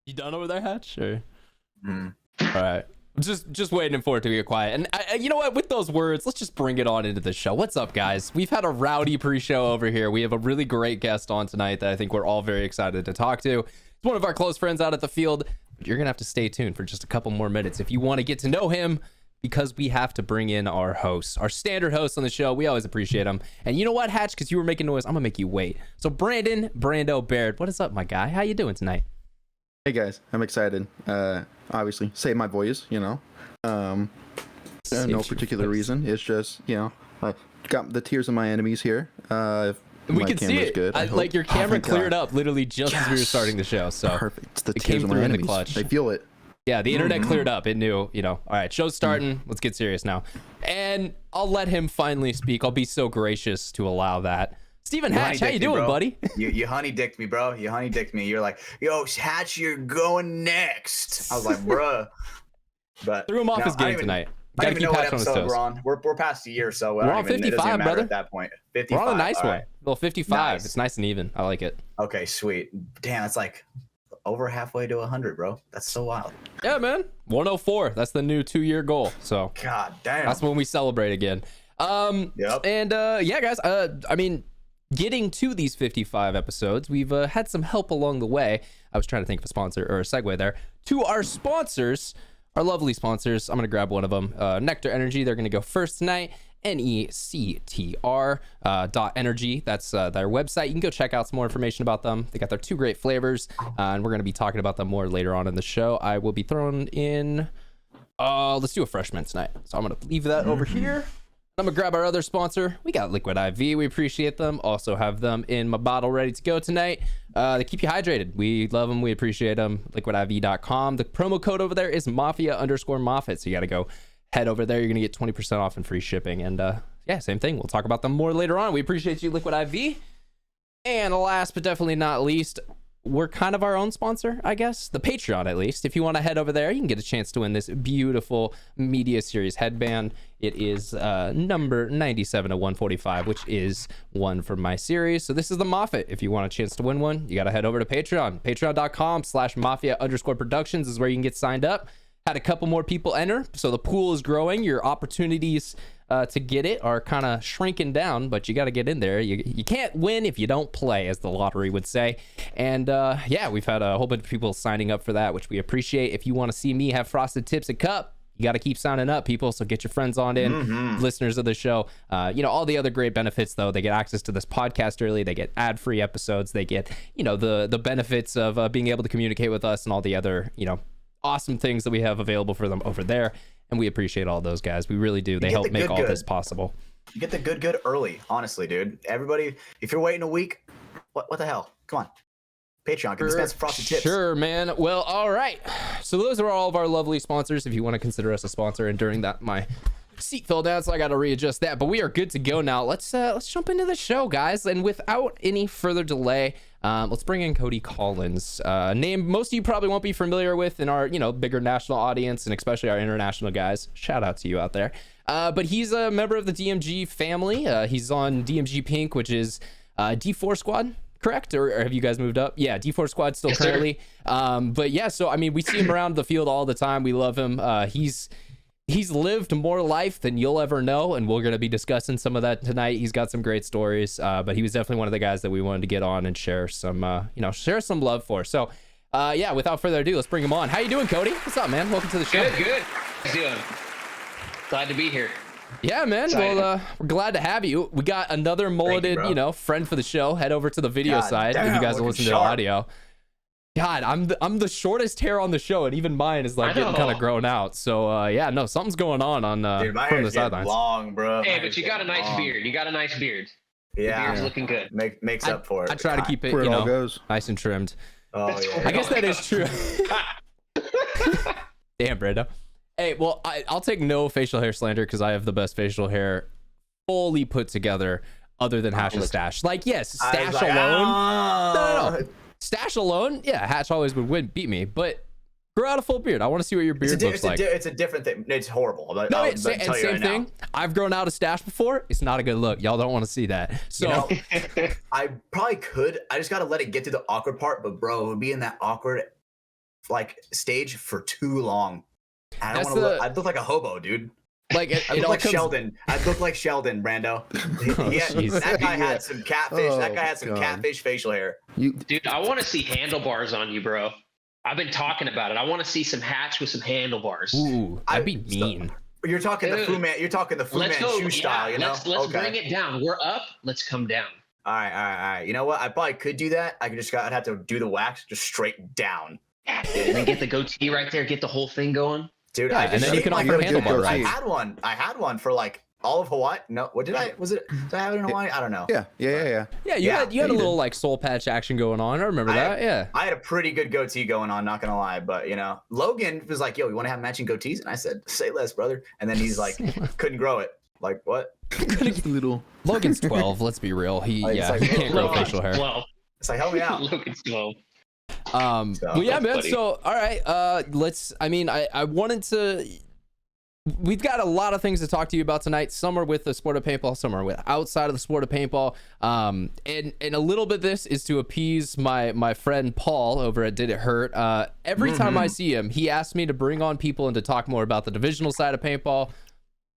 You done over there, Hatch? Or? Mm. All right. Just waiting for it to get quiet. And you know what? With those words, let's just bring it on into the show. What's up, guys? We've had a rowdy pre-show over here. We have a really great guest on tonight that I think we're all very excited to talk to. It's one of our close friends out at the field. But you're going to have to stay tuned for just a couple more minutes if you want to get to know him, because we have to bring in our hosts, our standard hosts on the show. We always appreciate them. And you know what, Hatch? Because you were making noise, I'm going to make you wait. So Brando, Baird, what is up, my guy? How you doing tonight? Hey guys, I'm excited. Obviously, save my voice, you know. No particular reason. It's just, you know, I got the tears of my enemies here. We can see it. Good, like your camera cleared up literally just as we were starting the show. So perfect. It's the it tears came of my through in the enemies. clutch. They feel it. Yeah, the internet cleared up. It knew, you know. All right, show's starting. Let's get serious now. And I'll let him finally speak. I'll be so gracious to allow that. Steven Hatch, how you doing, buddy? You honey dicked me, bro. You honey dicked me. You're like, yo, Hatch, you're going next. I was like, bruh. But threw him off his game tonight. I don't even know what episode we're on. We're past a year, so we're on 55, brother. At that point, 55. We're on a nice one. Well, 55. Nice. It's nice and even. I like it. Okay, sweet. Damn, it's like over halfway to 100, bro. That's so wild. Yeah, man. 104. That's the new 2-year goal. So God damn. That's when we celebrate again. Yep. And yeah, guys. I mean, getting to these 55 episodes, we've had some help along the way. I was trying to think of a sponsor or a segue there to our sponsors, our lovely sponsors. I'm going to grab one of them. NECTR Energy. They're going to go first tonight. NECTR .energy. That's their website. You can go check out some more information about them. They got their 2 great flavors, and we're going to be talking about them more later on in the show. I will be throwing in, let's do a fresh mint tonight. So I'm going to leave that over here. I'm gonna grab our other sponsor. We got Liquid IV. We appreciate them. Also have them in my bottle ready to go tonight. They keep you hydrated. We love them. We appreciate them. liquidiv.com. The promo code over there is Mafia_Moffitt. So you got to go head over there. You're gonna get 20% off and free shipping. And yeah, same thing. We'll talk about them more later on. We appreciate you, Liquid IV. And last but definitely not least, we're kind of our own sponsor, I guess. The Patreon, at least. If you want to head over there, you can get a chance to win this beautiful Media Series headband. It is number 97 to 145, which is one from my series. So this is the Moffitt. If you want a chance to win one, you got to head over to Patreon. Patreon.com/Mafia_Productions is where you can get signed up. Had a couple more people enter, so the pool is growing. Your opportunities to get it are kind of shrinking down, but you got to get in there. You can't win if you don't play, as the lottery would say. And yeah, we've had a whole bunch of people signing up for that, which we appreciate. If you want to see me have frosted tips and cup, you got to keep signing up, people. So get your friends on in, listeners of the show. You know, all the other great benefits, though. They get access to this podcast early. They get ad-free episodes. They get, you know, the benefits of being able to communicate with us and all the other, you know, awesome things that we have available for them over there. And we appreciate all those guys. We really do. They help make all this possible. You get the good early, honestly, dude. Everybody, if you're waiting a week, what the hell? Come on. Patreon, give us some frosted tips. Sure, man. Well, all right. So those are all of our lovely sponsors. If you want to consider us a sponsor, and during that, my seat fell down, so I got to readjust that. But we are good to go now. Let's jump into the show, guys. And without any further delay, let's bring in Codie Collins, name most of you probably won't be familiar with in our, you know, bigger national audience, and especially our international guys. Shout out to you out there. But he's a member of the DMG family. He's on DMG Pink, which is D4 Squad. Correct? Or have you guys moved up? Yeah, D4 Squad still currently. But yeah, so I mean, we see him around the field all the time. We love him. He's lived more life than you'll ever know, and we're going to be discussing some of that tonight. He's got some great stories, but he was definitely one of the guys that we wanted to get on and share some, you know, share some love for. So, yeah, without further ado, let's bring him on. How you doing, Codie? What's up, man? Welcome to the show. Good. How's you doing? Glad to be here. Yeah, man. Excited. Well, we're glad to have you. We got another mulleted, you know, friend for the show. Head over to the video side if you guys are listening to the audio. God, I'm the shortest hair on the show, and even mine is like getting kind of grown out. So yeah, no, something's going on Dude, my from the hair's sidelines. Long, bro. Hey, but you got a nice beard. You got a nice beard. Yeah, the beard's looking good. Makes up for it. I try to keep it, Where you it all know, goes. nice and trimmed. Oh yeah. I guess that is true. Damn, Brando. Hey, well, I'll take no facial hair slander because I have the best facial hair fully put together, other than Hatch's stash. Like, yes, stash alone. No. Stash alone, yeah, Hatch always would beat me, but grow out a full beard. I want to see what your beard looks like. It's a different thing. It's horrible. Same thing. I've grown out a stash before. It's not a good look. Y'all don't want to see that. So you know, I probably could. I just got to let it get to the awkward part. But bro, being that awkward like stage for too long. I don't That's want to look. I look like a hobo, dude. Like I look like Sheldon. I look like Sheldon, Brando. jeez. That guy had some catfish. Oh, that guy had some God. catfish facial hair. Dude, I want to see handlebars on you, bro. I've been talking about it. I want to see some Hatch with some handlebars. Ooh, that'd be mean. You're talking the Fu Man. You're talking the Fu Man shoe style. You know. Let's bring it down. We're up. Let's come down. All right. You know what? I probably could do that. I'd have to do the wax just straight down. And then get the goatee right there. Get the whole thing going. Dude, Yeah, I and just then you can like offer a handlebar good rides. I had one for like all of Hawaii. No, what did I? Was it? Did I have it in Hawaii? I don't know. Yeah. Yeah, you Yeah, had a little like soul patch action going on. I remember that. Yeah. I had a pretty good goatee going on, not gonna lie. But you know, Logan was like, "Yo, you want to have matching goatees?" And I said, "Say less, brother." And then he's like, couldn't grow it. Like what? Just a little. Logan's 12. Let's be real. He Like, it's like, he can't grow Logan, facial hair. Well, It's like, help me out. Logan's 12. Well, yeah, man. Buddy. So, all right. I wanted to. We've got a lot of things to talk to you about tonight. Some are with the sport of paintball, some are with outside of the sport of paintball. And a little bit of this is to appease my friend Paul over at Did It Hurt. Every time I see him, he asks me to bring on people and to talk more about the divisional side of paintball.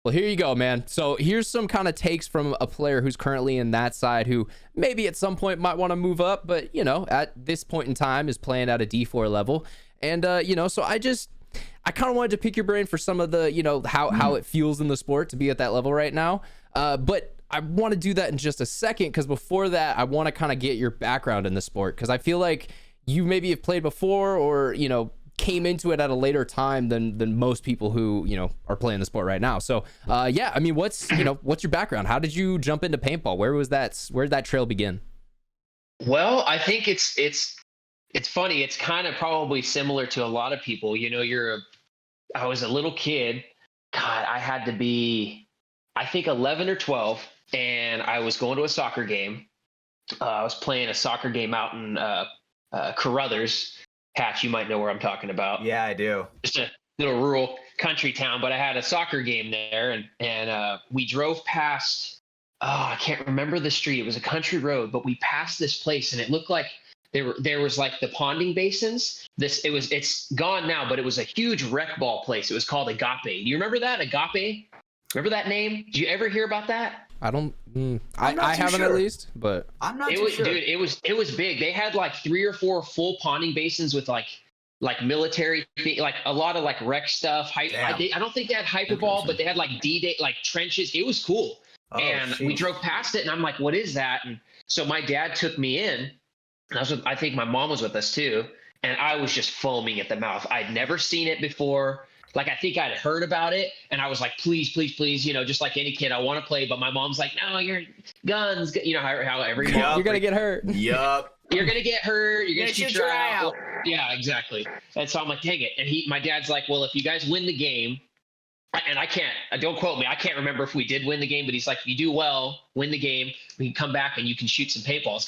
Well, here you go, man. So here's some kind of takes from a player who's currently in that side who maybe at some point might want to move up, but, you know, at this point in time is playing at a D4 level. And, so I kind of wanted to pick your brain for some of the, how it feels in the sport to be at that level right now. But I want to do that in just a second, because before that, I want to kind of get your background in the sport, because I feel like you maybe have played before or, came into it at a later time than most people who, are playing the sport right now. So, what's your background? How did you jump into paintball? Where did that trail begin? Well, I think it's funny. It's kind of probably similar to a lot of people. I was a little kid. God, I had to be, I think 11 or 12, and I was going to a soccer game. I was playing a soccer game out in Carruthers. Hatch, you might know where I'm talking about. Yeah, I do. Just a little rural country town, but I had a soccer game there, and we drove past. Oh, I can't remember the street. It was a country road, but we passed this place, and it looked like there was like the ponding basins. It's gone now, but it was a huge rec ball place. It was called Agape. Do you remember that? Agape? Remember that name? Did you ever hear about that? I don't. I haven't sure. At least, but I'm not too sure. Dude, it was big. They had like 3 or 4 full ponding basins with like military, like a lot of like rec stuff. I don't think they had hyperball, but they had like D-Day, like trenches. It was cool. Oh, and we drove past it, and I'm like, "What is that?" And so my dad took me in. And I think my mom was with us too, and I was just foaming at the mouth. I'd never seen it before. Like, I think I'd heard about it, and I was like, please, just like any kid, I want to play. But my mom's like, no, you're guns. How every mom. You're going to get hurt. Yup. You're going to get hurt. You're going to shoot your eye out. out. Yeah, exactly. And so I'm like, dang it. And my dad's like, well, if you guys win the game, and don't quote me, I can't remember if we did win the game, but he's like, if you do well, win the game, we can come back and you can shoot some paintballs.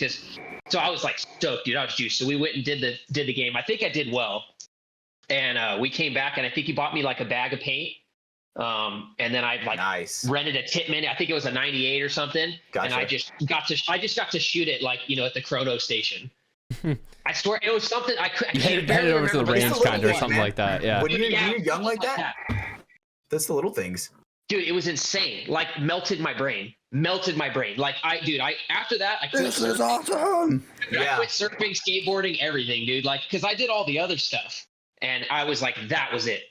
So I was like stoked, dude. I was juiced. So we went and did the game. I think I did well. And we came back, and I think he bought me like a bag of paint. And then I rented a Titman. I think it was a 98 or something. Gotcha. And I just got to shoot it like, at the chrono station. I swear it was something I headed over to the range kind or something like that. Yeah. When you're young like that, that's the little things. Dude, it was insane. Like, melted my brain. Like, after that, I quit This surfing. is awesome. I quit surfing, skateboarding, everything, dude. Like, because I did all the other stuff. And I was like, that was it.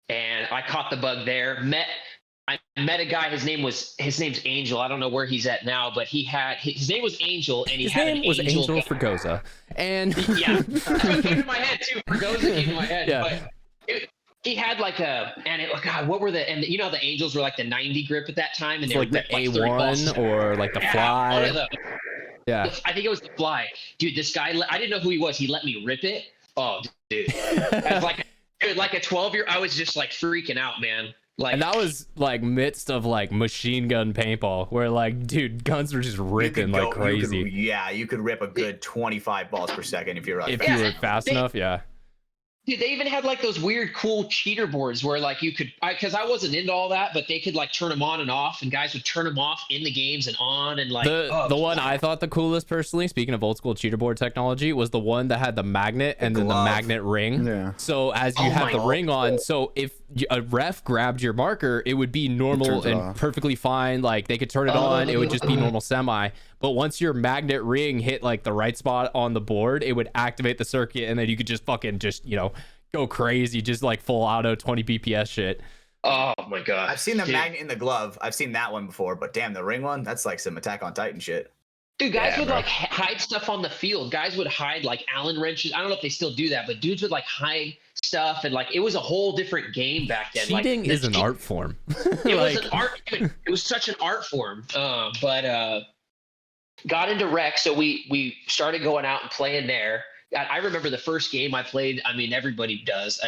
And I caught the bug there. I met a guy. His name's Angel. I don't know where he's at now, but his name was Angel, and his name was Angel Fregosa. And yeah, that came to my head too. Fregosa came to my head. Yeah. But he had like what were the Angels were like the 90 grip at that time, and it's they like were the A1 or like the Fly. Yeah, I think it was the Fly. Dude, this guy, I didn't know who he was. He let me rip it. Oh, dude. As like a 12-year-old, I was just like freaking out, man. Like, and that was like midst of like machine gun paintball, where like, dude, guns were just ripping like crazy. You could rip a good 25 balls per second if you're you were fast enough. Yeah. Dude, they even had like those weird, cool cheater boards where like you could, because I wasn't into all that, but they could like turn them on and off, and guys would turn them off in the games and on, and like the one I thought the coolest, personally, speaking of old school cheater board technology, was the one that had the magnet and then the magnet ring. Yeah. So as you have the ring on, so if a ref grabbed your marker, it would be normal and perfectly fine. Like they could turn it on, it would just be normal semi. But once your magnet ring hit like the right spot on the board, it would activate the circuit, and then you could just fucking go crazy, just like full auto 20 BPS shit. Oh my god! I've seen the magnet in the glove. I've seen that one before, but damn, the ring one, that's like some Attack on Titan shit. Dude, guys would like hide stuff on the field. Guys would hide like Allen wrenches. I don't know if they still do that, but dudes would like hide stuff, and like it was a whole different game back then. Cheating like, is an art form. It was an art. It was such an art form. But got into rec, so we started going out and playing there. I remember the first game I played. I mean, everybody does.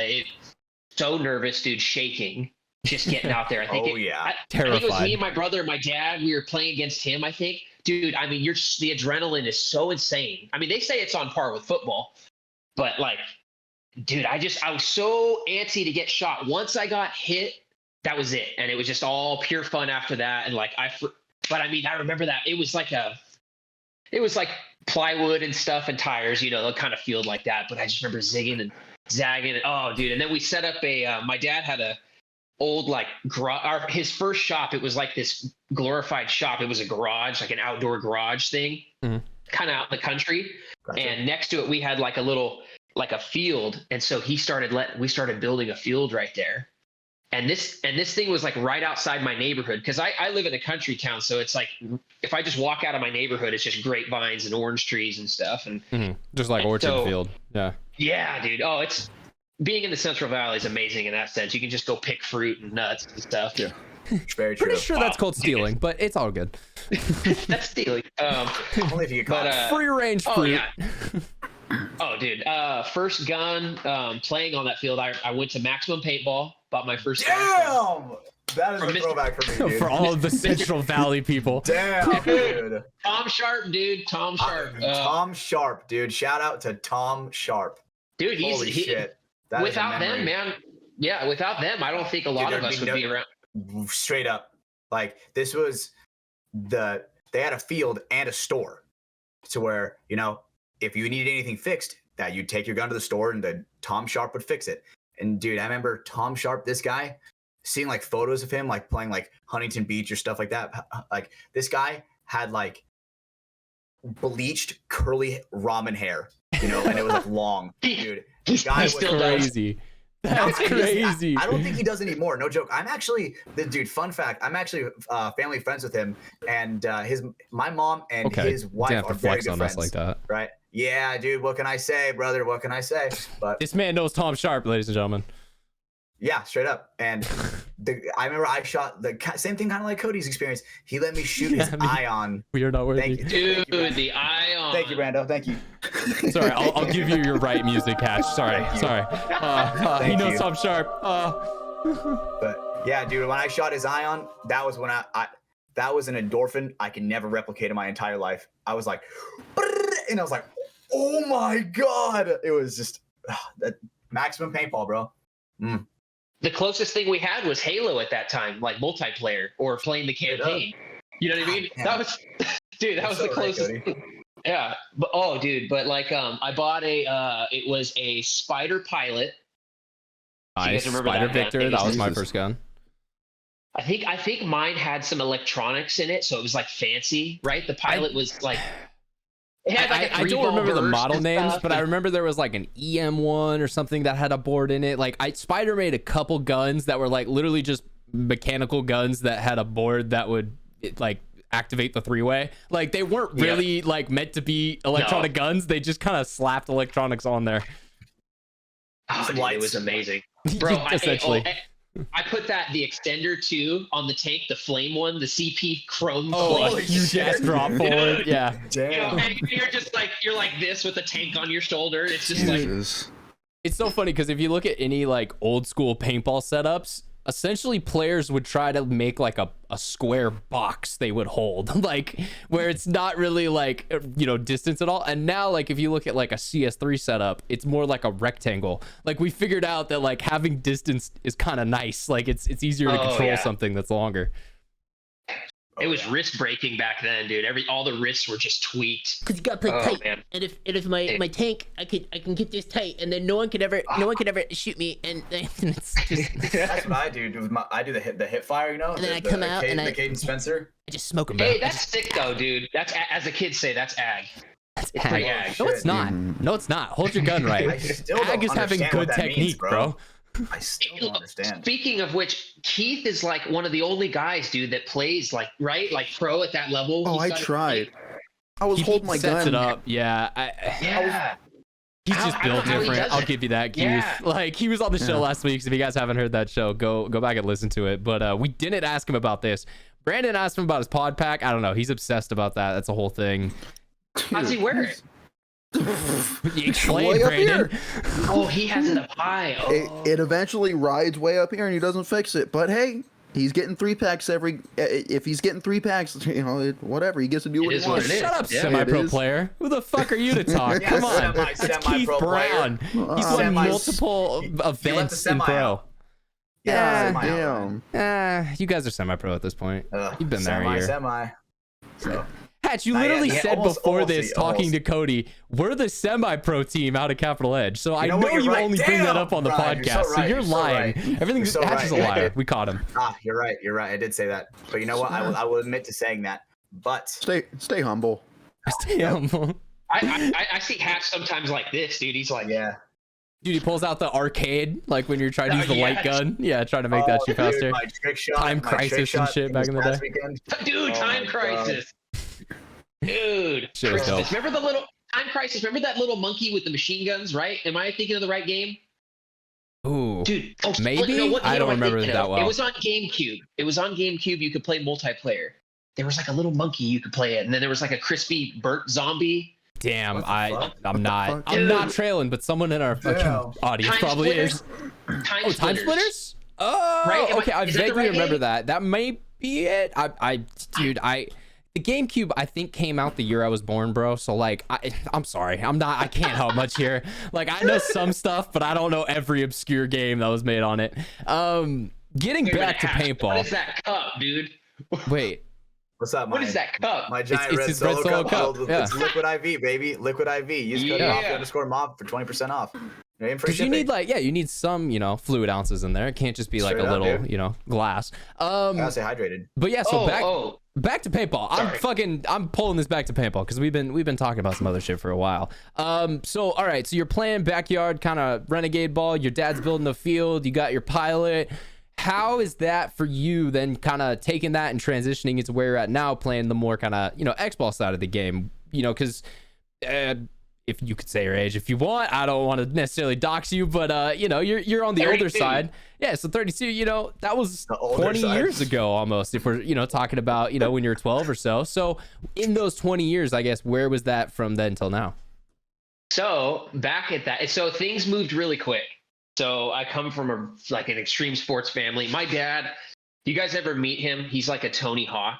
So nervous, dude, shaking, just getting out there. I think terrified. I think it was me and my brother and my dad. We were playing against him, I think. Dude, I mean, the adrenaline is so insane. I mean, they say it's on par with football, but like, dude, I was so antsy to get shot. Once I got hit, that was it, and it was just all pure fun after that. And like, but I mean, I remember that it was like plywood and stuff and tires, the kind of field like that. But I just remember zigging and zagging. And, oh, dude. And then we set up my dad had a old, like, his first shop. It was like this glorified shop. It was a garage, like an outdoor garage thing, kind of out in the country. Gotcha. And next to it, we had like a little, like a field. And so we started building a field right there. And this thing was like right outside my neighborhood, because I live in a country town, so it's like if I just walk out of my neighborhood, it's just grapevines and orange trees and stuff, and just like orchard field. Yeah, dude. Oh, it's being in the Central Valley is amazing in that sense. You can just go pick fruit and nuts and stuff. Yeah, very true. Pretty sure that's called stealing, but it's all good. That's stealing. Only if you get caught. Free range fruit. Yeah. Oh, dude. First gun, playing on that field. I went to Maximum Paintball. Bought my first. Damn! That is a throwback for me, dude. For all of the Central Valley people. Damn, dude. Tom Sharp, dude. Tom Sharp. Tom Sharp, dude. Shout out to Tom Sharp. Dude, holy shit. That without them, man. Yeah, without them, I don't think a lot of us would be around. Straight up. Like, this was they had a field and a store. To where, if you needed anything fixed, that you'd take your gun to the store and then Tom Sharp would fix it. And dude, I remember Tom Sharp, this guy, seeing like photos of him, like playing like Huntington Beach or stuff like that. Like this guy had like bleached curly ramen hair, and it was like long, dude. The guy was crazy. That's crazy. I don't think he does anymore. No joke. Dude, fun fact, I'm actually family friends with him, and my mom and his wife are very good friends. Like that. Right? Yeah, dude. What can I say, brother? What can I say? But this man knows Tom Sharp, ladies and gentlemen. Yeah, straight up. And I remember I shot the same thing, kind of like Codie's experience. He let me shoot his ion. We are not worthy. Thank you. Dude, the ion. Thank you, Brando. Thank you. Sorry, I'll give you your right music, Hatch. Sorry. He knows Tom Sharp. But yeah, dude, when I shot his ion, that was when that was an endorphin I can never replicate in my entire life. I was like, and I was like, oh my god! It was just that Maximum Paintball, bro. The closest thing we had was Halo at that time, like multiplayer or playing the campaign. You know what I mean? Yeah. That was, dude, that was the closest. Yeah, but like I bought it was a Spider Pilot. Nice. Spider Victor. That was my first gun. I think mine had some electronics in it, so it was like fancy, right? The Pilot was like. I don't remember the model names, but I remember there was like an EM1 or something that had a board in it. Like Spider made a couple guns that were like literally just mechanical guns that had a board that would like activate the three-way. Like they weren't really like meant to be electronic guns. They just kind of slapped electronics on there. Oh, dude, it was amazing, bro. Essentially. I put the extender too on the tank, the flame one, the CP chrome. You just drop forward. Yeah. Damn. You're like this with the tank on your shoulder. It's just like. It's so funny because if you look at any like old school paintball setups, essentially players would try to make like a square box they would hold, like where it's not really like, you know, distance at all. And now, like, if you look at like a CS3 setup, it's more like a rectangle. Like, we figured out that like having distance is kind of nice. Like, it's easier to control something that's longer. It was wrist breaking back then, dude. All the wrists were just tweaked. Because you gotta play tight. Man. And if my tank, I can get this tight, and then no one could ever shoot me. And it's just That's what I do. I do the hip fire, you know. And then I come out and the Caden Spencer. I just smoke them. Hey, that's sick though, dude. That's, as the kids say, that's ag. That's Pretty ag. ag. No, it's not. No, it's not. Hold your gun right. I still don't Ag is having understand good what that technique, means, bro. I still don't understand. Speaking of which, Keith is like one of the only guys, dude, that plays like pro at that level. Oh, I tried. I was holding my sets gun. it up. Yeah. He's just built different. I'll give you that, Keith. Yeah. Like, he was on the show last week, so if you guys haven't heard that show, go back and listen to it. But we didn't ask him about this. Brandon asked him about his pod pack. I don't know. He's obsessed about that. That's a whole thing. How's he wear it? Explain, Way up Brandon. here. Oh, he has it up high. Oh. It eventually rides way up here and he doesn't fix it. But hey, he's getting 3-packs if he's getting 3-packs, you know, whatever, he gets to do what It he is what wants. it is. Shut up, Yeah, semi-pro it is. player. Who the fuck are you to talk? Yeah, Come on. That's Keith semi-pro player. Brown. He's won multiple events in semi pro. out. Yeah, semi-out, you guys are semi-pro at this point. You've been there a year. Semi. So. Hatch, you Not yet. literally Yeah, said almost, before almost, this, talking to Cody, we're the semi-pro team out of Capital Edge. So I know know what? You're you right. only bring that up on the Ryan, podcast. So you're lying. Everything's You're so Hatch is a right. liar. We caught him. You're right. I did say that. But you know what? I will admit to saying that. But Stay humble. Damn. I see Hatch sometimes like this, dude. He's like, yeah. Dude, he pulls out the arcade, like when you're trying to use the yeah. light gun. Yeah, trying to make that shoot dude, faster. my trick shot, Time my trick Crisis and shot shit back in the this past day. weekend. dude, Oh Time my Crisis. Dude, Shit was Christmas. dope. Remember the little Time Crisis? Remember that little monkey with the machine guns, right? Am I thinking of the right game? Ooh. Dude, Maybe? what I game don't am remember thinking that of? well. It was on GameCube. You could play multiplayer. There was like a little monkey you could play it, and then there was like a crispy burnt zombie. Damn, What the fuck? I'm not Dude. trailing, but someone in our fucking Damn. audience Time probably Splitters? is. Time Oh, Time Splitters. Splitters? Oh, Right? okay. I Is that the vaguely right remember game? that. That may be it. The GameCube, I think, came out the year I was born, bro. So, like, I'm sorry. I can't help much here. Like, I know some stuff, but I don't know every obscure game that was made on it. Getting Wait a back to minute, Hatch, What paintball. is that cup, dude? Wait. What's up, What is that cup? My giant It's red his red solo solo cup. cup, filled with- yeah. It's liquid IV, baby. Liquid IV. Use code Yeah. Mafia_mob for 20% off. Name for Because you need, shipping. like, you need some, fluid ounces in there. It can't just be like Straight a up, little, dude. glass. I gotta stay hydrated. But yeah, so back to paintball. Sorry. I'm pulling this back to paintball because we've been talking about some other shit for a while. So all right, so you're playing backyard kind of renegade ball. Your dad's building a field. You got your pilot. How is that for you then, kind of taking that and transitioning into where you're at now, playing the more kind of X-ball side of the game? Because if you could say your age if you want, I don't want to necessarily dox you, but you're on the older 32. side. Yeah, so 32, that was The older 20 side. years ago almost, if we're talking about when you're 12 or so. So in those 20 years, I guess, where was that from then till now? So back at that, so things moved really quick. So I come from an extreme sports family. My dad, you guys ever meet him? He's like a Tony Hawk.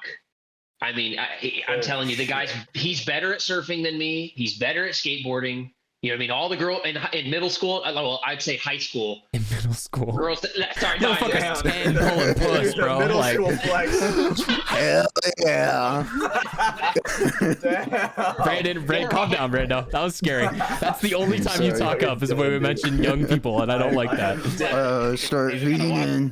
I mean, I'm telling you, the guy's, he's better at surfing than me. He's better at skateboarding. You know what I mean? All the girls in middle school, well, I'd say high school. In middle school. Girls, sorry, no, Motherfucker's 10 pulling puss, bro. Middle Like, school flex. Hell yeah. Brandon, calm down, Brando. That was scary. That's the only time you Sorry. talk up is when we mention young people, and I don't like that. Start reading.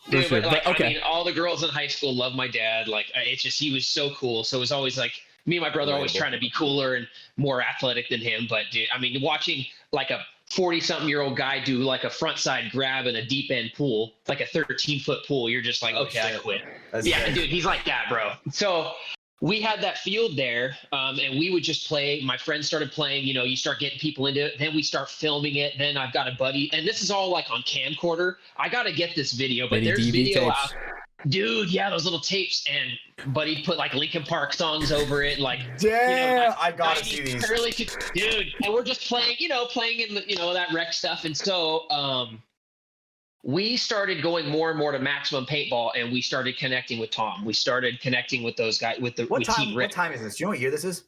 Dude, sure, but, but okay. I mean, all the girls in high school love my dad. Like, it's just, he was so cool. So it was always like, me and my brother always trying to be cooler and more athletic than him. But dude, I mean, watching like a 40-something-year-old guy do like a front side grab in a deep end pool, like a 13-foot pool, you're just like, okay, I quit. Yeah, dude, he's like that, bro. So we had that field there, and we would just play. My friends started playing. You start getting people into it. Then we start filming it. Then I've got a buddy, and this is all like on camcorder. I got to get this video, but there's DV video tapes. out. Dude, yeah, those little tapes, and buddy put like Linkin Park songs over it, like Damn, I gotta 90s see these. early, dude, and we're just playing, playing in the, that rec stuff, and so we started going more and more to Maximum Paintball, and we started connecting with Tom. We started connecting with those guys with What Team Rick. What time is this? Do you know what year this is?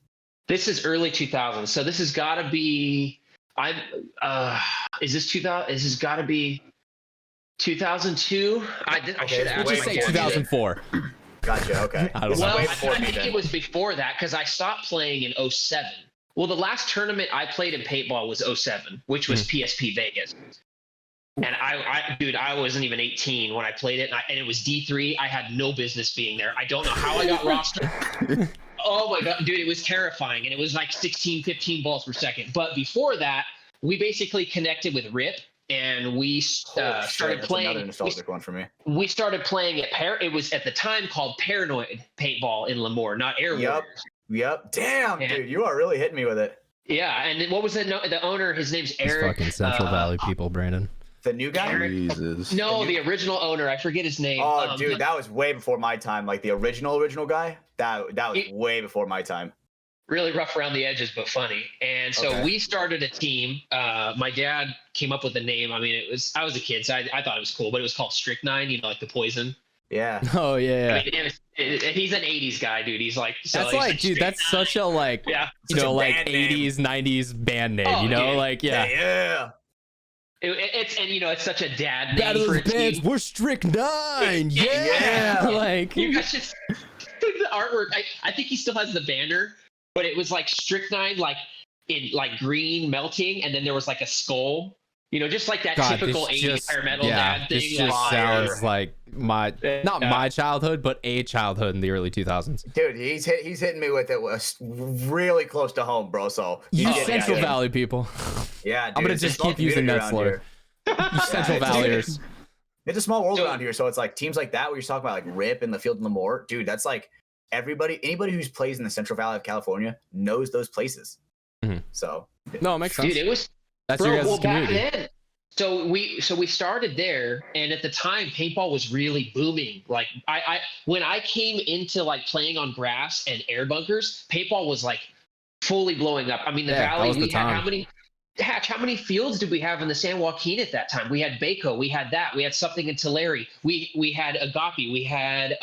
This is early 2000s. So this has got to be. Is this 2000? This has got to be 2002. I should it's ask. We'll just say 2004. Gotcha. Okay. I don't know. Well, Way I before me think then. it was before that because I stopped playing in 07. Well, the last tournament I played in paintball was 07, which was PSP Vegas. And I wasn't even 18 when I played it, and it was D3. I had no business being there. I don't know how I got rostered. Oh my God, dude, it was terrifying. And it was like 16, 15 balls per second. But before that, we basically connected with Rip, and we started playing. Another nostalgic one for me. We started playing at it was at the time called Paranoid Paintball in Lemoore, not Air Warriors. Yep. Damn, Yeah. dude, you are really hitting me with it. Yeah, and what was the owner? His name's Eric. Fucking Central Valley people, Brandon. The new guy? Jesus. No, the original owner. I forget his name. Oh, dude, that was way before my time. Like the original guy. That was way before my time. Really rough around the edges, but funny. And so we started a team. My dad came up with the name. I mean, I was a kid, so I thought it was cool, but it was called Strychnine, like the poison. Yeah. Oh yeah. I mean, he's an 80s guy, dude. He's like, That's like, dude, that's such a like, yeah. Such a 80s, 90s band name, Oh, dude. like, yeah. Yeah. It's such a dad name Battle for of a the Bands, team. we're Strychnine, Yeah. like, You guys just the artwork. I think he still has the banner, but it was like Strychnine, like in like green melting, and then there was like a skull. Just like that God, typical this 80s just, hair metal yeah, dad this thing. just like, sounds like not my childhood, but a childhood in the early 2000s. Dude, he's hitting me with it was really close to home, bro. So You yeah, Central yeah. Valley people. Yeah, dude, I'm gonna it's a just small keep using community that around slur. here. You Central it's- Valleyers. It's a small world So- around here, so it's like teams like that where you're talking about like Rip and the Field and Lemoore. Dude, that's like anybody who's plays in the Central Valley of California knows those places. Mhm. So No, it makes sense. dude, it was That's bro. your guys' Well, back community. then. So we started there, and at the time, paintball was really booming. Like when I came into like playing on grass and air bunkers, paintball was like fully blowing up. I mean, the Yeah, that valley. was the We had time. how many fields did we have in the San Joaquin at that time? We had Baco, we had that, we had something in Tulare, we had Agape, we had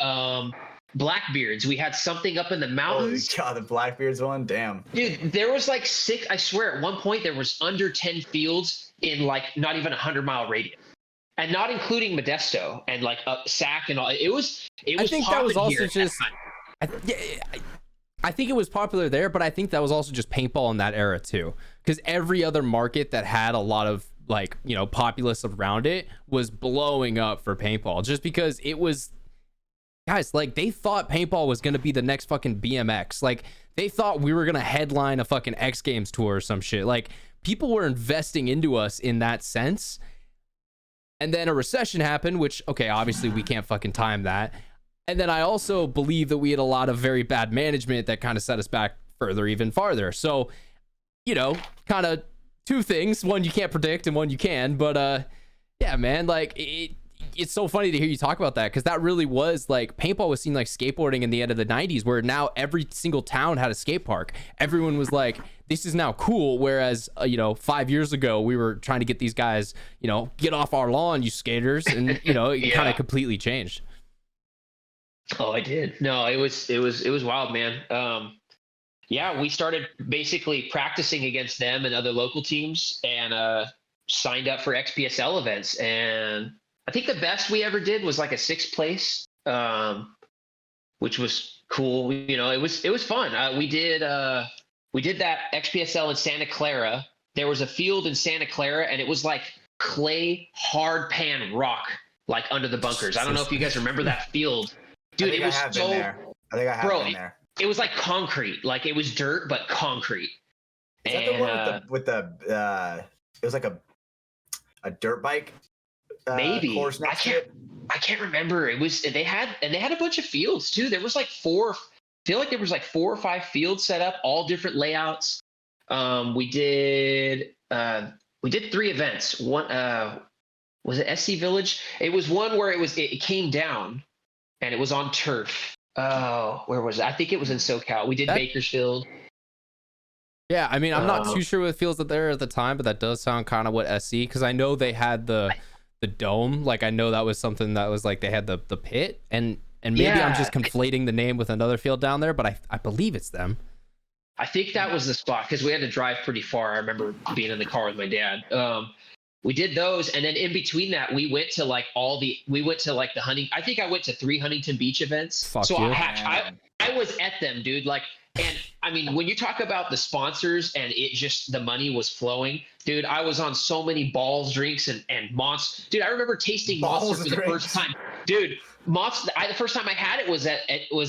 Blackbeards, we had something up in the holy mountains. God, the Blackbeards one, damn. Dude, there was like 6. I swear, at one point there was under 10 fields in like not even 100-mile radius, and not including Modesto and like Sac and all. It was. I think that was popping also here. just. I think it was popular there, but I think that was also just paintball in that era too, because every other market that had a lot of like populace around it was blowing up for paintball, just because it was. Guys, like they thought paintball was gonna be the next fucking BMX. Like they thought we were gonna headline a fucking X Games tour or some shit. Like people were investing into us in that sense. And then a recession happened, which, okay, obviously we can't fucking time that. And then I also believe that we had a lot of very bad management that kind of set us back even farther. So, kind of two things. One you can't predict and one you can. But yeah, man, like it's so funny to hear you talk about that, because that really was like paintball was seen like skateboarding in the end of the 90s, where now every single town had a skate park. Everyone was like, this is now cool, whereas 5 years ago we were trying to get these guys get off our lawn, you skaters, and it kind of completely changed. Oh, I did. No, it was wild, man. Yeah, we started basically practicing against them and other local teams, and signed up for XPSL events. And I think the best we ever did was like a 6th place, which was cool. It was fun. We did that XPSL in Santa Clara. There was a field in Santa Clara, and it was like clay hard pan rock, like under the bunkers. I don't know if you guys remember that field, dude. It was so. I think I have been there. It was like concrete, like it was dirt but concrete. Is that the one with the it was like a dirt bike maybe course next to it? I can't remember. It was they had a bunch of fields too. There was like 4. I feel like there was like 4 or 5 fields set up, all different layouts. We did 3 events. One was it SC Village? It was one where it came down and it was on turf. Oh, where was it? I think it was in SoCal. We did Bakersfield. Yeah, I mean, I'm not too sure what feels that there at the time, but that does sound kind of what SC, because I know they had the the dome. Like I know that was something that was like they had the pit, and maybe I'm just conflating the name with another field down there, but I believe it's them. I think that was the spot because we had to drive pretty far. I remember being in the car with my dad. We did those, and then in between that, we went to like the hunting. I think I went to 3 Huntington Beach events. Fuck so you. I was at them, dude. Like, and I mean, when you talk about the sponsors and it just the money was flowing, dude. I was on so many balls, drinks, and Monster. Dude, I remember tasting Monster for the first time, dude. Monster. The first time I had it was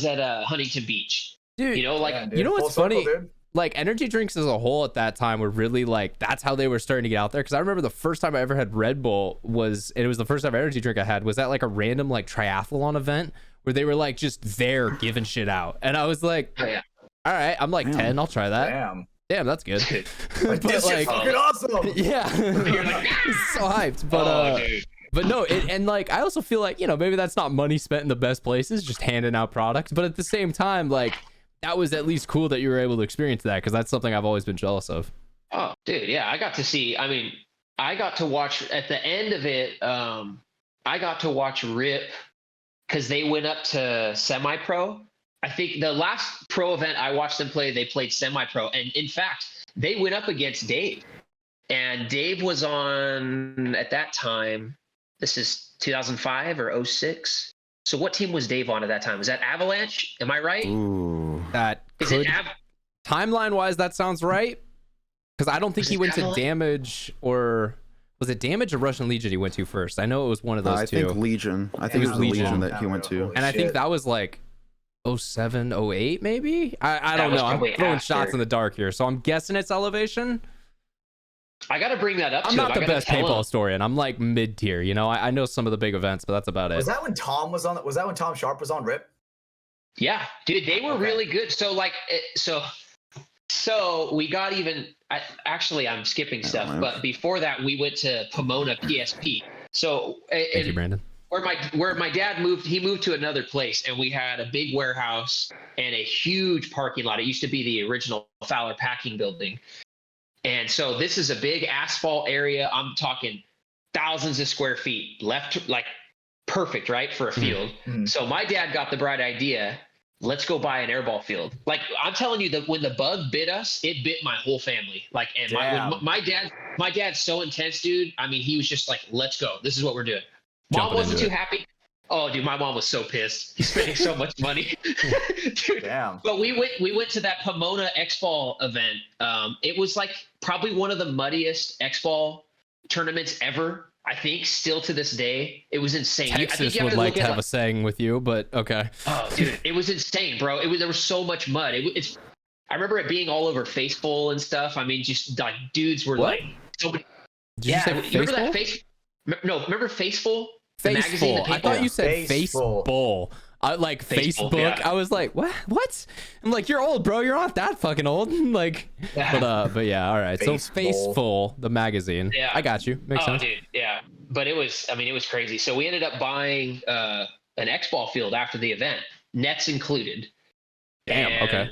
at Huntington Beach. Dude, you know, like you know what's funny? Circle, like energy drinks as a whole at that time were really like that's how they were starting to get out there. Because I remember the first time I ever had Red Bull it was the first ever energy drink I had was at like a random like triathlon event where they were like just there giving shit out, and I was like, all right, I'm like 10, I'll try that. Damn, that's good. But like, fucking awesome. Yeah, so hyped. But no, and like I also feel like, you know, maybe that's not money spent in the best places, just handing out products. But at the same time, like that was at least cool that you were able to experience that, because that's something I've always been jealous of. Oh, dude, yeah, I got to see. I mean, I got to watch at the end of it. I got to watch Rip because they went up to semi-pro. I think the last pro event I watched them play, they played semi-pro, and in fact, they went up against Dave, and Dave was on at that time. This is 2005 or 06. So what team was Dave on at that time? Was that Avalanche? Am I right? Ooh, that is could, it timeline wise, that sounds right. Because I don't think he went to Damage, or was it Damage or Russian Legion he went to first? I know it was one of those two. I think Legion. I think it was Legion that he went to. And I think that was like 07, 08 maybe? I don't know. I'm throwing shots in the dark here. So I'm guessing it's Elevation. I got to bring that up. I'm not the best paintball historian. I'm like mid tier. You know, I know some of the big events, but that's about it. Was that when Tom was on? Was that when Tom Sharp was on Rip? Yeah, dude, they were really good. So like, so we got even. Actually, I'm skipping stuff, but before that, we went to Pomona PSP. So thank you, Brandon. Where my dad moved, he moved to another place, and we had a big warehouse and a huge parking lot. It used to be the original Fowler Packing Building. And so this is a big asphalt area. I'm talking thousands of square feet left, like perfect, right, for a field. Mm-hmm. So my dad got the bright idea, let's go buy an airball field. Like I'm telling you, that when the bug bit us, it bit my whole family. Like, and my dad's so intense, dude. I mean, he was just like, let's go. This is what we're doing. Mom wasn't too happy. Oh, dude, my mom was so pissed. He's spending so much money. Dude. Damn. But we went to that Pomona X-Ball event. It was like probably one of the muddiest X-Ball tournaments ever. I think still to this day. It was insane. Texas would like to have a saying with you, but okay. Oh, dude, it was insane, bro. There was so much mud. I remember it being all over Faceful and stuff. I mean, just like dudes were like so many. Did you say remember that face? No, remember Faceful? Faceful. I thought you said Faceball. I like Facebook. Yeah. I was like, what? I'm like, you're old, bro. You're not that fucking old. Like, but yeah, all right. So Faceful, the magazine. Yeah, I got you. Makes sense. Dude, yeah. But it was crazy. So we ended up buying an X-Ball field after the event, nets included. Damn. And, okay.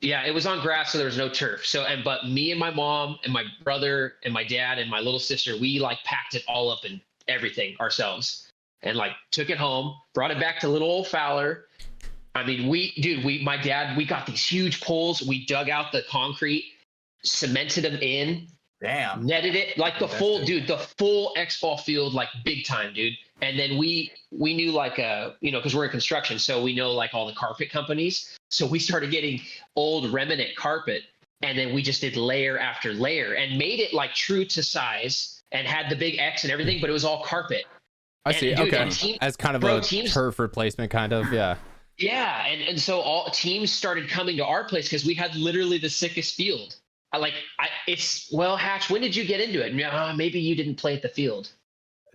Yeah, it was on grass, so there was no turf. But me and my mom and my brother and my dad and my little sister, we like packed it all up and everything ourselves and like took it home, brought it back to little old Fowler. I mean, my dad, we got these huge poles. We dug out the concrete, cemented them in, netted it like the full X-Ball field, like big time, dude. And then we knew like, cause we're in construction. So we know like all the carpet companies. So we started getting old remnant carpet, and then we just did layer after layer and made it like true to size and had the big X and everything, but it was all carpet. I see. Dude, okay. As kind of a turf replacement, kind of. Yeah. Yeah. And so all teams started coming to our place because we had literally the sickest field. Hatch, when did you get into it? Maybe you didn't play at the field.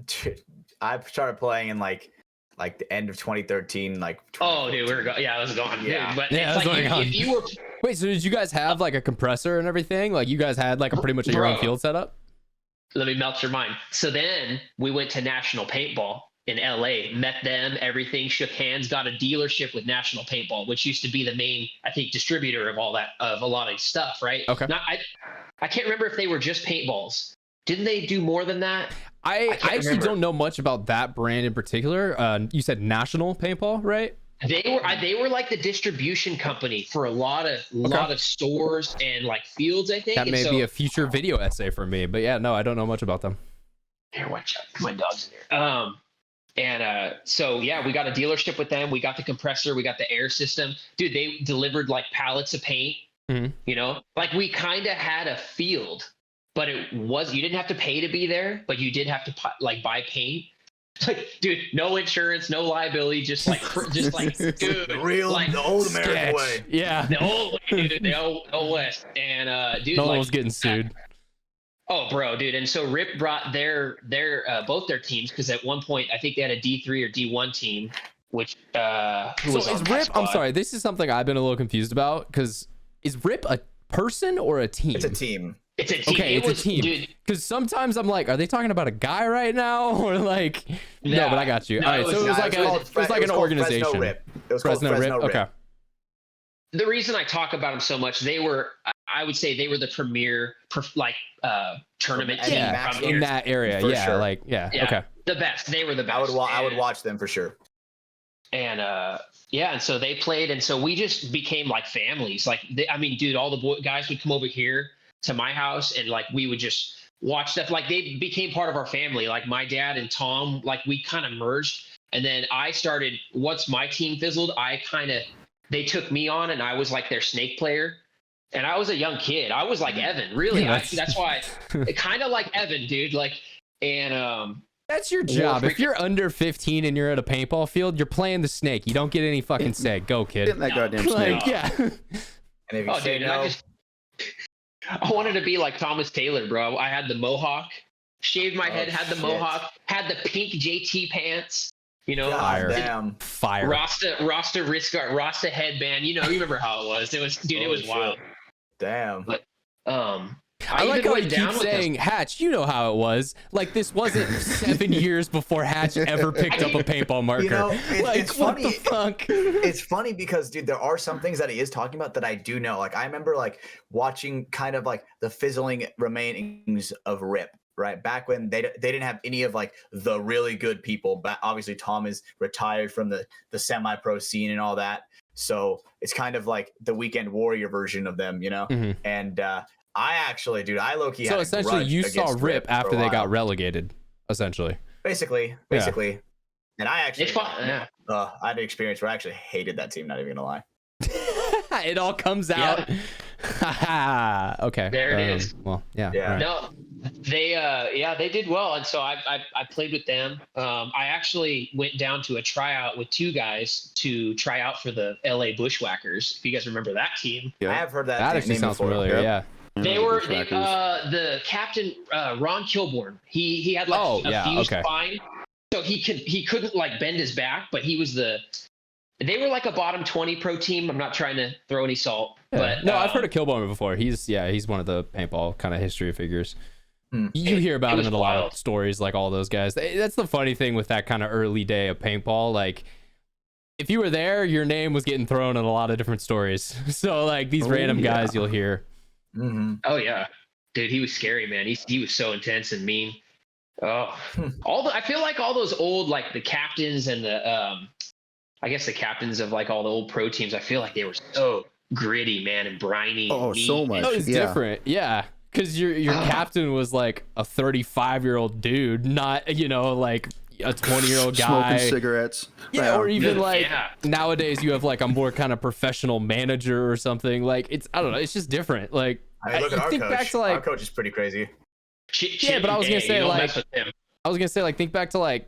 Dude, I started playing in like the end of 2013. Like, oh, dude, I was gone. Yeah. Dude. But yeah, it's like if you were. Wait, so did you guys have like a compressor and everything? Like you guys had like a pretty much your own field setup? Let me melt your mind. So then we went to National Paintball in LA, met them, everything, shook hands, got a dealership with National Paintball, which used to be the main, I think, distributor of all that, of a lot of stuff, right? Okay. Now, I can't remember if they were just paintballs. didn't they do more than that? I actually remember. don't know much about that brand in particular. You said National Paintball, right? They were like the distribution company for a lot of stores and like fields, I think. That And may so, be a future video essay for me, but yeah, no, I don't know much about them. Here, watch out, my dog's in here. So yeah, we got a dealership with them. We got the compressor, we got the air system. Dude, they delivered like pallets of paint. Mhm. You know, like we kind of had a field, but you didn't have to pay to be there, but you did have to like buy paint. Like, dude, no insurance, no liability, just like, dude, Real, like, the old American Sketch. way. Yeah. the old way, dude, the old west, and dude, No one like, was getting sued. oh, bro, dude, and so Rip brought their both their teams because at one point I think they had a D3 or D1 team, which who So was on is that Rip? I'm squad. sorry, this is something I've been a little confused about because is Rip a person or a team? It's a team. It's a team. Okay, It it's was, a team. dude. Because sometimes I'm like, are they talking about a guy right now or like? No, but I got you. No, All right, it so was it was not. like It was an called organization. Fresno Rip. It was called Fresno Rip. Okay. The reason I talk about them so much, I would say they were the premier tournament team Yeah, from In here. that area, For yeah, sure. like yeah, Yeah, okay. the best. They were the best. I would And- watch them for sure. And yeah, and so they played, and so we just became like families. Like, dude, all the guys would come over here to my house, and like we would just watch stuff. Like they became part of our family. Like my dad and Tom, like we kind of merged. And then I started. Once my team fizzled, they took me on, and I was like their snake player. And I was a young kid. I was like Evan, really. Yeah, That's why, kind of like Evan, dude. Like, and That's your job. If you're under 15 and you're at a paintball field, you're playing the snake. You don't get any fucking say. Go, Get kid. in that goddamn snake. Like, yeah. And if you oh, say dude, no, I wanted to be like Thomas Taylor, bro. I had the mohawk, shaved my head, had the shit. mohawk, had the pink JT pants, you know, Fire. damn. Fire. Rasta wrist guard, Rasta headband. You remember how it was. It was, dude, it was Holy wild. shit. Damn. I like even how went you down keep with saying, Hatch, you know how it was. Like, this wasn't 7 years before Hatch ever picked up a paintball marker. You know, like, it's what funny. the fuck? It's funny because, dude, there are some things that he is talking about that I do know. Like, I remember like watching kind of like the fizzling remainings of Rip, right? Back when they didn't have any of like the really good people. But obviously, Tom is retired from the semi-pro scene and all that. So it's kind of like the Weekend Warrior version of them, you know? Mhm. And I actually, dude, I low-key had So a essentially, grudge you saw against Rip for after a they got while. relegated, essentially. Basically. And I actually, It's fun. Yeah. I had an experience where I actually hated that team, not even gonna lie. It all comes out. Okay. There it is. Well, yeah. Yeah. all right. No, they did well, and so I played with them. I actually went down to a tryout with two guys to try out for the LA Bushwhackers. If you guys remember that team, I have heard that, That actually name sounds before. familiar. Yep. Yeah. they were Bushwhackers. the captain Ron Kilborn. He had like Oh, a yeah, fused okay. spine, so he couldn't like bend his back, but he was they were like a bottom 20 pro team. I'm not trying to throw any salt, but No, I've heard of Killbone before. He's one of the paintball kind of history figures. Hmm. You hear about it him was in a lot wild. of stories, like all those guys. That's the funny thing with that kind of early day of paintball. Like, if you were there, your name was getting thrown in a lot of different stories. So, like, these random guys you'll hear. Mm-hmm. Oh yeah, dude, he was scary, man. He was so intense and mean. Oh, I feel like all those old like the captains and the I guess the captains of like all the old pro teams. I feel like they were so gritty, man, and briny. Oh, and mean. so much. No, it's Yeah. different. Yeah. Because your captain was like a 35-year-old dude, not, like a 20-year-old guy. Smoking cigarettes. Yeah, or even Yeah. like Yeah. nowadays you have like a more kind of professional manager or something. Like, I don't know, it's just different. Like, I mean, look at you our think coach. back to like Our coach is pretty crazy. Yeah, but I was gonna say, you don't like- mess with him. think back to like,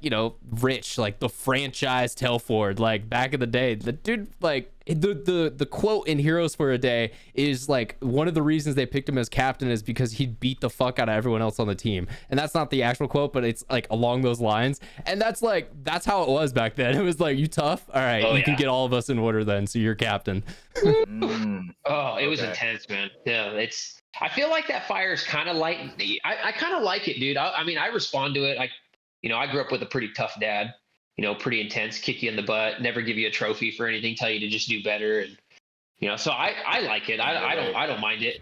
Rich, like the franchise Telford, like back in the day. The dude, like the quote in Heroes for a Day is like one of the reasons they picked him as captain is because he'd beat the fuck out of everyone else on the team. And that's not the actual quote, but it's like along those lines. And that's how it was back then. It was like, you tough? All right, Oh, you can yeah. get all of us in order then, so you're captain. Mm. Oh, it was Okay. intense, man. Yeah, I feel like that fire is kind of like I kind of like it, dude. I mean, I respond to it. I grew up with a pretty tough dad. Pretty intense, kick you in the butt, never give you a trophy for anything, tell you to just do better, and so I like it. I don't mind it.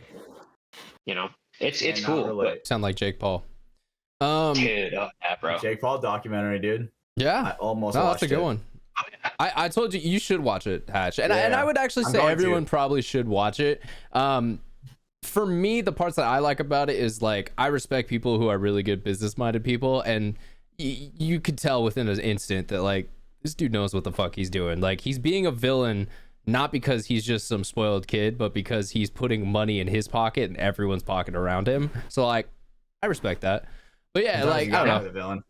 It's Cannot cool. relate. Sound like Jake Paul. Dude, oh yeah, bro. Jake Paul documentary, dude. I Yeah. almost No, watched that's a good it. one. I told you you should watch it, Hatch, and Yeah, I would actually I'm say going everyone to. probably should watch it. For me, the parts that I like about it is like I respect people who are really good business-minded people, and you could tell within an instant that like this dude knows what the fuck he's doing. Like he's being a villain not because he's just some spoiled kid, but because he's putting money in his pocket and everyone's pocket around him. So like I respect that. But yeah, Sometimes like you I gotta don't have know. the villain.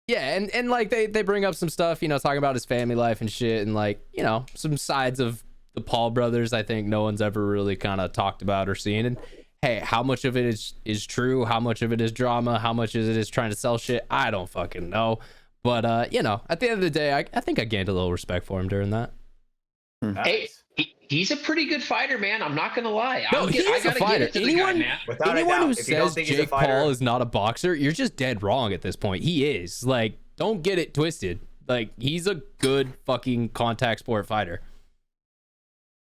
Yeah, and like they bring up some stuff, you know, talking about his family life and shit, and like, you know, some sides of the Paul brothers I think no one's ever really kind of talked about or seen. And hey, how much of it is true, how much of it is drama, how much of it is trying to sell shit, I don't fucking know. But you know, at the end of the day, I think I gained a little respect for him during that. Hey, Nice. he's a pretty good fighter, man. I'm not gonna lie. No, I he's a gotta fighter. give it to the guy, Anyone- man. Without a Anyone doubt, who if you don't says think he's a Jake fighter, Paul is not a boxer, you're just dead wrong at this point. He is. Like, don't get it twisted. Like, he's a good fucking contact sport fighter.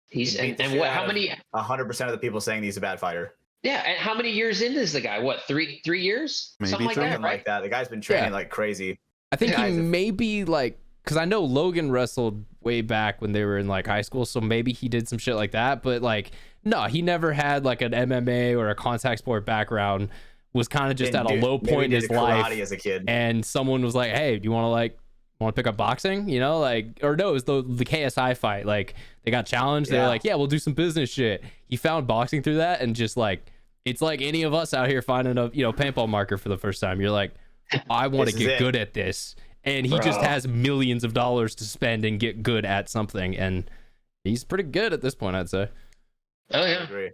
He's he beat the and shit what? out How of many? 100% of the people saying he's a bad fighter. Yeah, and how many years into is the guy? What, three years? Maybe Something like three. that, Something right? like that. The guy's been training Yeah. like crazy. I think Yeah, he he's a- may be like, because I know Logan wrestled way back when they were in like high school, so maybe he did some shit like that. But like, no, he never had like an MMA or a contact sport background. Was kind of just Didn't at a do- low maybe point in did his karate life, as a kid. and someone was like, "Hey, do you want to pick up boxing?" You know, like, or no, it was the KSI fight. Like, they got challenged. They were Yeah. like, "Yeah, we'll do some business shit." He found boxing through that, and just like, it's like any of us out here finding a paintball marker for the first time. You're like, I want to This is get it. good at this, and he just Bro. has millions of dollars to spend and get good at something, and he's pretty good at this point, I'd say. Oh I yeah. agree.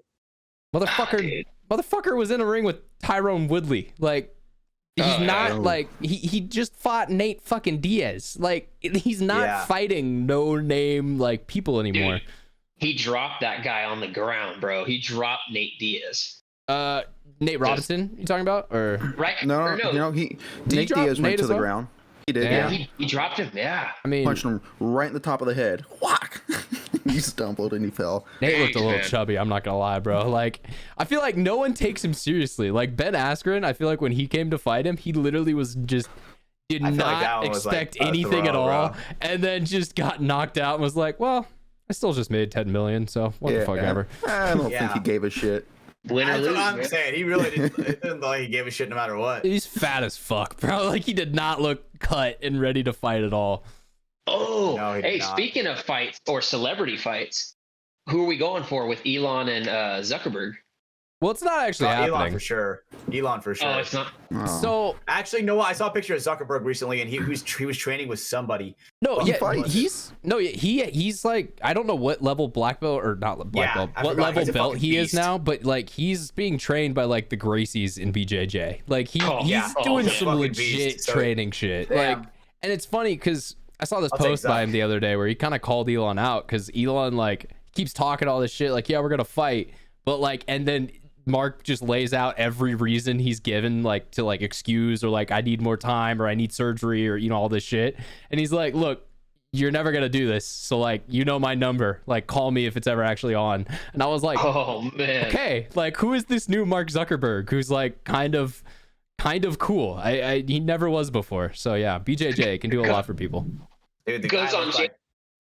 Motherfucker was in a ring with Tyrone Woodley. Like, he's Oh, yeah. not like he just fought Nate fucking Diaz. Like, he's not Yeah. fighting no name like people anymore. Dude, he dropped that guy on the ground, bro. He dropped Nate Diaz. Nate Robinson, you talking about? Or Right? No, Or you know, Did he Nick drop Diaz Nate went to as the well? ground. He did, Yeah. yeah. He dropped him. Yeah. I mean, Punched him right in the top of the head. Whack! He stumbled and he fell. Nate looked a little Man. chubby. I'm not gonna lie, bro. Like, I feel like no one takes him seriously. Like Ben Askren, I feel like when he came to fight him, he literally was just did I feel like that not one was, like, expect a anything at throw, all, bro. and then just got knocked out and was like, "Well, I still just made 10 million, so what the fuck ever." I don't think Yeah. he gave a shit. Win or That's lose. what I'm man. saying. He really didn't, it didn't look like he gave a shit no matter what. He's fat as fuck, bro. Like, he did not look cut and ready to fight at all. Oh, No, he did hey, not. speaking of fights or celebrity fights, who are we going for with Elon and Zuckerberg? Well, it's not actually Elon happening. for sure. Elon for sure. Oh, it's not. Oh. So Actually, no. I saw a picture of Zuckerberg recently, and he was training with somebody. no, Well, yeah, he fights. he's like, I don't know what level black belt or not black Yeah, belt, I what forgot. level He's a belt fucking he is beast. now, but like he's being trained by like the Gracies in BJJ. Like Oh, he's yeah. Oh, doing man. some Fucking legit beast. So- training shit. Damn. Like, and it's funny because I saw this I'll take post by Zuck. him the other day where he kind of called Elon out because Elon like keeps talking all this shit like, yeah, we're gonna fight, but like, and then Mark just lays out every reason he's given, like to like excuse or like I need more time or I need surgery or all this shit, and he's like, look, you're never gonna do this, so like my number, like call me if it's ever actually on. And I was like, Oh man. okay, like who is this new Mark Zuckerberg who's like kind of cool? He never was before. So yeah, BJJ can do a lot for people. Dude, the Goes guy on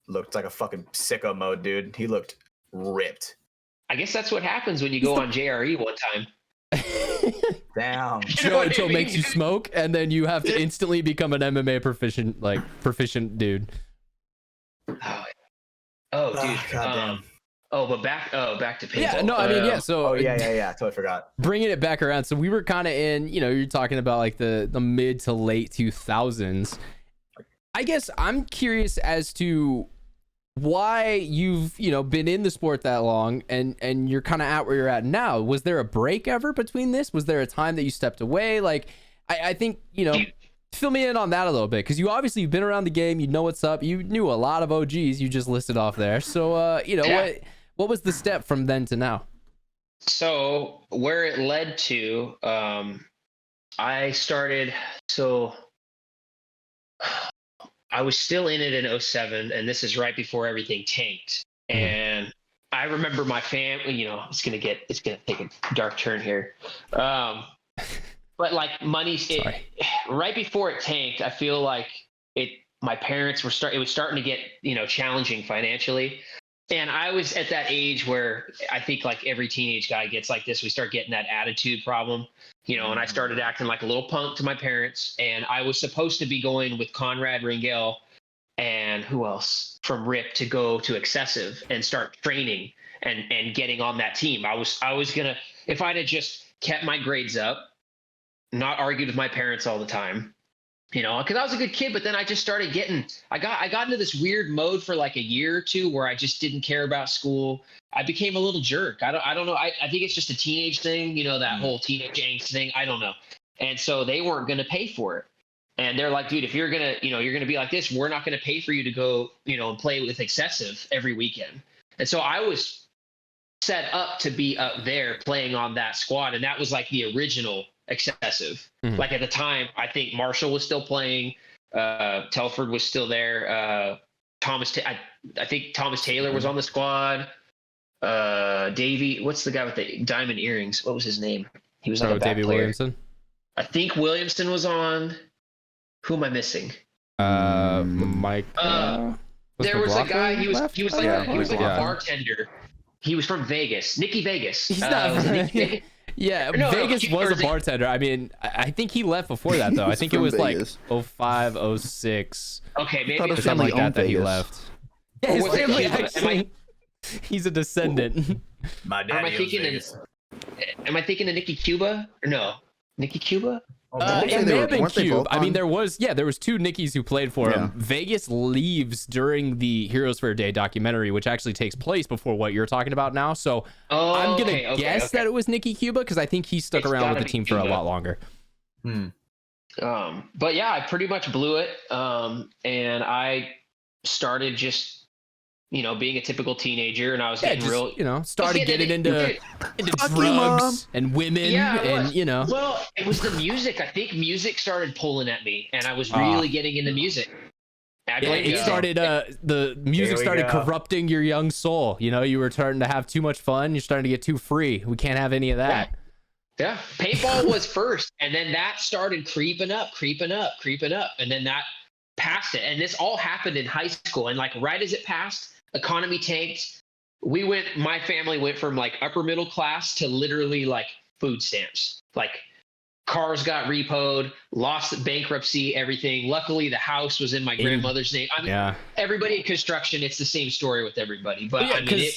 looked like a fucking sicko mode, dude. He looked ripped. I guess that's what happens when you go on JRE one time. Damn. You know what I Joe mean? makes you smoke, and then you have to instantly become an MMA proficient dude. Oh, dude. goddamn. But back to paintball. Yeah, no, I mean, yeah. So Oh yeah. Totally forgot. bringing it back around, so we were kind of in, you're talking about like the mid to late 2000s. I guess I'm curious as to why you've been in the sport that long and you're kind of at where you're at now. Was there a break ever between this? Was there a time that you stepped away? Like, I think fill me in on that a little bit, because you've been around the game, you know what's up, you knew a lot of OGs you just listed off there. So Yeah. what was the step from then to now? So where it led to, I started. So I was still in it in 07, and this is right before everything tanked. And I remember my family. It's gonna take a dark turn here. But like Sorry. right before it tanked, I feel like my parents were it was starting to get, challenging financially. And I was at that age where I think like every teenage guy gets like this. We start getting that attitude problem, and I started acting like a little punk to my parents. And I was supposed to be going with Conrad Ringel and who else from RIP to go to Excessive and start training and getting on that team. I was gonna, if I'd have just kept my grades up, not argued with my parents all the time, because I was a good kid, but then I just started I got into this weird mode for like a year or two where I just didn't care about school. I became a little jerk. I don't know. I think it's just a teenage thing, that whole teenage angst thing. I don't know. And so they weren't going to pay for it. And they're like, dude, if you're going to, you're going to be like this, we're not going to pay for you to go, and play with Excessive every weekend. And so I was set up to be up there playing on that squad. And that was like the original Excessive. Like at the time, I think Marshall was still playing. Telford was still there. I think Thomas Taylor was on the squad. Davey, what's the guy with the diamond earrings? What was his name? He was like a back Davey player. Williamson. I think Williamson was on. Who am I missing? Mike. There was a guy. He was like a Yeah. bartender. He was from Vegas. Nicky Vegas. He's not. Was it Nicky Vegas? Yeah, No, Vegas he- was or a is it- bartender. I mean, I think he left before that though. I think it from was Vegas. like 05, 06, Okay, maybe Thought it his was something family like owned that he Vegas. left. Or His was it family Cuba? actually. He's a descendant. My Or am I daddy owns thinking Vegas. of Nicky Cuba? Or no, Nicky Cuba? Didn't they It they may were- have been weren't they Cube. both I mean, on- there was two Nickies who played for him. Yeah. Vegas leaves during the Heroes for a Day documentary, which actually takes place before what you're talking about now. So Oh, I'm gonna okay, guess that it was Nicky Cuba because I think he stuck It's around with gotta the be team for a Cuba. lot longer. But yeah, I pretty much blew it. And I started just, being a typical teenager, and I was Yeah, getting just real. started getting into Fuck you, Mom. drugs and women, Yeah, it and was. Well, it was the music. I think music started pulling at me, and I was really getting into music. I blame it music. started. The music we started go. corrupting your young soul. You were starting to have too much fun. You're starting to get too free. We can't have any of that. Yeah, paintball was first, and then that started creeping up, and then that passed it. And this all happened in high school, and like right as it passed, economy tanked. My family went from like upper middle class to literally like food stamps. Like cars got repoed, lost bankruptcy, everything. Luckily, the house was in my grandmother's name. I mean, Yeah. everybody in construction, it's the same story with everybody. But Yeah, I mean,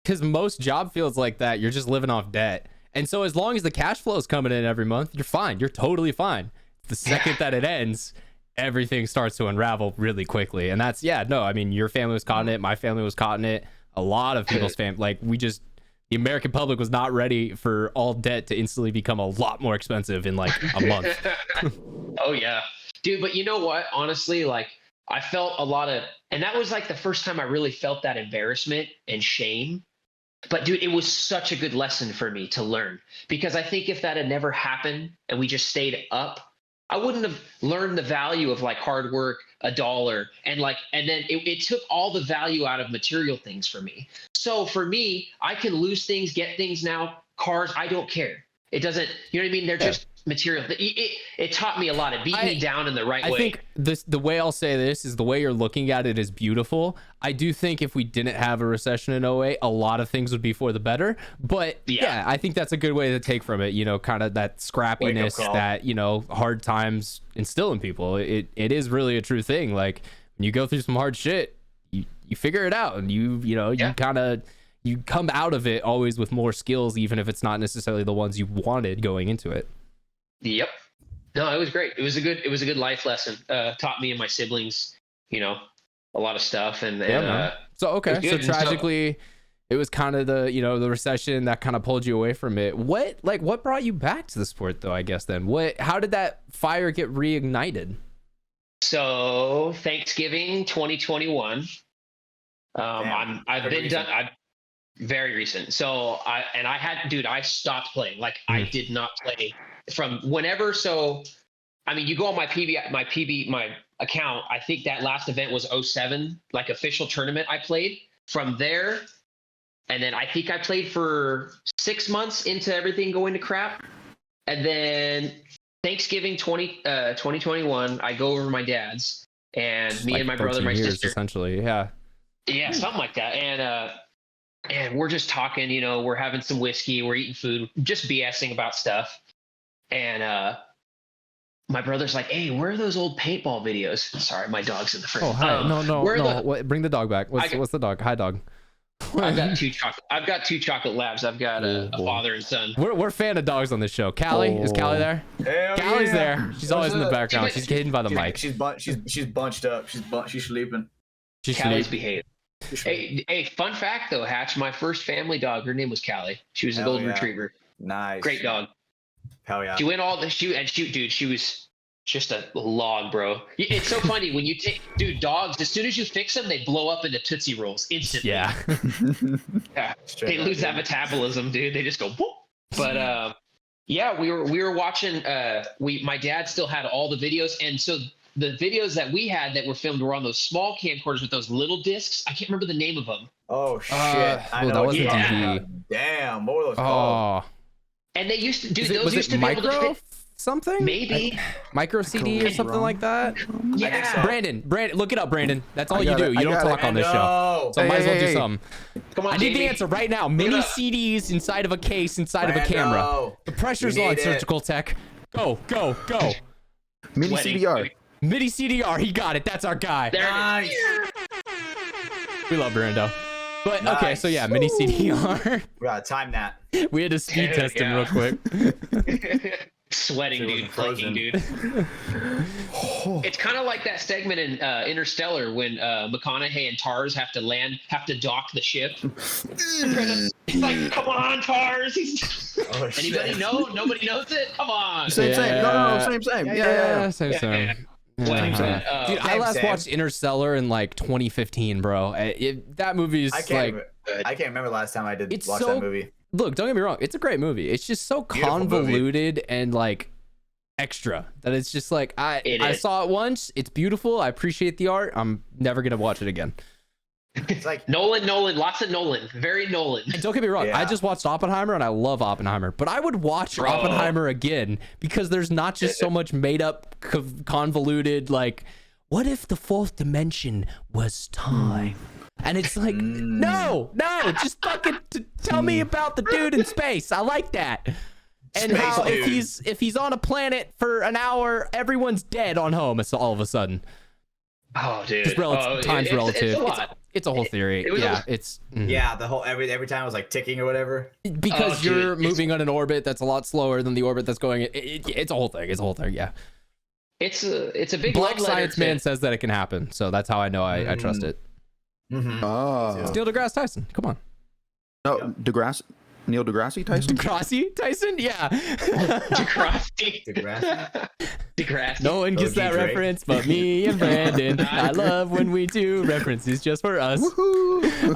because most job fields like that, you're just living off debt. And so as long as the cash flow is coming in every month, you're fine. You're totally fine. The second that it ends, everything starts to unravel really quickly. And that's, I mean, your family was caught in it. My family was caught in it. A lot of people's family, the American public was not ready for all debt to instantly become a lot more expensive in like a month. Oh yeah, dude. But you know what? Honestly, like I felt a lot of, and that was like the first time I really felt that embarrassment and shame. But dude, it was such a good lesson for me to learn, because I think if that had never happened and we just stayed up, I wouldn't have learned the value of like hard work, $1, and then it took all the value out of material things for me. So for me, I can lose things, get things now, cars, I don't care. It doesn't, you know what I mean? They're just material. It taught me a lot. It beat me down in the right way. I think the way I'll say this is the way you're looking at it is beautiful. I do think if we didn't have a recession in 08, a lot of things would be for the better. But yeah, I think that's a good way to take from it, kind of that scrappiness that, hard times instill in people. It is really a true thing. Like when you go through some hard shit, you figure it out, and you come out of it always with more skills, even if it's not necessarily the ones you wanted going into it. Yep. No, it was great. It was a good life lesson. Taught me and my siblings, a lot of stuff. And so good. tragically, it was kind of the recession that kind of pulled you away from it. What brought you back to the sport though? I guess then how did that fire get reignited? So Thanksgiving 2021. Very recent. So I stopped playing. Like I did not play from whenever. So, I mean, you go on my account. I think that last event was 07, like official tournament I played from there. And then I think I played for 6 months into everything going to crap. And then Thanksgiving 2021, I go over to my dad's, and me Like and my brother, 13 my years, sister, essentially. Yeah. yeah, something like that. And we're just talking, we're having some whiskey, we're eating food, just BSing about stuff. And my brother's like, "Hey, where are those old paintball videos?" Sorry, my dog's in the frame. Oh, hi. No. Bring the dog back. What's the dog? Hi, dog. I've got two chocolate labs. I've got a father and son. We're a fan of dogs on this show. Callie, is Callie there? Hell Callie's yeah. there. She's always in the background. She's hidden by the mic. She's bunched up. She's sleeping. Callie's behaved. Hey, fun fact though, Hatch, my first family dog, her name was Callie. She was a golden retriever. Nice. Great dog. Hell yeah. She went dude, she was just a log, bro. It's so funny when you dogs, as soon as you fix them, they blow up into Tootsie Rolls instantly. Yeah. Yeah. They lose that metabolism, dude. They just go whoop. But yeah, we were watching. My dad still had all the videos, and so the videos that we had that were filmed were on those small camcorders with those little discs. I can't remember the name of them. Oh shit! I know that wasn't what you're talking DV. about. Damn, what were those called? Oh. And they used to, dude. Was Those it used to be able to micro fit. something? Maybe. Micro CD or something like that? Yeah. so. Brandon, look it up, Brandon. That's all I you got do. it. You I don't got talk it. on this show. No. So I might as well do Hey. something. Come on, I need the Jamie. answer right now. it Mini up. CDs inside of a case, inside of a camera. Brando. The pressure's You on, need it. Surgical Tech. Go. Mini Sweating. CDR. Mini CDR, he got it. That's our guy. There it Nice. We love Brando. But okay, so Nice. yeah, Mini CDR. We gotta time that. We had to speed Dude, test him yeah. real quick. is. Sweating, Shit dude. wasn't Flaking, dude. It's kind of like that segment in Interstellar when McConaughey and Tars have to dock the ship. It's like, come on, Tars. Oh, Anybody shit. know? Nobody knows it? Come on. Same. No, same. Yeah. Same. Yeah. Yeah. Same. Dude, I Same, last same. watched Interstellar in like 2015, bro. That movie is I can't. like, I can't remember the last time I did It's watch so- that movie. look, don't get me wrong, it's a great movie. It's just so Beautiful movie. convoluted and like extra that it's just like I is. saw it once. It's beautiful. I appreciate the art. I'm never gonna watch it again. It's like Nolan, lots of Nolan. Very Nolan. And don't get me wrong, I Yeah. just watched Oppenheimer and I love Oppenheimer, but I would watch Bro. Oppenheimer again because there's not just so much made up, convoluted, like, what if the fourth dimension was time? And it's like, no, just fucking tell me about the dude in space. I like that. And Space how dude. if he's on a planet for an hour, everyone's dead on home. It's all of a sudden. Oh, dude. Just time's it's relative. a lot. It's a whole theory. It was Yeah, a- it's yeah, the whole every time it was like ticking or whatever. because Oh, dude, you're it's- moving on an orbit that's a lot slower than the orbit that's going. It's a whole thing. It's a whole thing. Yeah. It's a big Black love letter Science to- Man says that it can happen, so that's how I know I trust it. Mm-hmm. Oh. Neil deGrasse Tyson, come on. No, Neil deGrasse Tyson? deGrasse Tyson, yeah. Degrassi. Degrassi? Degrassi. No one gets OG that Drake. reference but me and Brandon. I love when we do references just for us. Woohoo!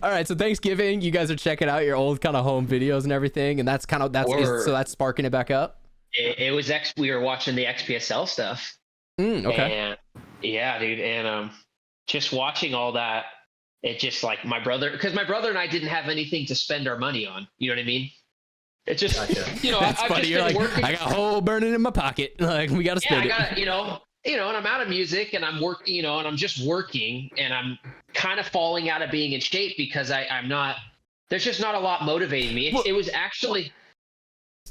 All right. So Thanksgiving, you guys are checking out your old kind of home videos and everything, and that's that's sparking it back up. It was we were watching the XPSL stuff. Okay. And yeah, dude, and just watching all that, it just like because my brother and I didn't have anything to spend our money on. You know what I mean? It just Gotcha. That's I've funny. just You're been like, working. I got a hole burning in my pocket. Like, we got to Yeah, spend I it. got and I'm out of music and I'm working, and I'm just working and I'm kind of falling out of being in shape because I'm not. There's just not a lot motivating me. It was actually.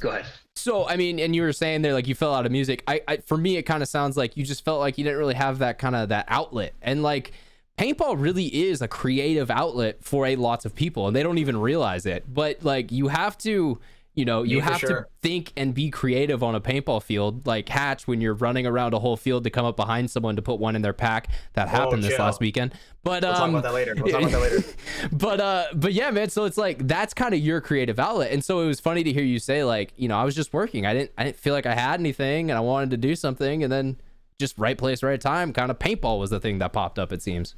Go ahead. So, I mean, and you were saying there, like, you fell out of music. For me, it kind of sounds like you just felt like you didn't really have that outlet. And like, paintball really is a creative outlet for lots of people, and they don't even realize it. But like, you have to, you have to think and be creative on a paintball field. Like Hatch, when you're running around a whole field to come up behind someone to put one in their pack. That happened this chill. last weekend. But We'll talk about that later. But yeah, man. So it's like that's kind of your creative outlet, and so it was funny to hear you say like, I was just working. I didn't feel like I had anything, and I wanted to do something, and then just right place, right time. Kind of paintball was the thing that popped up. It seems.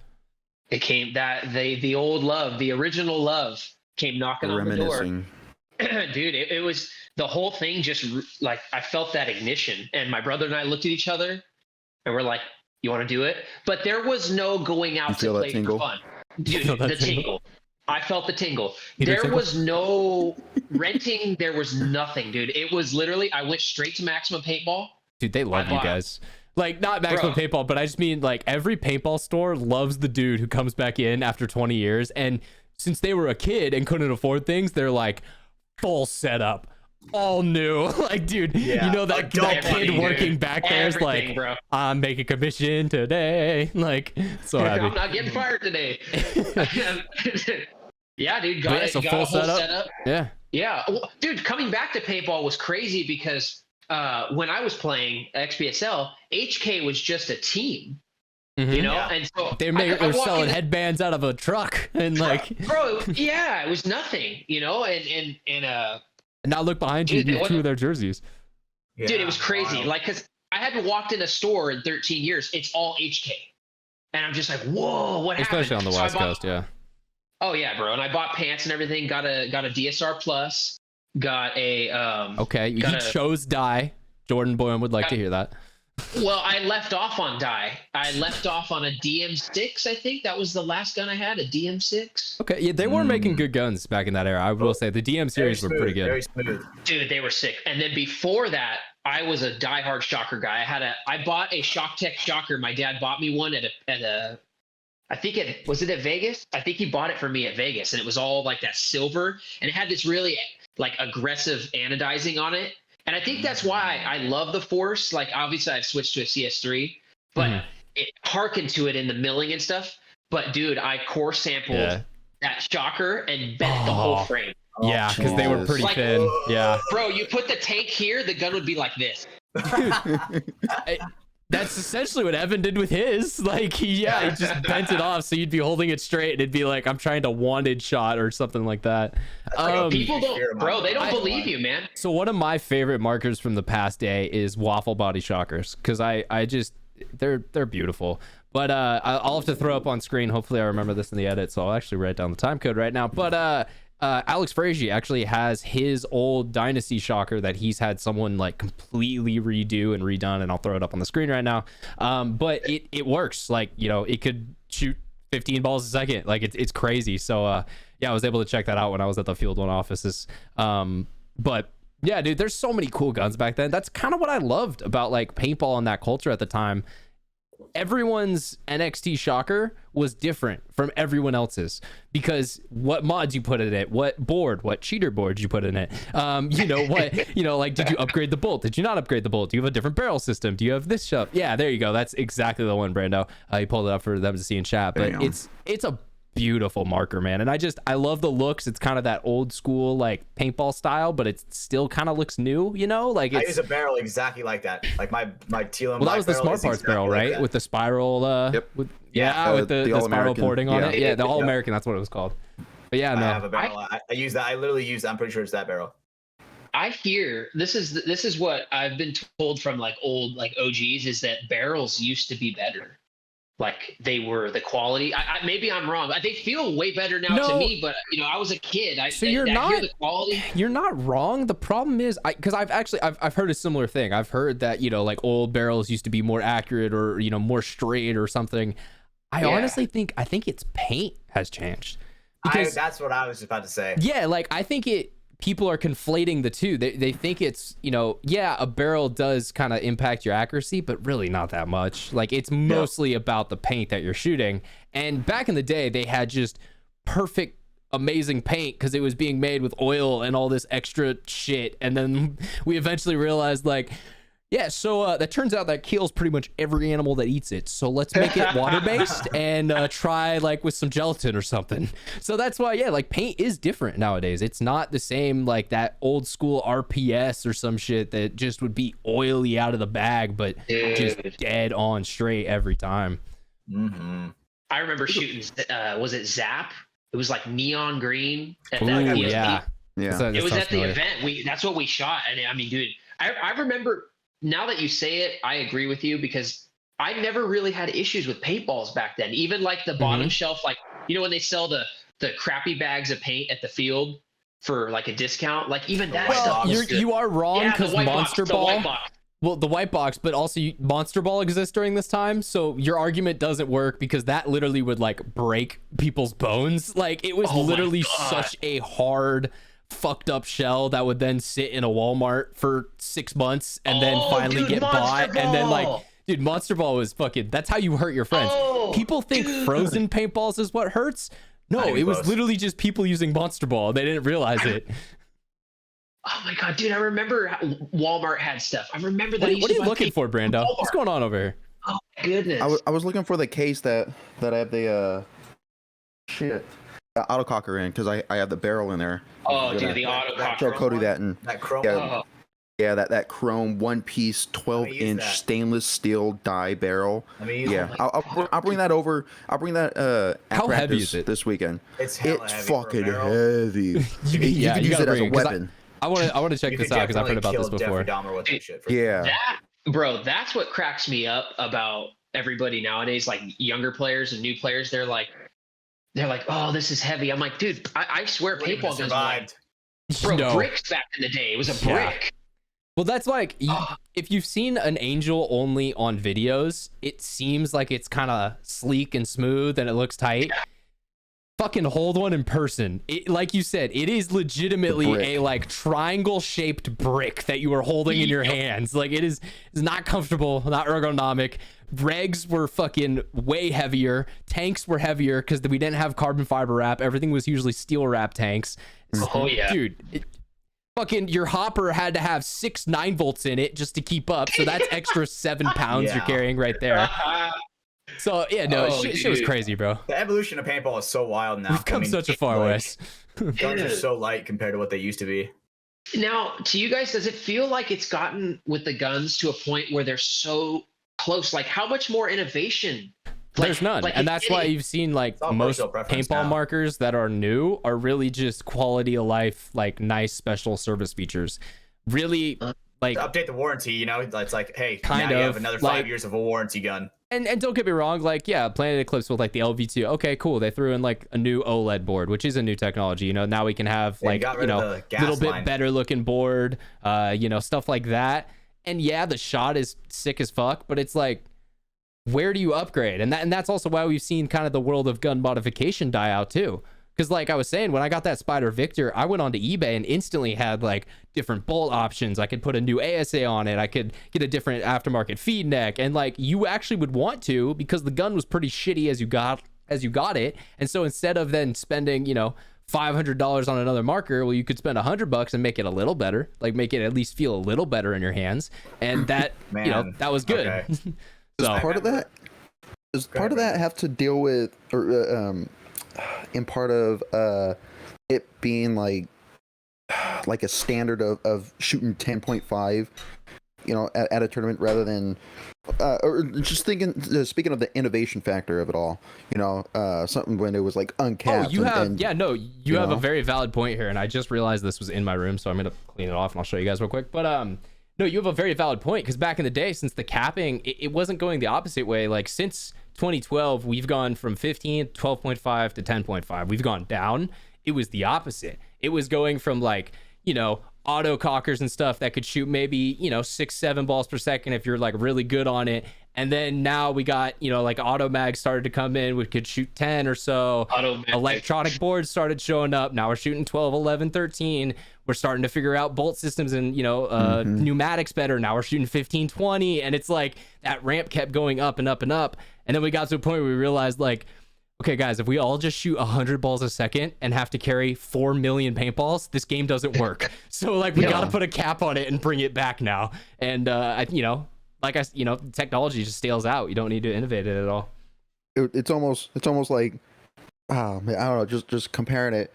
It came that the old love, the original love, came knocking on the door. Reminiscing. Dude, it was the whole thing. Just like I felt that ignition, and my brother and I looked at each other, and we're like, "You want to do it?" But there was no going out to feel that play for tingle? fun. Dude, feel that the tingle. I felt the tingle. Peter There tingle? was no renting. There was nothing, dude. It was literally, I went straight to Maximum Paintball. Dude, they love you guys. Like, not Maximum Paintball, but I just mean, like, every paintball store loves the dude who comes back in after 20 years. And since they were a kid and couldn't afford things, they're like, full setup, all new. Like, dude, you know that kid working back there is like, bro. I'm making commission today. Like, so happy. I'm not getting fired today. Yeah, dude, got it's it. a Got full a whole setup. Yeah. Yeah, well, dude, coming back to paintball was crazy because when I was playing XPSL, HK was just a team, you know, and so they were selling headbands out of a truck and like, bro, yeah, it was nothing, you know, and now look behind you, dude, two of their jerseys. Yeah, dude, it was crazy, wild. like, cause I hadn't walked in a store in 13 years. It's all HK, and I'm just like, whoa, what happened? Especially on the West Coast, yeah. Oh yeah, bro. And I bought pants and everything. Got a DSR Plus. Got a Okay, you chose dye. Jordan Boylan would like to hear that. Well, I left off on dye. I left off on a DM6. I think that was the last gun I had, a DM6. Okay, yeah, they were making good guns back in that era. I will say the DM series were pretty good. Very smooth. Dude, they were sick. And then before that, I was a diehard shocker guy. I bought a Shock Tech shocker. My dad bought me one at a I think was it at Vegas? I think he bought it for me at Vegas, and it was all like that silver, and it had this really like aggressive anodizing on it. And I think that's why I love the Force. Like, obviously I've switched to a CS3, but it harkened to it in the milling and stuff. But dude, I core sampled that shocker and bent the whole frame. Yeah, because they were pretty thin. Yeah. Bro, you put the tank here, the gun would be like this. That's essentially what Evan did with his. Like, he just bent it off so you'd be holding it straight and it'd be like, I'm trying to wanted shot or something like that. People don't, bro, they don't believe you, man. So one of my favorite markers from the past day is waffle body shockers, because I just, they're beautiful. But I'll have to throw up on screen. Hopefully I remember this in the edit, so I'll actually write down the time code right now. But Alex Frazier actually has his old Dynasty shocker that he's had someone like completely redo and redone, and I'll throw it up on the screen right now. But it works. Like, you know, it could shoot 15 balls a second. Like, it's crazy. So yeah, I was able to check that out when I was at the Field 1 offices. But yeah, dude, there's so many cool guns back then. That's kind of what I loved about like paintball and that culture at the time. Everyone's NXT shocker was different from everyone else's, because what mods you put in it, what cheater board you put in it, you know what, you know, like, did you upgrade the bolt, did you not upgrade the bolt, do you have a different barrel system, do you have this stuff? Yeah, there you go, that's exactly the one, Brando. He pulled it up for them to see in chat. But it's a beautiful marker, man, and I love the looks. It's kind of that old school like paintball style, but it still kind of looks new, you know, like I use a barrel exactly like that, like my teal and well, that was the barrel Smart Parts exactly barrel, right? With the spiral with the spiral porting on it. Yeah, the All American, that's what it was called. But yeah, no, I have a barrel. I use that. I literally use that. I'm pretty sure it's that barrel. I hear this is what I've been told from like old like OGs, is that barrels used to be better. Like, they were the quality. Maybe I'm wrong. They feel way better now to me, but you know, I was a kid. I hear the quality. You're not wrong. The problem is, because I've heard a similar thing. I've heard that, you know, like old barrels used to be more accurate, or, you know, more straight or something. I honestly think its paint has changed. Because that's what I was about to say. Yeah, like, I think people are conflating the two. They think it's, you know, yeah, a barrel does kind of impact your accuracy, but really not that much. Like, it's mostly about the paint that you're shooting. And back in the day, they had just perfect, amazing paint because it was being made with oil and all this extra shit. And then we eventually realized, like, yeah, so that turns out that kills pretty much every animal that eats it. So let's make it water-based and try like with some gelatin or something. So that's why, yeah, like, paint is different nowadays. It's not the same like that old school RPS or some shit that just would be oily out of the bag, but just dead on straight every time. I remember shooting, was it Zap? It was like neon green. Ooh, yeah. It was at the event. That's what we shot. And I mean, dude, I remember. Now that you say it, I agree with you, because I never really had issues with paintballs back then. Even like the bottom shelf, like, you know, when they sell the crappy bags of paint at the field for like a discount, like even that stuff. You are wrong, because Monster Ball. Well, the white box, but also Monster Ball exists during this time, so your argument doesn't work because that literally would like break people's bones. Like it was literally such a hard, fucked up shell that would then sit in a Walmart for 6 months and then finally get bought. And then like, dude, Monster Ball was fucking. That's how you hurt your friends. People think frozen paintballs is what hurts. No, it was literally just people using Monster Ball. They didn't realize it. Oh my god, dude! I remember Walmart had stuff. I remember that. What are you looking for, Brando? What's going on over here? Oh my goodness! I was looking for the case that I have the autococker in because I have the barrel in there. Oh, dude, the autococker. Show Cody that and that chrome. Yeah, that chrome 1-piece 12-inch stainless steel die barrel. I'll bring that over. I'll bring that at How practice heavy is it? this weekend. It's fucking heavy. You can use it as a weapon. I want to check this out because I've heard about this before. Bro, that's what cracks me up about everybody nowadays, like younger players and new players. They're like, oh, this is heavy. I'm like, dude, I swear paintball guns survived. Bricks back in the day. It was a brick. Well, that's like, if you've seen an Angel only on videos, it seems like it's kind of sleek and smooth and it looks tight. Yeah. Fucking hold one in person. It, like you said, it is legitimately a like triangle shaped brick that you are holding in your hands. Like it's not comfortable, not ergonomic. Regs were fucking way heavier. Tanks were heavier because we didn't have carbon fiber wrap. Everything was usually steel wrap tanks. Oh yeah, dude. Fucking your hopper had to have 6 9-volts in it just to keep up. So that's extra 7 pounds you're carrying right there. So yeah, no, shit was crazy, bro. The evolution of paintball is so wild now. We've come such a far way. Guns are so light compared to what they used to be. Now, to you guys, does it feel like it's gotten with the guns to a point where they're so close? Like, how much more innovation? There's none, and that's why you've seen like most paintball markers that are new are really just quality of life, like nice special service features. Really, like to update the warranty. You know, it's like, hey, now you have another 5 years of a warranty gun. And don't get me wrong, like Planet Eclipse with like the LV2. Okay, cool. They threw in like a new OLED board, which is a new technology. You know, now we can have like a little bit better looking board. Stuff like that. And yeah, the shot is sick as fuck, but it's like, where do you upgrade? And that's also why we've seen kind of the world of gun modification die out too. Because like I was saying, when I got that Spider Victor, I went onto eBay and instantly had like different bolt options. I could put a new ASA on it. I could get a different aftermarket feed neck. And like you actually would want to, because the gun was pretty shitty as you got it. And so instead of then spending, $500 on another marker, well, you could spend $100 and make it a little better, like make it at least feel a little better in your hands. And that, that was good. Okay. So part of that have to deal with, or in part of it being like a standard of shooting 10.5, at a tournament rather than or just speaking of the innovation factor of it all, something when it was like uncapped. You have a very valid point here, and I just realized this was in my room, so I'm gonna clean it off and I'll show you guys real quick. But no, you have a very valid point, because back in the day, since the capping, it wasn't going the opposite way. Like since 2012, we've gone from 15, 12.5 to 10.5. We've gone down. It was the opposite. It was going from like, auto cockers and stuff that could shoot maybe, 6-7 balls per second if you're like really good on it. And then now we got, like auto mag started to come in. We could shoot 10 or so. Electronic boards started showing up. Now we're shooting 12, 11, 13. We're starting to figure out bolt systems and, pneumatics better. Now we're shooting 15, 20. And it's like that ramp kept going up and up and up. And then we got to a point where we realized like, okay, guys, if we all just shoot 100 balls a second and have to carry 4 million paintballs, this game doesn't work. So like we got to put a cap on it and bring it back now. And, technology just stales out. You don't need to innovate it at all. It's almost like, I don't know, just comparing it,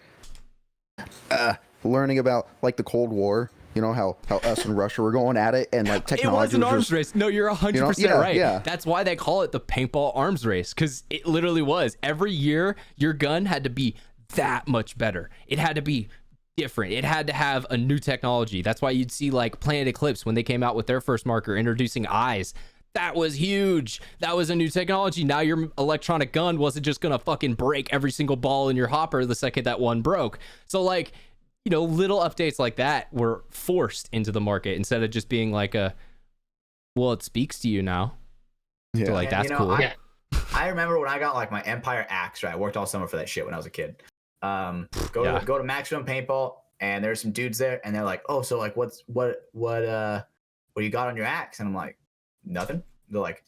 learning about like the Cold War. How us and Russia were going at it, and like technology. It was an arms race. No, you're 100% right. Yeah. That's why they call it the paintball arms race, because it literally was. Every year, your gun had to be that much better. It had to be different. It had to have a new technology. That's why you'd see like Planet Eclipse when they came out with their first marker introducing eyes. That was huge. That was a new technology. Now your electronic gun wasn't just gonna fucking break every single ball in your hopper the second that one broke. So like, little updates like that were forced into the market instead of just being like a, Well, it speaks to you now. Yeah. So like And, that's cool. I remember when I got like my Empire axe, right? I worked all summer for that shit when I was a kid. Go to Maximum Paintball, and there's some dudes there, and they're like, "Oh, so like, what you got on your axe?" And I'm like, "Nothing." They're like,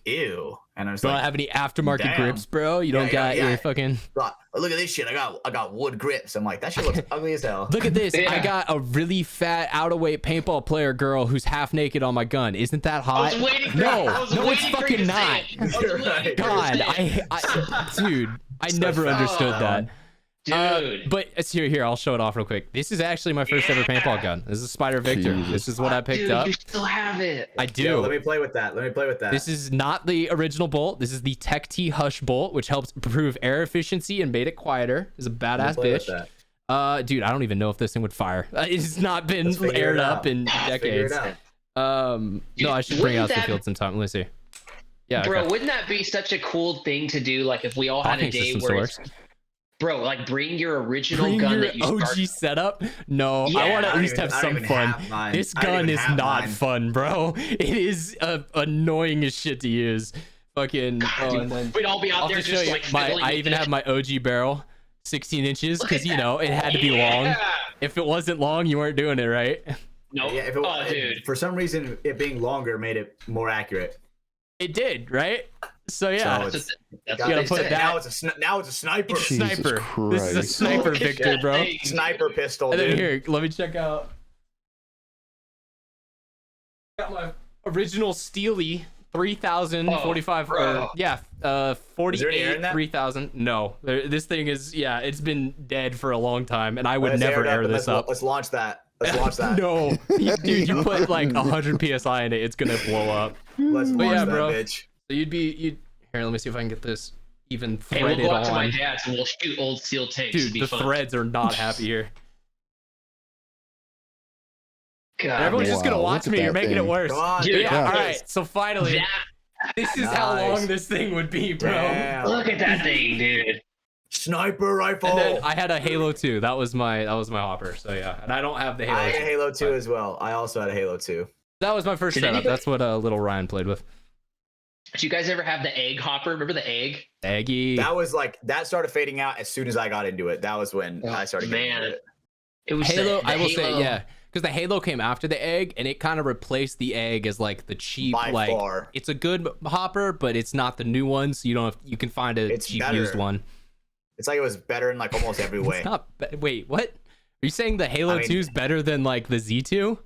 "Ew," and I'm just Don't like, have any aftermarket damn. grips, bro. You don't got your fucking. "Look at this shit. I got wood grips." I'm like, that shit looks ugly as hell. Look at this. Yeah. I got a really fat out of weight paintball player girl who's half naked on my gun. Isn't that hot? I was waiting for No, I was no, it's waiting for fucking you to not. say it. I was You're waiting right. for you to God, say it. dude, I never understood that. Dude. But it's here. I'll show it off real quick. This is actually my first ever paintball gun. This is a Spider Victor. Jesus. This is what I picked Dude, up. you still have it. I do. Yo, let me play with that. This is not the original bolt. This is the Tech T Hush bolt, which helps improve air efficiency and made it quieter. It's a badass bitch. Dude, I don't even know if this thing would fire. It's not been Let's figure aired it up out. in Figure it decades. out. No, I should bring Wouldn't out the that- field sometime. Let me see. Yeah, Bro, okay. wouldn't that be such a cool thing to do? Like if we all had a Docking day system where still it's, bro, like bring your original Bring gun your that you OG started. setup. No, Yeah, I want to I at don't least even- have I don't some even fun. have mine. This I don't gun even is have not mine. fun, bro. It is annoying as shit to use. Fucking. God, and then We'd all be out I'll there just just show you. like My, fiddling I with even it. have my OG barrel, 16 inches, Look because at you that. know it had to be long. Yeah. If it wasn't long, you weren't doing it right. No. Yeah, if it, Oh, dude. for some reason, it being longer made it more accurate. It did, right? So yeah, So That's it's, what gotta they put say. that- now it's a sniper. it's a Jesus sniper. This is a Christ. sniper Look at Victor, that bro. thing. Sniper pistol, And then dude. here, let me check out. Got my original Steely 3000 Oh, 45 bro. Is there any air 48 in that? 3000. No, this thing is it's been dead for a long time, and I would Let's never it air and this up. Let's launch that. Let's launch that. No, dude, you put like 100 psi in it, it's gonna blow up. Let's But launch yeah, that bro. bitch. So you'd here. Let me see if I can get this even Hey, we'll threaded go out to my on. dad's and we'll shoot old steel tanks. It'd Dude, be the fun. threads are not happy here. God, Everyone's just gonna Wow, watch look at me. You're that making it thing. worse. Come on, Dude, dude. Yeah, Yeah. all right. So finally, that, this is how Nice. long this thing would be, bro. Damn. look at that thing, dude. Sniper rifle. And then I had a Halo 2. That was my hopper. So yeah, and I don't have the Halo. I had a 2. Halo 2 as well. I also had a Halo 2. That was my first Did setup. anybody- That's what little Ryan played with. Did you guys ever have the egg hopper? Remember the egg? Aggie. That was like that started fading out as soon as I got into it. That was when Oh, I started getting man. into it. It was Halo. the I will Halo. say yeah, because the Halo came after the egg, and it kind of replaced the egg as like the cheap By like. far. It's a good hopper, but it's not the new one. So you don't. You can find a It's cheap better. used one. It's like it was better in like almost every way. It's not. Wait, what? Are you saying the Halo I mean- 2 is better than like the Z2?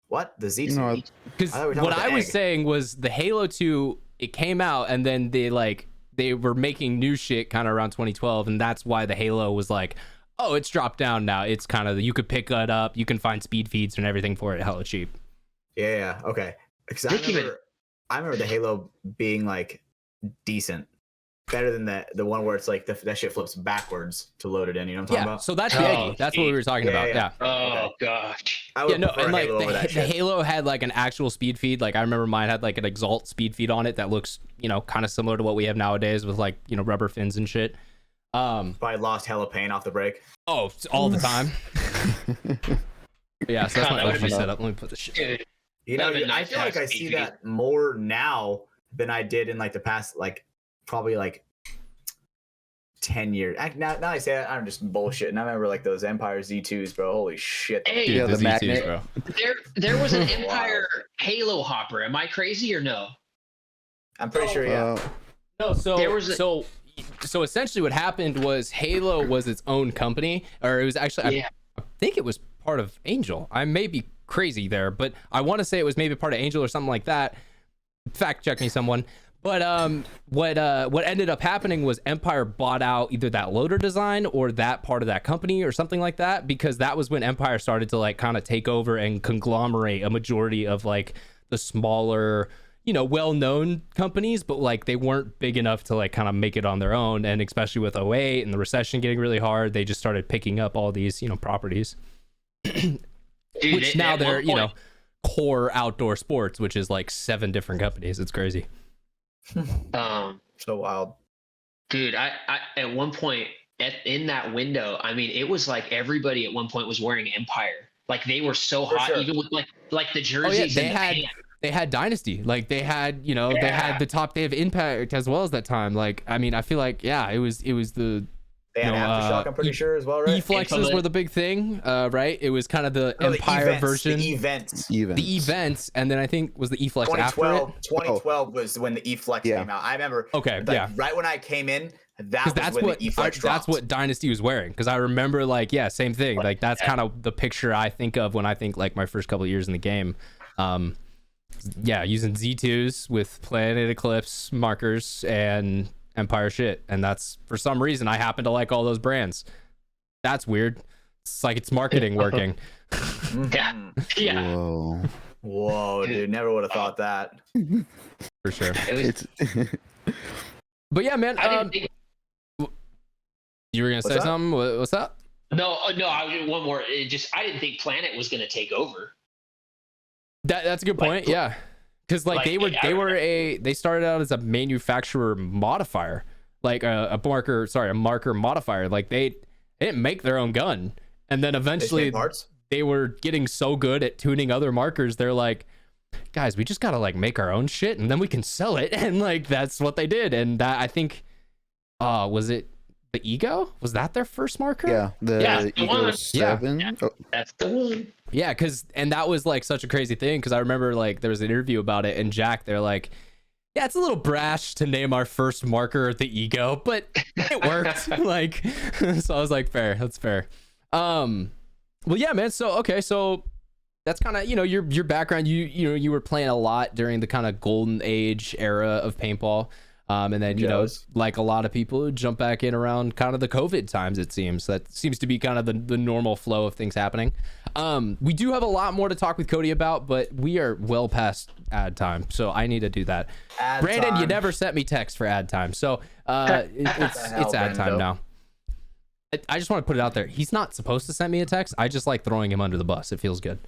What? The Z2? No, Because I thought we were talking what about I the was egg. saying was the Halo 2, it came out and then they were making new shit kind of around 2012, and that's why the Halo was like, oh, it's dropped down now. It's kind of you could pick it up, you can find speed feeds and everything for it hella cheap. Yeah, okay. Because Look even- I remember the Halo being like decent. Better than the one where it's like that shit flips backwards to load it in. You know what I'm talking Yeah, about? so that's the Oh, Eggy. That's what we were talking yeah, about. yeah. Yeah. Oh gosh. I Yeah, would no, prefer and like Halo over that the shit. Halo had like an actual speed feed. Like I remember mine had like an Exalt speed feed on it that looks, kind of similar to what we have nowadays with like, rubber fins and shit. Probably lost hella pain off the break. Oh, it's all the time. Yeah, so that's God, my that would've OG been- setup. Let me put this shit. Dude, You know, That'd be I nice feel to like have I see speed that more now than I did in like the past, like probably like 10 years. Now I say that, I'm just bullshitting. I remember like those Empire Z2s, bro. Holy shit. hey, Dude, Yeah, the the Z2s, magnet. bro. there was an Empire Halo hopper. Am I crazy or no? I'm pretty sure, yeah. No, so There was a- so essentially what happened was Halo was its own company, or it was actually Yeah. I think it was part of Angel. I may be crazy there, but I want to say it was maybe part of Angel or something like that. Fact check me, someone. But what ended up happening was Empire bought out either that loader design or that part of that company or something like that, because that was when Empire started to like kind of take over and conglomerate a majority of like the smaller, well-known companies, but like they weren't big enough to like kind of make it on their own. And especially with 08 and the recession getting really hard, they just started picking up all these, properties, Dude, which now at they're, one point- Core Outdoor Sports, which is like 7 different companies. It's crazy. So wild. Dude, I at one point in that window, I mean, it was like everybody at one point was wearing Empire. Like they were so For hot, sure. even with like the Oh yeah, jerseys. they and the had pants. they had Dynasty, like they had, you know, they had the top day of Impact as well as that time. Like, I mean, I feel like, yeah, it was the, They had Aftershock, I'm pretty sure as well, right? E-flexes were the big thing, right? It was kind of the Empire version. The events. The events, and then I think was the E-flex after it. 2012 was when the E-flex came out. I remember. Okay, right when I came in, that's when the E-flex dropped. That's what Dynasty was wearing, because I remember, like, yeah, same thing. Like, that's kind of the picture I think of when I think like my first couple of years in the game. Yeah, using Z2s with Planet Eclipse markers and Empire shit, and that's for some reason I happen to like all those brands. That's weird. It's like it's marketing working. Yeah. Whoa, dude, never would have thought that. For sure. It's But yeah, man. You were gonna say something? What's up? No. One more. I didn't think Planet was gonna take over. That's a good point. Yeah, because like they started out as a manufacturer modifier, like a marker modifier. Like they didn't make their own gun, and then eventually they were getting so good at tuning other markers. They're like, guys, we just gotta like make our own shit, and then we can sell it. And like that's what they did. And that, I think, was it the Ego? Was that their first marker? Yeah, the Ego 7. Yeah. Oh. That's the one. Yeah, and that was like such a crazy thing, because I remember like there was an interview about it, and Jack, they're like, yeah, it's a little brash to name our first marker the Ego, but it worked. Like, so I was like, that's fair. Well, yeah, man. So that's kind of, you know, your background. You were playing a lot during the kind of golden age era of paintball. And then, you know, like a lot of people jump back in around kind of the COVID times, it seems. That seems to be kind of the normal flow of things happening. We do have a lot more to talk with Codie about, but we are well past ad time, so I need to do that. Brandon, you never sent me text for ad time, so it's ad time now. I just want to put it out there. He's not supposed to send me a text. I just like throwing him under the bus. It feels good.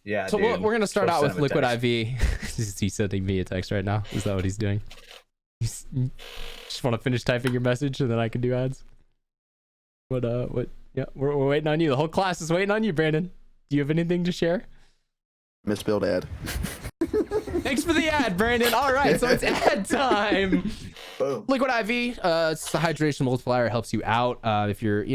Yeah. So dude, we're gonna start out with Liquid text. IV. Is he sending me a text right now? Is that what he's doing? Just want to finish typing your message and then I can do ads. What? Yeah, we're waiting on you. The whole class is waiting on you, Brandon. Do you have anything to share? misspelled ad. Thanks for the ad, Brandon. All right, so it's ad time. Boom. Liquid IV, it's the hydration multiplier. It helps you out if you're,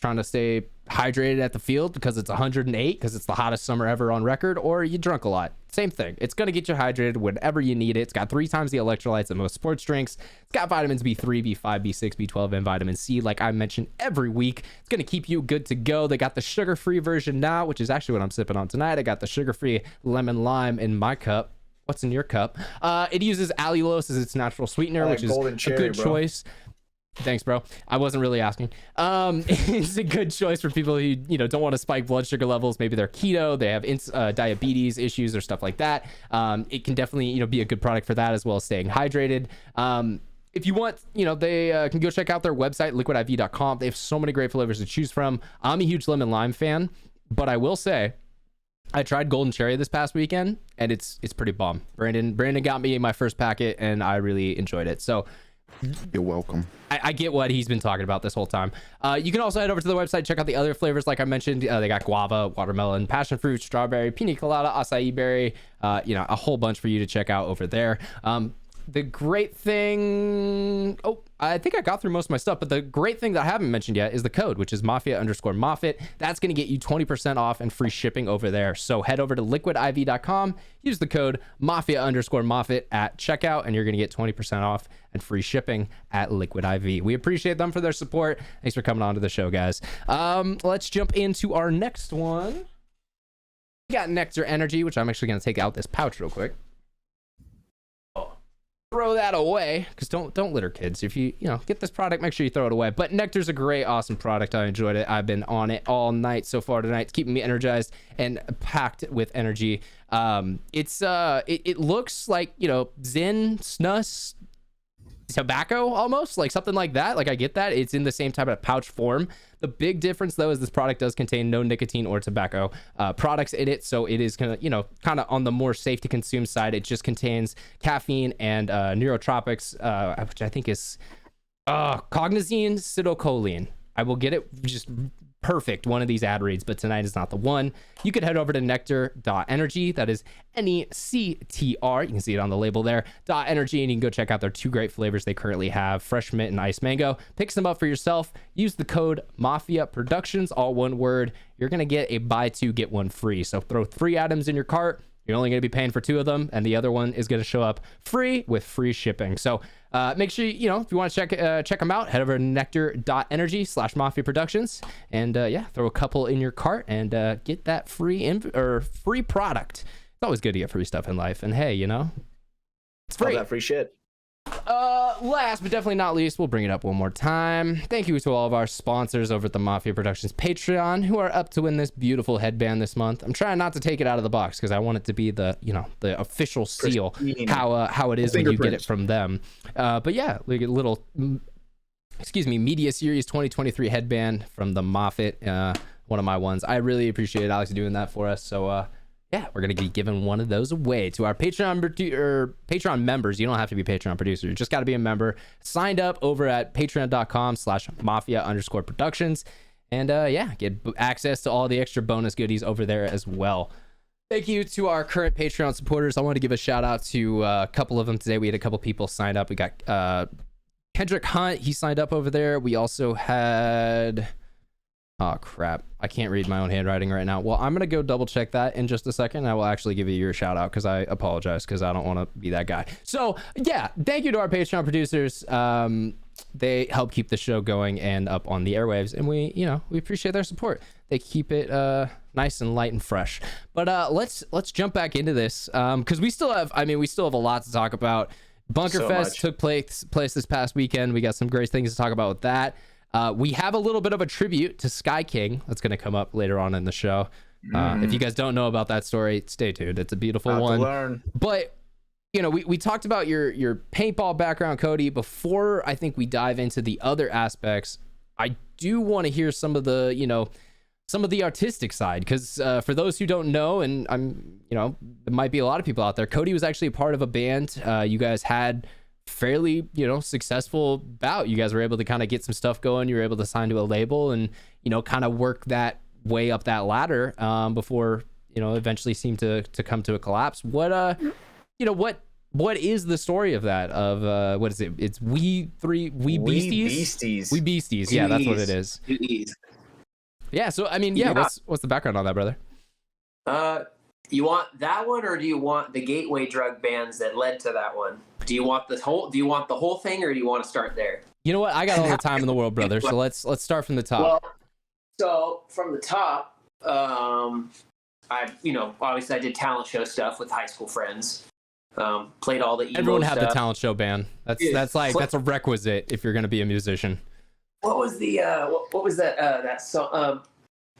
trying to stay hydrated at the field because it's 108, because it's the hottest summer ever on record, or you drunk a lot. Same thing. It's going to get you hydrated whenever you need it. It's got 3 times the electrolytes of most sports drinks. It's got vitamins B3, B5, B6, B12, and vitamin C, like I mentioned every week. It's going to keep you good to go. They got the sugar-free version now, which is actually what I'm sipping on tonight. I got the sugar-free lemon lime in my cup. What's in your cup? It uses allulose as its natural sweetener, which is a good choice. Thanks, bro. I wasn't really asking. It's a good choice for people who, don't want to spike blood sugar levels. Maybe they're keto, they have diabetes issues or stuff like that. It can definitely, be a good product for that, as well as staying hydrated. If you want, they can go check out their website, liquidiv.com. They have so many great flavors to choose from. I'm a huge lemon lime fan, but I will say, I tried golden cherry this past weekend, and it's pretty bomb. Brandon got me my first packet, and I really enjoyed it. So you're welcome. I get what he's been talking about this whole time. You can also head over to the website, check out the other flavors like I mentioned. They got guava, watermelon, passion fruit, strawberry, pina colada, acai berry, a whole bunch for you to check out over there. The great thing, I think I got through most of my stuff, but the great thing that I haven't mentioned yet is the code, which is Mafia_Moffitt. That's going to get you 20% off and free shipping over there. So head over to liquidiv.com, use the code Mafia_Moffitt at checkout, and you're going to get 20% off and free shipping at Liquid IV. We appreciate them for their support. Thanks for coming on to the show, guys. Let's jump into our next one. We got NECTR Energy, which I'm actually going to take out this pouch real quick. Throw that away, because don't litter, kids. If you get this product, make sure you throw it away. But NECTR's a great, awesome product. I enjoyed it. I've been on it all night so far tonight. It's keeping me energized and packed with energy. It looks like Zyn, snus, tobacco, almost like something like that. Like, I get that it's in the same type of pouch form. The big difference though is this product does contain no nicotine or tobacco products in it, so it is kind of on the more safe to consume side. It just contains caffeine and neurotropics, which I think is cognizine, cetylcholine. I will get it just perfect, one of these ad reads, but tonight is not the one. You could head over to NECTR.energy. That is NECTR. You can see it on the label there, .energy, and you can go check out their 2 great flavors they currently have, Fresh Mint and Ice Mango. Pick some up for yourself. Use the code MafiaProductions, all one word. You're going to get a buy 2, get 1 free. So throw 3 items in your cart. You're only going to be paying for 2 of them, and the other one is going to show up free with free shipping. So make sure, if you want to check them out, head over to nectar.energy/MafiaProductions, and throw a couple in your cart and get that free product. It's always good to get free stuff in life, and hey, it's free. All that free shit. Last but definitely not least, we'll bring it up one more time. Thank you to all of our sponsors over at the Mafia Productions Patreon who are up to win this beautiful headband this month. I'm trying not to take it out of the box because I want it to be the official seal, how it is when you get it from them. But yeah, like a little Media Series 2023 headband from the Moffat, one of my ones. I really appreciate Alex doing that for us. So we're going to be giving one of those away to our Patreon members. You don't have to be Patreon producer. You just got to be a member. Signed up over at patreon.com/mafia_productions. And get access to all the extra bonus goodies over there as well. Thank you to our current Patreon supporters. I want to give a shout out to a couple of them today. We had a couple people sign up. We got Kendrick Hunt. He signed up over there. We also had... Oh, crap. I can't read my own handwriting right now. Well, I'm going to go double check that in just a second. I will actually give you your shout out because I apologize because I don't want to be that guy. So, yeah, thank you to our Patreon producers. They help keep the show going and up on the airwaves, and we appreciate their support. They keep it nice and light and fresh. But let's jump back into this because we still have a lot to talk about. Bunker Fest took place this past weekend. We got some great things to talk about with that. We have a little bit of a tribute to Sky King that's going to come up later on in the show. If you guys don't know about that story, stay tuned. It's a beautiful one. Learn. But we talked about your paintball background, Cody. Before I think we dive into the other aspects, I do want to hear some of the artistic side, because for those who don't know, and there might be a lot of people out there, Cody was actually a part of a band. You guys had fairly successful bout. You guys were able to kind of get some stuff going. You were able to sign to a label and kind of work that way up that ladder before eventually seemed to come to a collapse. What is the story of that, of what is it? It's We Beasties. Yeah, that's what it is. Yeah, so what's the background on that, brother? You want that one, or do you want the gateway drug bands that led to that one? Do you want the whole thing, or do you want to start there? You know what? I got all the time in the world, brother. So let's start from the top. Well, so from the top, obviously I did talent show stuff with high school friends. Played all the emo Everyone had stuff. the talent show band. That's a requisite if you're going to be a musician. What was the what was that song?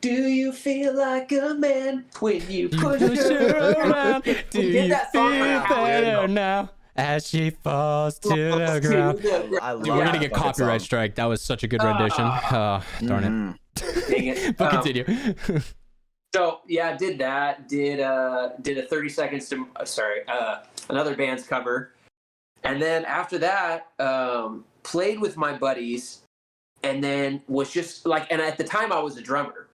Do you feel like a man when you push her around? Do you feel better now as she falls to the ground? We're gonna get copyright strike. That was such a good rendition. Darn it. Dang it. But continue. So yeah, did that. Did a 30 seconds to another band's cover, and then after that, played with my buddies, and then was just like, and at the time I was a drummer.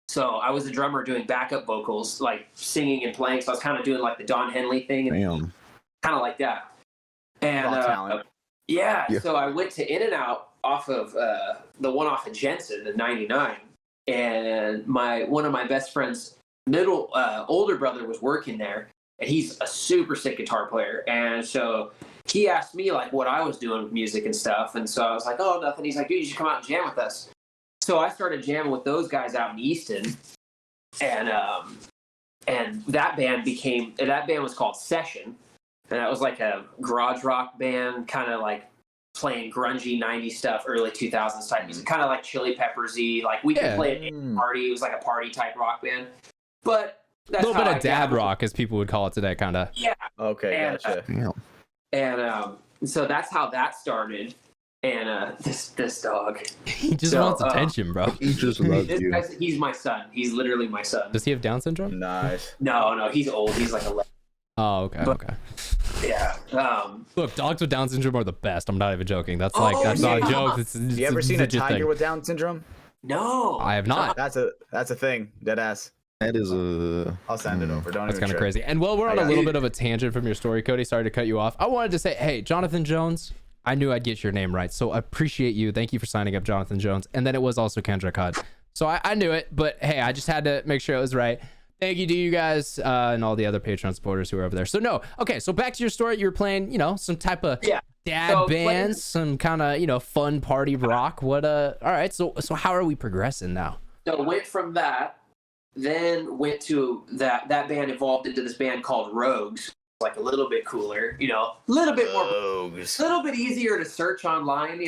So I was a drummer doing backup vocals, like singing and playing. So I was kind of doing like the Don Henley thing, and kind of like that. And so I went to In and Out off of the one off of Jensen, the 99, and one of my best friends' older brother was working there, and he's a super sick guitar player. And so he asked me like what I was doing with music and stuff, and so I was like, oh, nothing. He's like, dude, you should come out and jam with us. So I started jamming with those guys out in Easton, and that band was called Session, and that was like a garage rock band, kind of like playing grungy 90s stuff, early 2000s type music, kind of like Chili Peppersy. Like we could play it at a party. It was like a party type rock band, but that's a little bit of dad rock, as people would call it today, kind of. Yeah. Okay. Gotcha. So that's how that started. And this dog, he just wants attention, bro. He just loves you. He's my son. He's literally my son. Does he have Down syndrome? Nice. No, he's old. He's like 11. Oh, okay. But Yeah. Look, dogs with Down syndrome are the best. I'm not even joking. That's Oh, that's not a yeah. joke. It's You ever seen a legit tiger thing. with Down syndrome? No. I have not. That's a thing. Dead ass. That is a. I'll send it over. Don't That's even kind of trip. crazy. And well, we're on a got little it. bit of a tangent from your story, Cody. Sorry to cut you off. I wanted to say, hey, Jonathan Jones, I knew I'd get your name right. So I appreciate you. Thank you for signing up, Jonathan Jones. And then it was also Kendrick Hudd. So I knew it, but hey, I just had to make sure it was right. Thank you to you guys and all the other Patreon supporters who are over there. So no, okay, so back to your story. You were playing, some type of dad So bands, some kind of, fun party rock. What all right, so how are we progressing now? So went from that, then went to that band evolved into this band called Rogues, like a little bit cooler, a little bit more, Rogues. a little bit easier to search online,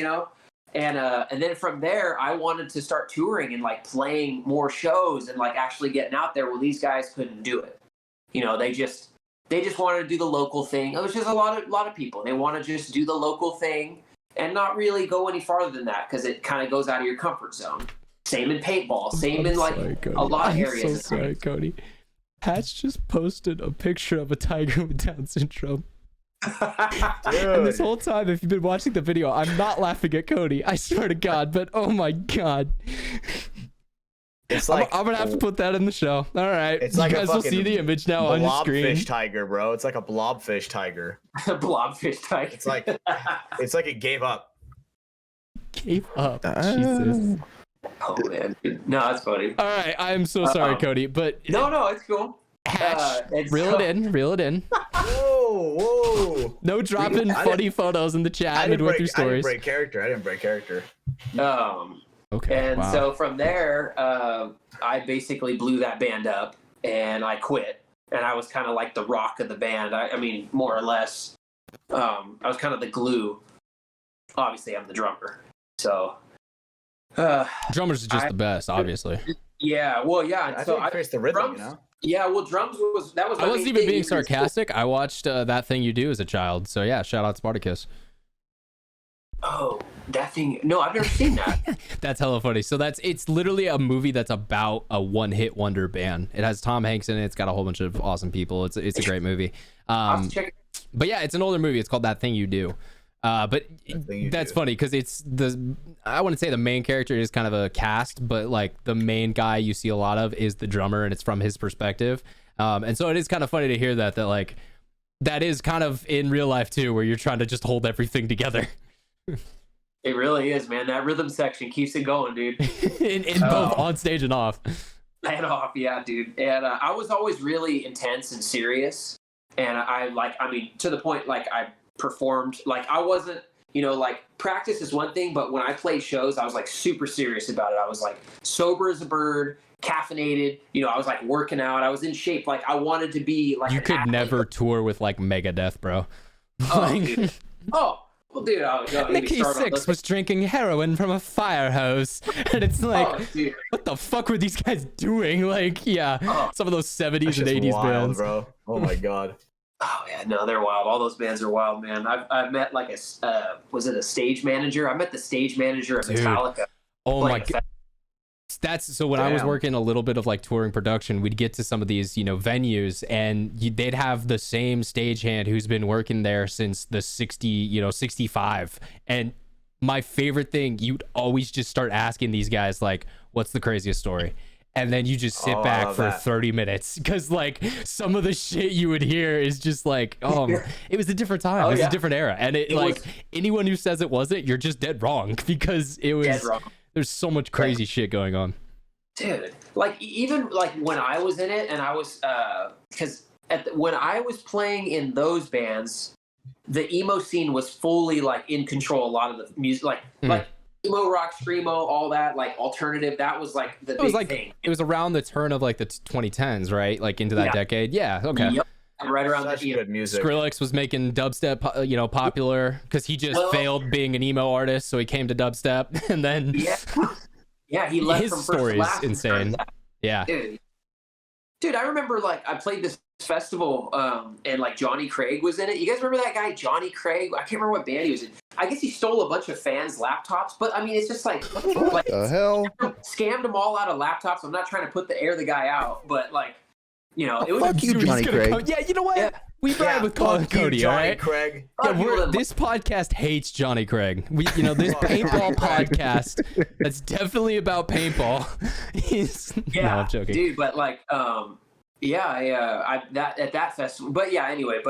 and then from there I wanted to start touring and like playing more shows and like actually getting out there. Well, these guys couldn't do it. They just wanted to do the local thing. It was just a lot of people. They want to just do the local thing and not really go any farther than that because it kind of goes out of your comfort zone. Same in paintball. Same in like a lot of areas. I'm so sorry, Cody. Hatch just posted a picture of a tiger with Down syndrome. And this whole time, if you've been watching the video, I'm not laughing at Cody. I swear to God, but oh my God. It's like I'm gonna have to put that in the show. All right, It's you like a guys will fucking see the image now on your screen. blobfish tiger, bro. It's like a blobfish tiger. Blobfish tiger. It's like it gave up. Gave up. Jesus. Oh man, no, that's funny. All right, I'm so sorry, Cody, but No, it's cool. Hatch, it's reel it in. Whoa. No dropping I funny photos in the chat midway through I stories. didn't break character. Okay. And wow. so from there, I basically blew that band up and I quit. And I was kind of like the rock of the band. I mean, more or less. I was kind of the glue. Obviously, I'm the drummer. So. Drummers are just the best, obviously. Yeah, well, yeah. I So think it creates the rhythm, drums, Yeah, well, drums was I my wasn't main even thing. being sarcastic. I watched That Thing You Do as a child. So yeah, shout out Spartacus. Oh, that thing. No, I've never seen that. That's hella funny. So it's literally a movie that's about a one-hit wonder band. It has Tom Hanks in it. It's got a whole bunch of awesome people. It's a great movie. I'll have to check it. But yeah, it's an older movie. It's called That Thing You Do. But that's funny because I wouldn't say the main character is kind of a cast, but like the main guy you see a lot of is the drummer, and it's from his perspective. And so it is kind of funny to hear that like that is kind of in real life too, where you're trying to just hold everything together. It really is, man. That rhythm section keeps it going, dude. in both on stage and off. And off, yeah, dude. And I was always really intense and serious. And to the point, like, I performed, like, I wasn't, like, practice is one thing, but when I played shows, I was, like, super serious about it. I was, like, sober as a bird, caffeinated, I was, like, working out. I was in shape. Like, I wanted to be, like, You an could athlete. never tour with, like, Megadeth, bro. Oh, dude. Oh, well, dude, Mickey Six was drinking heroin from a fire hose, and it's like, dude. what the fuck were these guys doing? Like, yeah, some of those 70s and 80s wild, bands. bro. Oh my God. Oh yeah, no, they're wild. All those bands are wild, man. I've met like was it a stage manager? I met the stage manager of Dude. Metallica. Oh my Like, god. That's so when I was Damn. working a little bit of like touring production, we'd get to some of these, venues, and they'd have the same stagehand who's been working there since the 65. And my favorite thing, you'd always just start asking these guys like, what's the craziest story? And then you just sit Oh, I back love for that. 30 minutes because like some of the shit you would hear is just like, it was a different time. Oh, it was yeah. a different era. And it like was- anyone who says it wasn't, you're just dead wrong because it was, Dead wrong. there's so much crazy shit going on. Dude, like even like when I was in it, and I was because when I was playing in those bands, the emo scene was fully like in control. A lot of the music, like emo rock, screamo, all that, like alternative. That was like the big thing. It was around the turn of like the 2010s, right? Like into that decade. Yeah. Okay. Yep. Right around Such the good music. Skrillex was making dubstep, popular because he just failed being an emo artist, so he came to dubstep, and then yeah, he left his from first story to is last. insane. Yeah. Dude, I remember like I played this festival and like Johnny Craig was in it. You guys remember that guy, Johnny Craig? I can't remember what band he was in. I guess he stole a bunch of fans' laptops, but I mean, it's just like The hell? scammed them all out of laptops. I'm not trying to put the guy out, but like, it was Fuck you, Dude, he's Johnny gonna Craig. come- Yeah, you know what? Yeah. We vibe with Codie, Johnny all right? Craig. Yeah, this podcast hates Johnny Craig. This paintball podcast that's definitely about paintball. No, I'm joking. Dude, but like, at that festival. But yeah, anyway,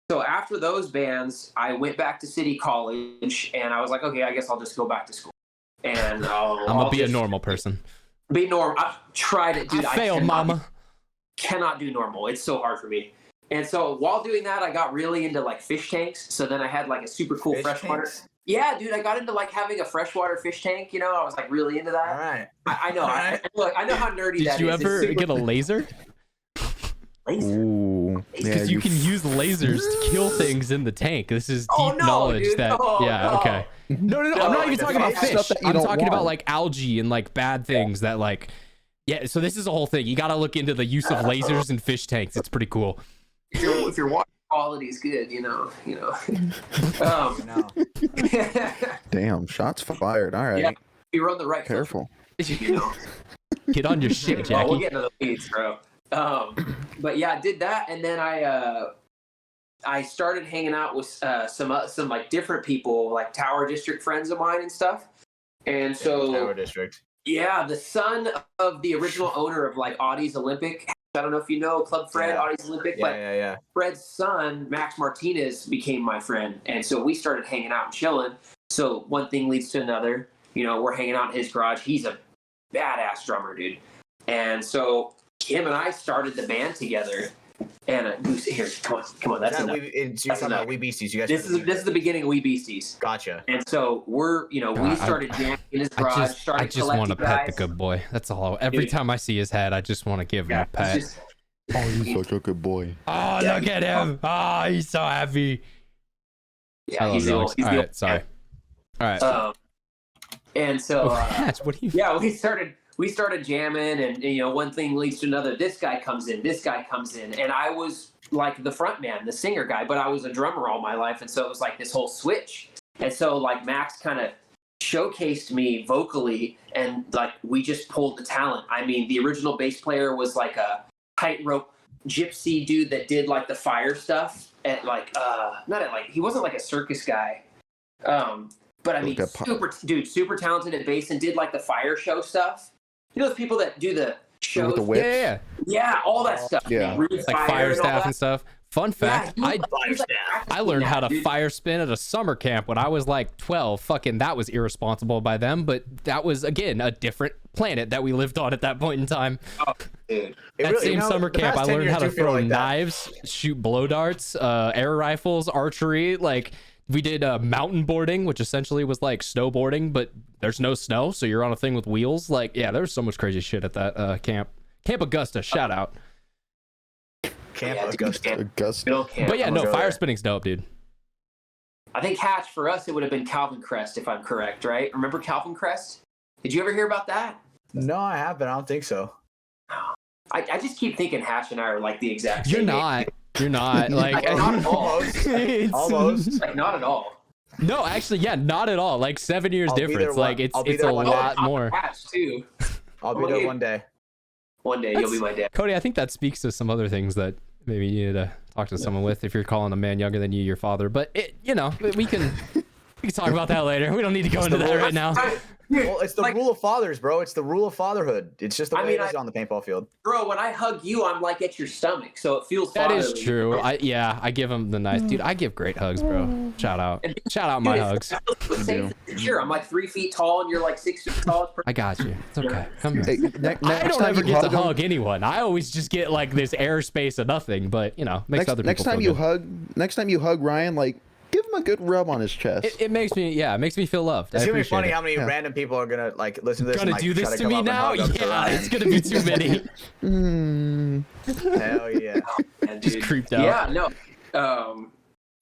so after those bands, I went back to City College, and I was like, okay, I guess I'll just go back to school, and I'm gonna be a normal person. Be normal. I've tried it, dude. I failed, mama. Cannot do normal. It's so hard for me. And so while doing that, I got really into like fish tanks. So then I had like a super cool freshwater. Yeah, dude, I got into like having a freshwater fish tank. You know, I was like really into that. All right. I know. Look, I know how nerdy that is. Did you ever get a laser? Ooh. Because you can use lasers to kill things in the tank. This is deep knowledge dude, that. Okay. No. I'm not even talking about fish. I'm talking about like algae and like bad things that like. Yeah. So this is a whole thing. You got to look into the use of lasers in fish tanks. It's pretty cool. If your water quality is good, you know. Damn, shots fired. All right. Yeah, you run the right. Careful. You know. Get on your shit, Jackie. We'll get into the weeds, bro. But yeah, I did that, and then I started hanging out with some like different people, like Tower District friends of mine and stuff. And so Tower District. Yeah, the son of the original owner of like Audie's Olympic. I don't know if you know Club Fred, Audie's Olympic, but Fred's son, Max Martinez, became my friend. And so we started hanging out and chilling. So one thing leads to another. You know, we're hanging out in his garage. He's a badass drummer, dude. And so him and I started the band together. And here, come on. That's enough. That's enough. We Beasties. You guys. This is the beginning of We Beasties. Gotcha. And so we started jamming in his garage. I just want to pet the good boy. That's all. Every time I see his head, I just want to give him a pet. Oh, he's such a good boy. Oh, look at him. Oh, he's so happy. Yeah, he's the old. All right, sorry. All right. And so, what do you? Yeah, we started jamming, and you know, one thing leads to another. This guy comes in, and I was like the front man, the singer guy, but I was a drummer all my life, and so it was like this whole switch. And so like Max kind of showcased me vocally, and like we just pulled the talent. I mean, the original bass player was like a tightrope gypsy dude that did like the fire stuff at like he wasn't like a circus guy. But I mean, super talented at bass and did like the fire show stuff. You know those people that do the shows? With the whips? Yeah, all that stuff. Yeah. Like fire staff and stuff. Fun fact, I learned how to fire spin at a summer camp when I was like 12. Fucking that was irresponsible by them, but that was, again, a different planet that we lived on at that point in time. Oh, dude. Summer camp, I learned how to throw knives, shoot blow darts, air rifles, archery, like... We did mountain boarding, which essentially was like snowboarding, but there's no snow, so you're on a thing with wheels. Like, yeah, there's so much crazy shit at that camp. Camp Augusta, shout out. Camp Augusta. But yeah, no, fire spinning's dope, dude. I think Hatch, for us, it would have been Calvin Crest, if I'm correct, right? Remember Calvin Crest? Did you ever hear about that? No, I haven't. I don't think so. I just keep thinking Hatch and I are like the exact same. You're not. Like, not at all. Almost. Like, not at all. No, actually, yeah, not at all. Like 7 years difference. Like it's a lot more. Too. I'll be there one day. One day you'll be my dad. Codie, I think that speaks to some other things that maybe you need to talk to someone with if you're calling a man younger than you your father. But we can talk about that later. We don't need to go into that right now. Well, it's the rule of fathers, bro. It's the rule of fatherhood. It's just the way it is on the paintball field. Bro, when I hug you, I'm like at your stomach, so it feels that is true. I give him the nice dude. I give great hugs, bro. Shout out my hugs. Sure, I'm like 3 feet tall, and you're like 6 feet tall. I got you. It's okay. Come here. Hey, I don't ever get to hug anyone. I always just get like this airspace of nothing. But makes other people feel good. Next time you hug Ryan, like. Give him a good rub on his chest. It makes me feel loved. It's gonna be funny how many random people are gonna like listen to this. Gonna do this to me now? Yeah, it's gonna be too many. Hell yeah! Just creeped out. Yeah, no.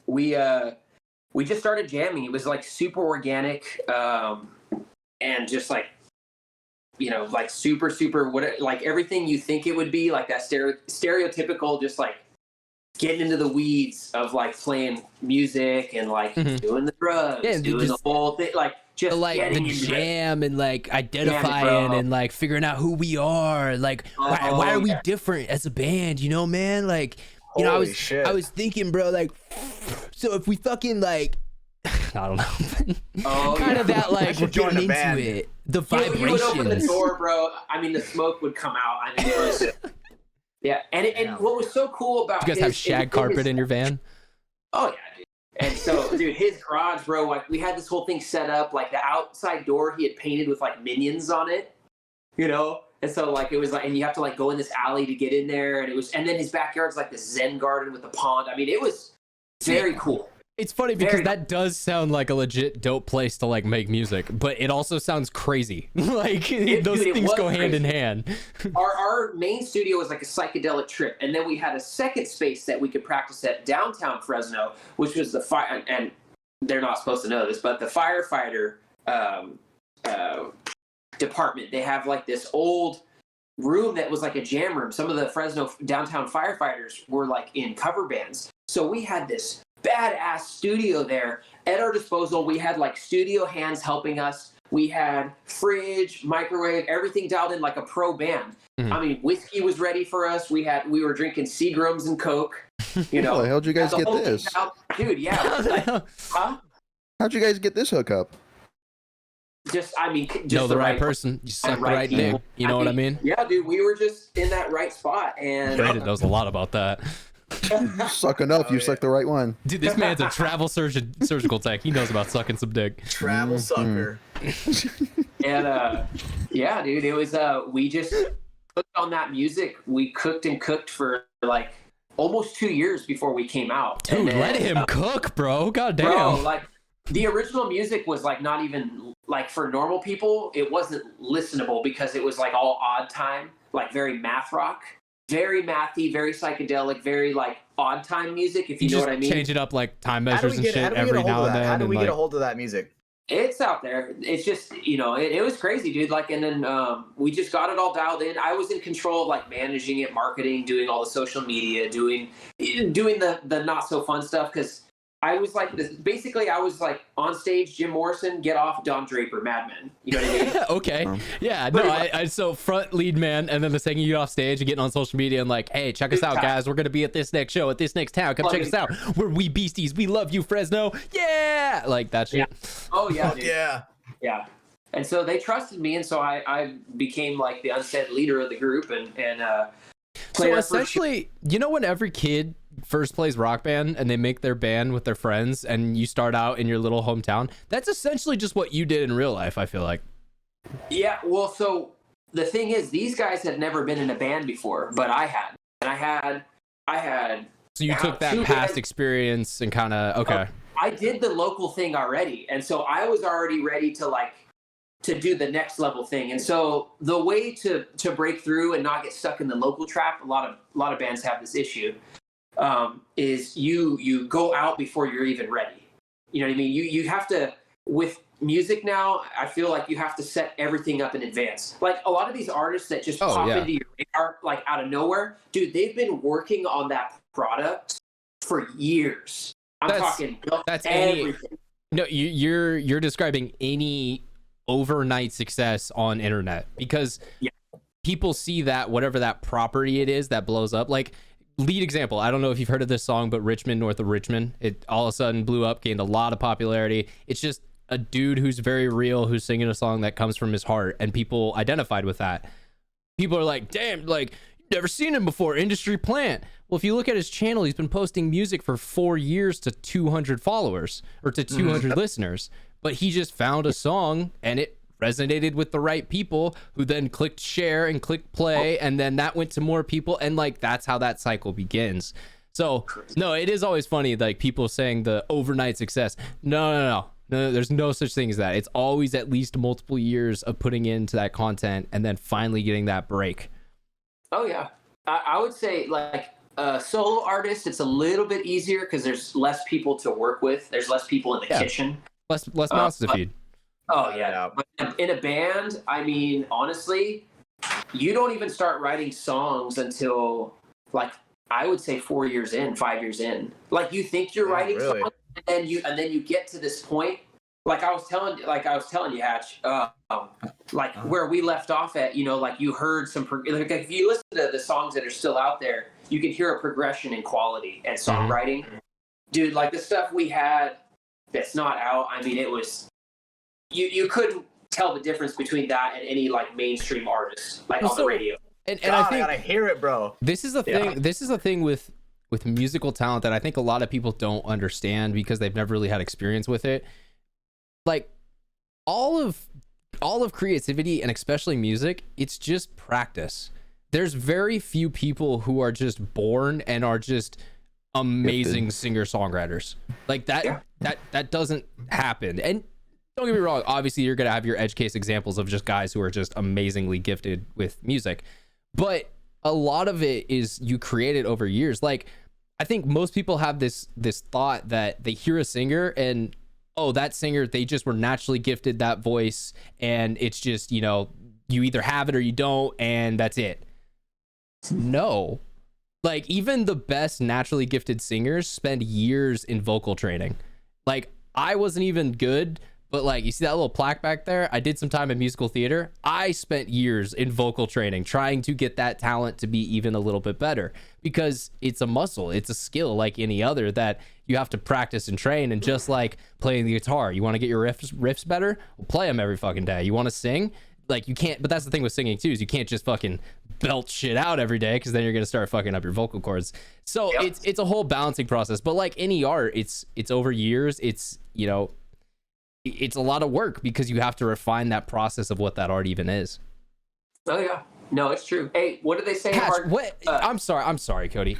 We just started jamming. It was like super organic, and just like like super like everything you think it would be, like that stereotypical, just like getting into the weeds of like playing music and like doing the drugs, doing the whole thing, like just like the jam and like identifying and like figuring out who we are, like why are we different as a band, man? Like you know, Holy shit. I was thinking, bro, like, so if we fucking like, I don't know, kind of that like we're join getting the into band. it, the You would open the vibrations. door, bro. I mean, the smoke would come out. I mean, it was, yeah. And what was so cool about You guys have shag carpet in your van? Oh yeah, dude. And so, dude, his garage, bro, like we had this whole thing set up, like the outside door he had painted with like minions on it, you know? And so like it was like, and you have to like go in this alley to get in there, and then his backyard's like this Zen garden with a pond. I mean, it was very cool. It's funny because Very that does sound like a legit dope place to like make music, but it also sounds crazy. Like those Dude, it things was go hand in crazy. hand. Our main studio was like a psychedelic trip, and then we had a second space that we could practice at downtown Fresno, which was the fire. And they're not supposed to know this, but the firefighter department. They have like this old room that was like a jam room. Some of the Fresno downtown firefighters were like in cover bands, so we had this badass studio there at our disposal. We had like studio hands helping us. We had fridge, microwave, everything dialed in like a pro band. Mhm. I mean, whiskey was ready for us. We were drinking Seagrams and Coke. You know, How the hell did you guys the get whole thing this? dialed- dude? Yeah, like, huh? How'd you guys get this hookup? Just Know the right person. You suck the right dick. people. You know what I mean? Yeah, dude, we were just in that right spot, and Brandon knows a lot about that. Suck enough, Oh, you yeah. sucked the right one. Dude, this man's a travel surgical tech. He knows about sucking some dick. Travel sucker. and yeah, dude, it was we just cooked on that music. We cooked and cooked for like almost 2 years before we came out. Dude, And then, let him cook, bro. God damn. bro, like the original music was like not even like for normal people. It wasn't listenable because it was like all odd time, like very math rock. Very mathy, very psychedelic, very like odd time music, if you know just what I mean. change it up like time How do measures we and get, shit how do we get every a hold now of and that? then. How do we and, get a like, hold of that music? It's out there. It's just, you know, it was crazy, dude. Like, and then we just got it all dialed in. I was in control of like managing it, marketing, doing all the social media, doing the not so fun stuff. Cause I was like this, basically I was like on stage, Jim Morrison, Get Off, Don Draper, Mad Men. You know what I mean? Okay. Yeah. No, I so front lead man, and then the second you get off stage and getting on social media and like, hey, check us out, guys. We're gonna be at this next show at this next town. Come check us out. We're We Beasties. We love you, Fresno. Yeah. Like that shit. Oh yeah, dude. Yeah. Yeah. And so they trusted me, and so I became like the unsaid leader of the group, and So played our first essentially, you know when every kid first plays Rock Band and they make their band with their friends and you start out in your little hometown? That's essentially just what you did in real life, I feel like. Yeah, well, so the thing is, these guys had never been in a band before, but I had. And I had So you took that two past bands. experience and kind of, okay. I did the local thing already. And so I was already ready to do the next level thing. And so the way to break through and not get stuck in the local trap, a lot of bands have this issue, is you go out before you're even ready. You know what I mean? You have to, with music now, I feel like you have to set everything up in advance. Like a lot of these artists that just pop into your radar like out of nowhere, dude, they've been working on that product for years. That's everything. No, you're describing any overnight success on internet, because people see that whatever that property it is that blows up. Like, lead example, I don't know if you've heard of this song, but Richmond, North of Richmond, it all of a sudden blew up, gained a lot of popularity. It's just a dude who's very real, who's singing a song that comes from his heart, and people identified with that. People are like, damn, like, never seen him before, industry plant. Well, if you look at his channel, he's been posting music for 4 years to 200 followers or to 200 listeners, but he just found a song and it resonated with the right people, who then clicked share and clicked play, and then that went to more people, and like that's how that cycle begins. So no, it is always funny, like people saying the overnight success. No, there's no such thing as that. It's always at least multiple years of putting into that content and then finally getting that break. Oh yeah, I would say like solo artists, it's a little bit easier because there's less people to work with. There's less people in the kitchen. Less mouths to feed. Oh yeah, but in a band, I mean, honestly, you don't even start writing songs until like I would say 4 years in, 5 years in. Like you think you're writing songs, and then you get to this point. Like I was telling you, Hatch, where we left off at, you know, like you heard some, like if you listen to the songs that are still out there, you can hear a progression in quality and songwriting. Dude, like the stuff we had that's not out, I mean, it was, you couldn't tell the difference between that and any like mainstream artist, like on the radio. And God, I think I gotta hear it, bro. this is the thing. This is the thing with musical talent that I think a lot of people don't understand because they've never really had experience with it. Like all of creativity, and especially music, it's just practice. There's very few people who are just born and are just amazing singer-songwriters. Like that doesn't happen. And don't get me wrong, obviously you're gonna have your edge case examples of just guys who are just amazingly gifted with music, but a lot of it is you create it over years. Like I think most people have this thought that they hear a singer and, oh, that singer, they just were naturally gifted that voice, and it's just, you know, you either have it or you don't, and that's it. No. Like even the best naturally gifted singers spend years in vocal training. Like I wasn't even good, but like you see that little plaque back there, I did some time in musical theater. I spent years in vocal training trying to get that talent to be even a little bit better, because it's a muscle, it's a skill like any other that you have to practice and train. And just like playing the guitar, you want to get your riffs better, well, play them every fucking day. You want to sing, like you can't, but that's the thing with singing too, is you can't just fucking belt shit out every day, because then you're gonna start fucking up your vocal cords. So it's a whole balancing process. But like any art, it's over years. It's, you know, it's a lot of work because you have to refine that process of what that art even is. Oh yeah, no, it's true. Hey, what did they say? Hatch, what? I'm sorry, Cody.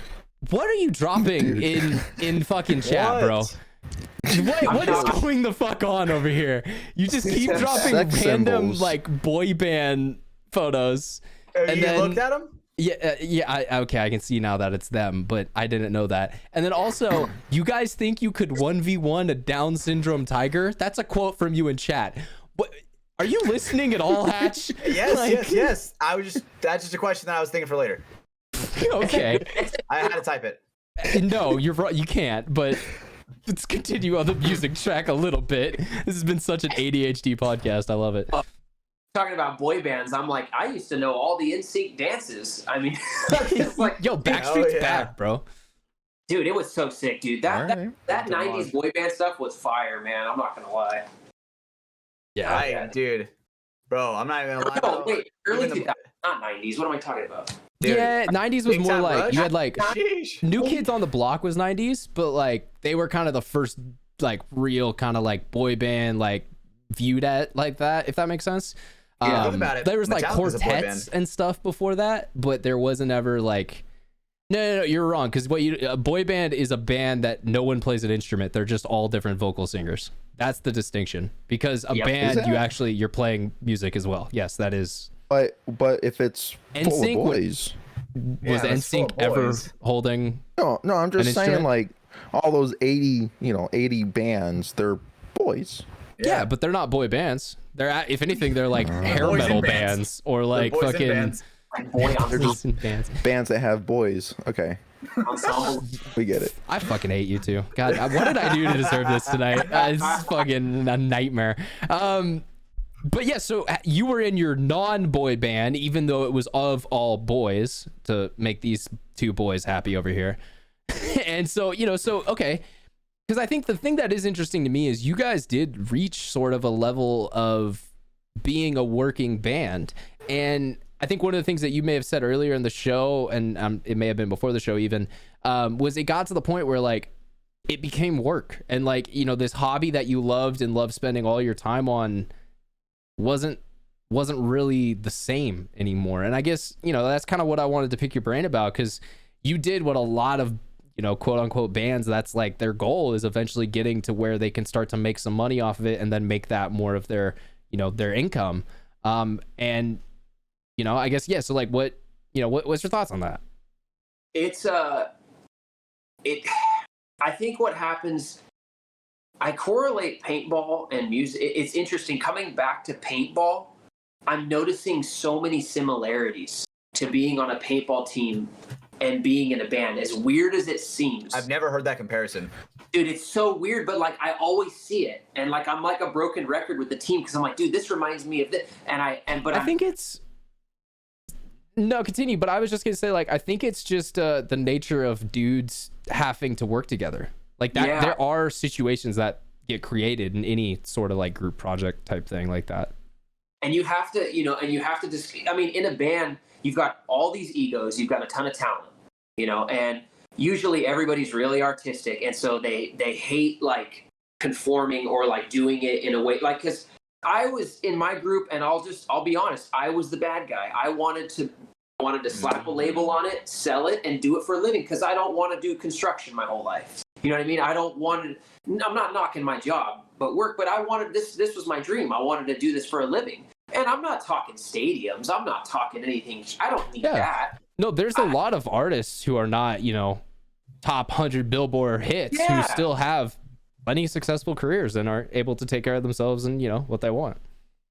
What are you dropping in fucking chat, bro? What is going the fuck on over here? You just keep dropping random symbols. like boy band photos. And And you then- looked at them? Yeah. Okay, I can see now that it's them, but I didn't know that. And then also, you guys think you could 1v1 a Down syndrome tiger? That's a quote from you in chat. What? Are you listening at all, Hatch? Yes. That's just a question that I was thinking for later. Okay. I had to type it. No, you're right. You can't. But let's continue on the music track a little bit. This has been such an ADHD podcast. I love it. Talking about boy bands, I'm like, I used to know all the NSYNC dances. I mean, it's like, Yo, Backstreet's back, bro. dude, it was so sick, dude. That Alright. that 90s boy band stuff was fire, man. I'm not gonna lie. Yeah. Dude. Bro, I'm not even gonna lie. No, though. wait, early Even the- 2000s, not 90s. What am I talking about? Dude. Yeah, 90s was Big more Time like Rush? you had like Sheesh. New Kids on the Block was 90s, but like they were kind of the first like real kind of like boy band like viewed at like that, if that makes sense. Yeah, think about it. There was like Metallica's a boy quartets band. and stuff before that, but there wasn't ever like no, you're wrong, because a boy band is a band that no one plays an instrument. They're just all different vocal singers. That's the distinction. Because a Yep. band, Is that- you're playing music as well. Yes, that is. But if it's full of NSYNC would- boys, Was Yeah, it's full NSYNC of ever boys. holding? no, I'm just An saying instrument? like all those 80 bands, they're boys. Yeah, but they're not boy bands. They're if anything, they're like hair Boys in metal bands. bands or They're like boys in fucking bands. Like boy boys in bands. Bands that have boys. Okay, ensemble. we get it. I fucking hate you too. God, what did I do to deserve this tonight? It's fucking a nightmare. But yeah, so you were in your non-boy band, even though it was of all boys, to make these two boys happy over here. And so, okay. Because I think the thing that is interesting to me is you guys did reach sort of a level of being a working band. And I think one of the things that you may have said earlier in the show, and it may have been before the show even, was it got to the point where like it became work. And like, this hobby that you loved and loved spending all your time on wasn't really the same anymore. And I guess, that's kind of what I wanted to pick your brain about, because you did what a lot of, quote unquote bands, that's like their goal, is eventually getting to where they can start to make some money off of it and then make that more of their, their income. And, I guess, yeah. So like what's your thoughts on that? It's I think what happens, I correlate paintball and music. It's interesting coming back to paintball. I'm noticing so many similarities to being on a paintball team and being in a band, as weird as it seems. I've never heard that comparison. Dude, it's so weird, but like I always see it, and like I'm like a broken record with the team, because I'm like, dude, this reminds me of this, I think it's No, continue. But I was just gonna say, like, I think it's just the nature of dudes having to work together. Like that, Yeah. there are situations that get created in any sort of like group project type thing like that. And you have to, just, I mean, in a band, you've got all these egos, you've got a ton of talent, and usually everybody's really artistic. And so they hate like conforming or like doing it in a way, like, cause I was in my group, and I'll be honest, I was the bad guy. I wanted to slap a label on it, sell it, and do it for a living, because I don't want to do construction my whole life. You know what I mean? I'm not knocking my job, but I wanted this was my dream. I wanted to do this for a living. And I'm not talking stadiums. I'm not talking anything. I don't need that. No, there's a lot of artists who are not, top 100 Billboard hits who still have plenty of successful careers and are able to take care of themselves and, what they want.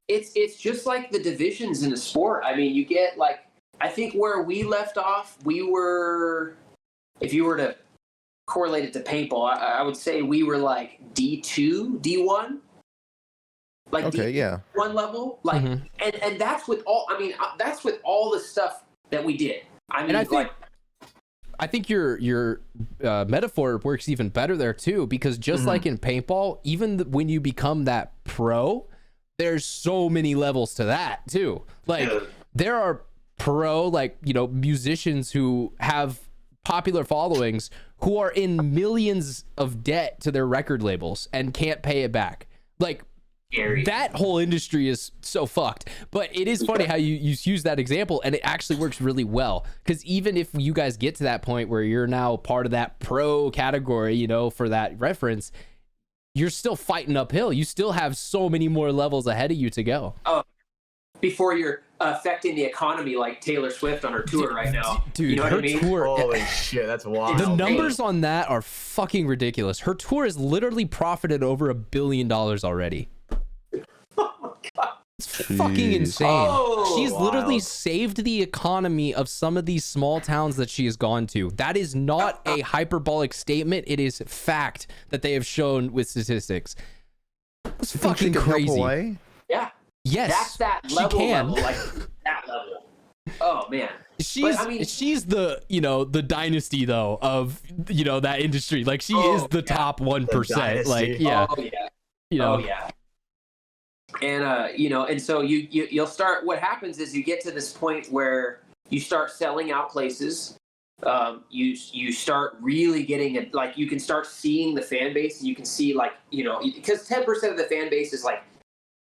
It's just like the divisions in the sport. I mean, you get like, I think where we left off, we were, if you were to correlate it to paintball, I would say we were like D2, D1. Like okay, D1 level. Like, and that's with all, that's with all the stuff that we did. I mean, I think your metaphor works even better there too, because just like in paintball, even when you become that pro, there's so many levels to that too. Like there are pro, like, musicians who have popular followings who are in millions of debt to their record labels and can't pay it back. Like, that whole industry is so fucked. But it is funny how you use that example, and it actually works really well, because even if you guys get to that point where you're now part of that pro category, for that reference, you're still fighting uphill. You still have so many more levels ahead of you to go. Before you're affecting the economy like Taylor Swift on her tour right now. Dude, you know what her I mean? tour, Holy shit, that's wild. the numbers on that are fucking ridiculous. Her tour has literally profited over $1 billion already. It's fucking insane. She's literally saved the economy of some of these small towns that she has gone to. That is not a hyperbolic statement. It is fact that they have shown with statistics. It's fucking crazy. Yeah. Yes, that's that level, like that level. Oh man, she's the the dynasty though of that industry. Like she is the top 1%. Like And and so you'll start. What happens is you get to this point where you start selling out places. You start really getting it. Like you can start seeing the fan base, and you can see because 10% of the fan base is like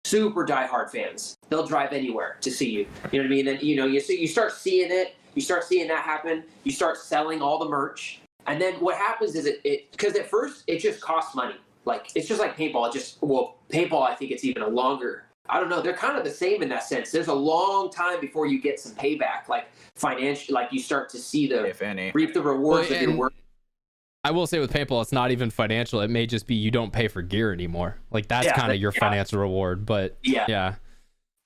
super diehard fans. They'll drive anywhere to see you. You know what I mean? And you start seeing it. You start seeing that happen. You start selling all the merch, and then what happens is it because at first it just costs money. Like it's just like paintball. Paintball, I think it's even a longer. I don't know. They're kind of the same in that sense. There's a long time before you get some payback, like financial. Like you start to see reap the rewards of your work. I will say with paintball, it's not even financial. It may just be you don't pay for gear anymore. Like that's kind of your financial reward. But yeah.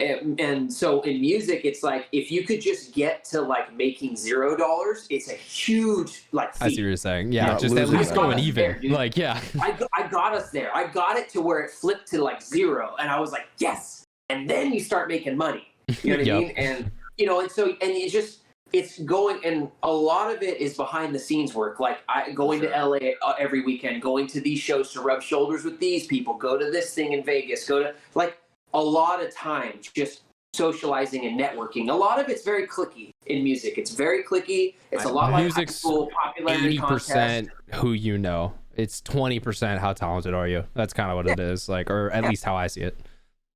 And so in music, it's like if you could just get to like making $0, it's a huge like feat. I see what you're saying. Yeah, just at least going even. There, like I got us there. I got it to where it flipped to like 0, and I was like, yes. And then you start making money. You know what I mean? And it's going, and a lot of it is behind the scenes work. Like going to LA every weekend, going to these shows to rub shoulders with these people, go to this thing in Vegas, go to like a lot of times just socializing and networking. A lot of it's very cliquey in music. It's very cliquey. It's a lot like high school popularity 80% contest. Who you know. It's 20% how talented are you. That's kind of what it is. Like, or at least how I see it.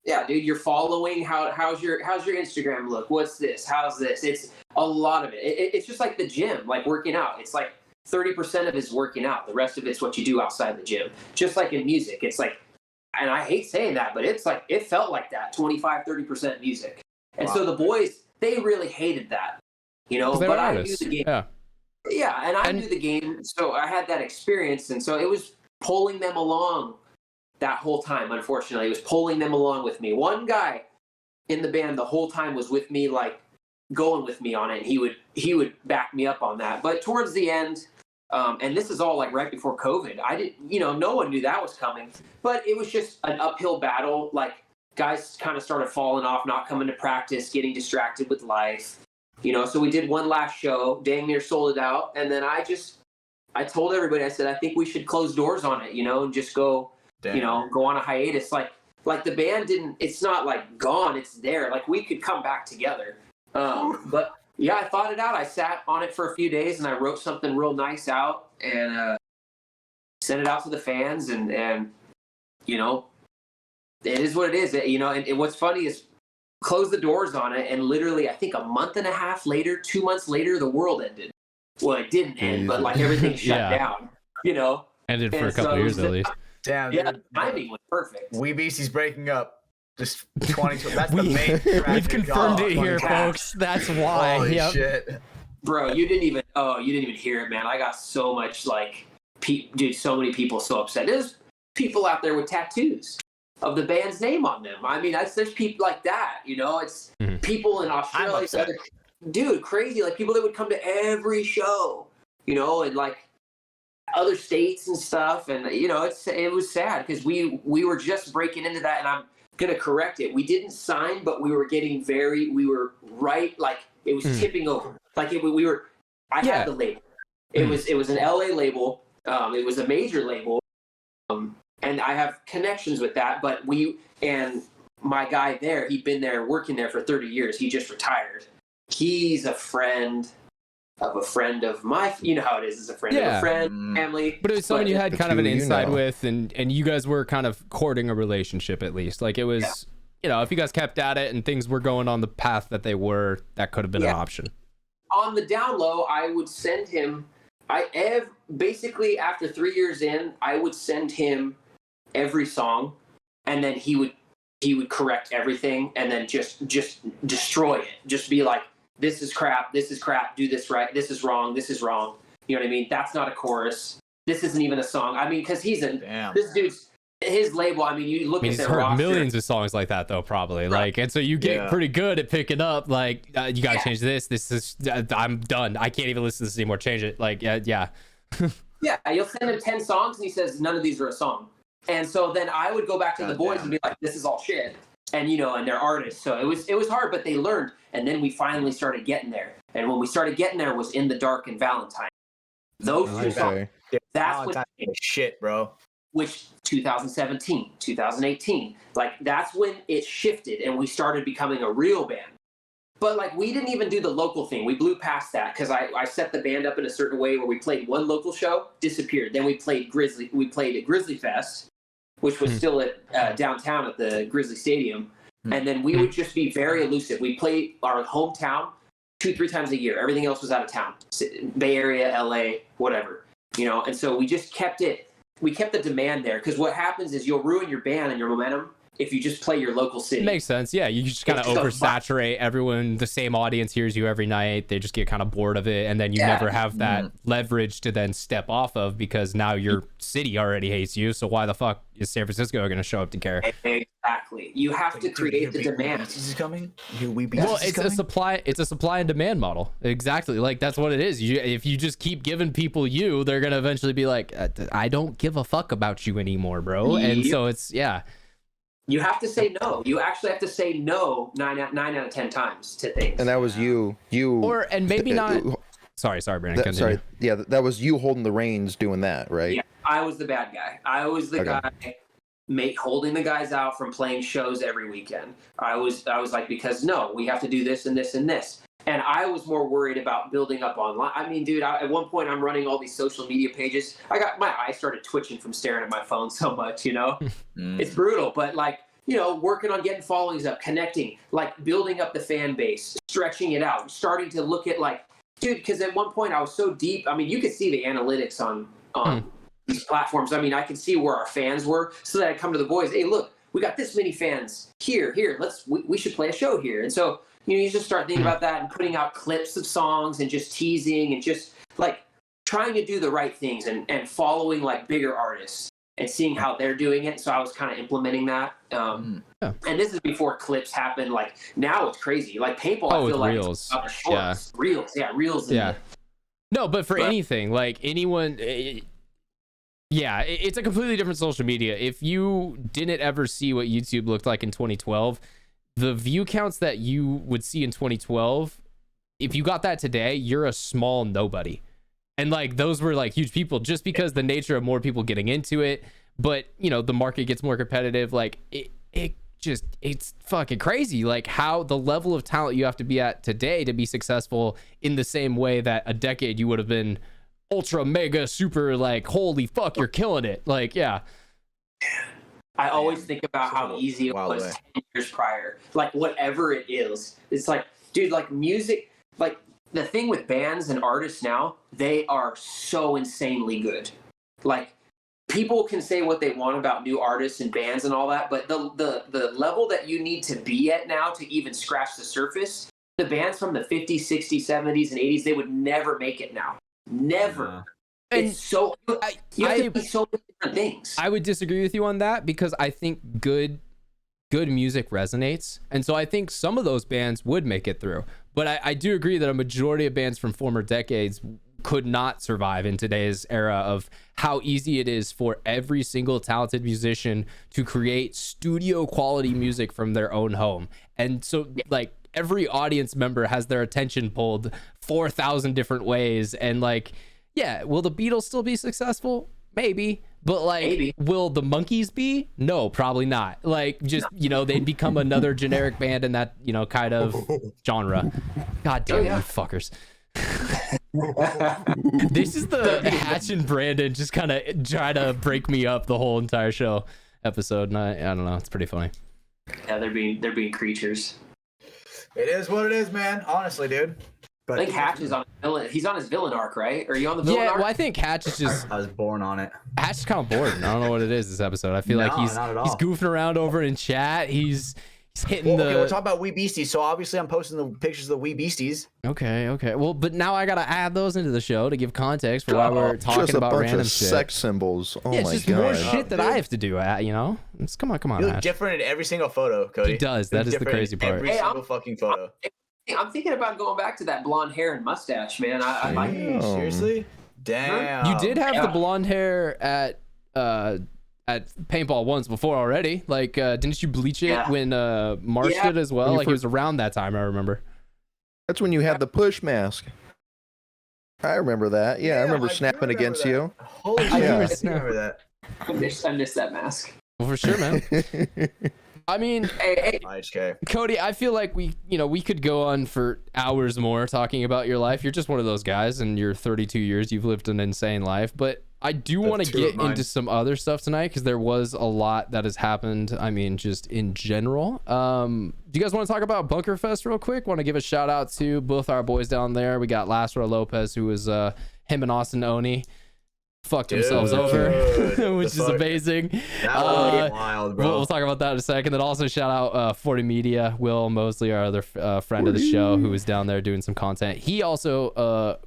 Yeah, dude, you're following. How's your Instagram look? What's this? How's this? It's a lot of it. It's just like the gym, like working out. It's like 30% of it is working out. The rest of it's what you do outside the gym. Just like in music, it's like, and I hate saying that, but it's like it felt like that 25-30% music. And so the boys, they really hated that, But I knew the game. Yeah, and I knew the game, so I had that experience, and so it was pulling them along that whole time. Unfortunately, it was pulling them along with me. One guy in the band the whole time was with me, like going with me on it. And he would back me up on that. But towards the end, and this is all like right before COVID, I didn't, no one knew that was coming. But it was just an uphill battle. Like guys kind of started falling off, not coming to practice, getting distracted with life. So we did one last show, dang near sold it out. And then I told everybody, I said, I think we should close doors on it, and just go, go on a hiatus. Like the band it's not like gone, it's there. Like we could come back together. But yeah, I thought it out. I sat on it for a few days and I wrote something real nice out and sent it out to the fans and it is what it is. And what's funny is close the doors on it and literally I think a month and a half later, 2 months later, the world ended. Well, it didn't end, but like everything shut down, Ended for a couple years at least. Damn. Yeah, the timing was perfect. We Beasties breaking up. Just 20. That's the main. We've confirmed it here, folks. That's why. Holy shit. Bro, you didn't even hear it, man. I got so much so many people so upset. There's people out there with tattoos of the band's name on them. I mean, there's people like that, It's people in Australia. Dude, crazy. Like people that would come to every show, and like other states and stuff. And, it was sad because we were just breaking into that. And I'm going to correct it. We didn't sign, but we were getting we were right. Like it was tipping over. Like I had the label. It was an LA label. It was a major label. And I have connections with that, but and my guy there, he'd been there working there for 30 years. He just retired. He's a friend of my, you know how it is, a friend of a friend, family. But it was someone you had kind of an inside with, and you guys were kind of courting a relationship at least. Like it was, if you guys kept at it and things were going on the path that they were, that could have been an option. On the down low, I would send him, basically after 3 years in, I would send him every song, and then he would correct everything, and then just destroy it. Just be like, this is crap, do this right, this is wrong. You know what I mean? That's not a chorus. This isn't even a song. I mean, because this dude's, his label, I mean, you look at he's their heard roster. Millions of songs like that though, probably. Right. Like, and so you get pretty good at picking up, like, you gotta change this is, I'm done, I can't even listen to this anymore, change it. Like, yeah. You'll send him 10 songs and he says, none of these are a song. And so then I would go back to the boys and be like, this is all shit. And, and they're artists. So it was hard, but they learned. And then we finally started getting there. And when we started getting there was In the Dark and Valentine. Those two songs. That's what shit, bro. Which 2017, 2018, like that's when it shifted and we started becoming a real band. But like we didn't even do the local thing. We blew past that because I set the band up in a certain way where we played one local show, disappeared. Then we played at Grizzly Fest, which was still at downtown at the Grizzly Stadium. And then we would just be very elusive. We played our hometown 2-3 times a year. Everything else was out of town. Bay Area, LA, whatever. And so we just kept it. We kept the demand there because what happens is you'll ruin your band and your momentum if you just play your local city. Makes sense. Yeah, you just kind of oversaturate everyone. The same audience hears you every night. They just get kind of bored of it, and then you never have that leverage to then step off of because now your city already hates you. So why the fuck is San Francisco going to show up to care? Exactly. You have to create the demand. This is coming. Well, it's a supply. It's a supply and demand model. Exactly. Like that's what it is. If you just keep giving people they're gonna eventually be like, I don't give a fuck about you anymore, bro. And so it's You have to say no. You actually have to say no 9 out of 10 times to things. And that was you. And maybe not. Sorry, Brandon. Sorry. Yeah, that was you holding the reins, doing that, right? Yeah, I was the bad guy. I was the guy holding the guys out from playing shows every weekend. I was like, because no, we have to do this and this and this. And I was more worried about building up online. I mean, dude, at one point I'm running all these social media pages. My eyes started twitching from staring at my phone so much, It's brutal, but like, working on getting followings up, connecting, like building up the fan base, stretching it out, starting to look at like, dude, because at one point I was so deep. I mean, you could see the analytics on these platforms. I mean, I could see where our fans were, so that I come to the boys, hey, look, we got this many fans here. We should play a show here. And so, you just start thinking about that and putting out clips of songs and just teasing and just like trying to do the right things and following like bigger artists and seeing how they're doing it. So I was kind of implementing that. And this is before clips happen. Like now it's crazy. Like Paintball, I feel like reels. Reels. No, but for anything, like anyone, it's a completely different social media. If you didn't ever see what YouTube looked like in 2012, the view counts that you would see in 2012 if you got that today, you're a small nobody. And like those were like huge people just because the nature of more people getting into it. But you know, the market gets more competitive. Like it's fucking crazy. Like how the level of talent you have to be at today to be successful in the same way that a decade you would have been ultra mega super like, holy fuck, you're killing it. Like, yeah. I always think about how easy it was 10 years prior. Like whatever it is, it's like, dude, like music, like the thing with bands and artists now, they are so insanely good. Like people can say what they want about new artists and bands and all that, but the level that you need to be at now to even scratch the surface, the bands from the 50s, 60s, 70s, and 80s, they would never make it now. Never. It's so you have to be so many different things. I would disagree with you on that because I think good music resonates, and so I think some of those bands would make it through. But I do agree that a majority of bands from former decades could not survive in today's era of how easy it is for every single talented musician to create studio quality music from their own home. And so like every audience member has their attention pulled 4,000 different ways. And like, yeah, will the Beatles still be successful? Maybe. But like, will the Monkees be? No, probably not. Like, just, you know, they'd become another generic band in that, you know, kind of genre. God damn you fuckers. This is the Hatch and Brandon just kind of try to break me up the whole entire show episode, and I don't know, it's pretty funny. Yeah, they're being creatures. It is what it is, man. Honestly, dude. But I think Hatch is on villain. He's on his villain arc, right? Are you on the villain arc? Yeah, well, I think Hatch is just. I was born on it. Hatch is kind of bored. I don't know what it is this episode. I feel like he's goofing around over in chat. He's hitting okay, we're talking about Wee Beasties, so obviously I'm posting the pictures of the Wee Beasties. Okay. Well, but now I gotta add those into the show to give context for why we're talking just a about bunch random of shit. Sex symbols. Oh yeah, my it's just god. more shit that I have to do. You know, come on. You look Hatch. different in every single photo, Cody. He does. That is the crazy part. Every single fucking photo. I'm thinking about going back to that blonde hair and mustache, man. I like it. Seriously? Damn. You did have the blonde hair at paintball once before already. Like, didn't you bleach it when Marsh did as well? Like, it was around that time, I remember. That's when you had the push mask. I remember that. Yeah, I remember snapping against you. Holy shit, I remember that. I missed that mask. Well, for sure, man. I mean, hey, Cody, I feel like we could go on for hours more talking about your life. You're just one of those guys, and you're 32 years. You've lived an insane life. But I do want to get into some other stuff tonight because there was a lot that has happened. I mean, just in general. Do you guys want to talk about Bunker Fest real quick? Want to give a shout out to both our boys down there. We got Lázaro Lopez, who was him and Austin Oni. Fucked themselves over, which is amazing. That was wild, bro. We'll talk about that in a second. Then also shout out 40 Media, Will Mosley, our other friend of the show, who was down there doing some content. He also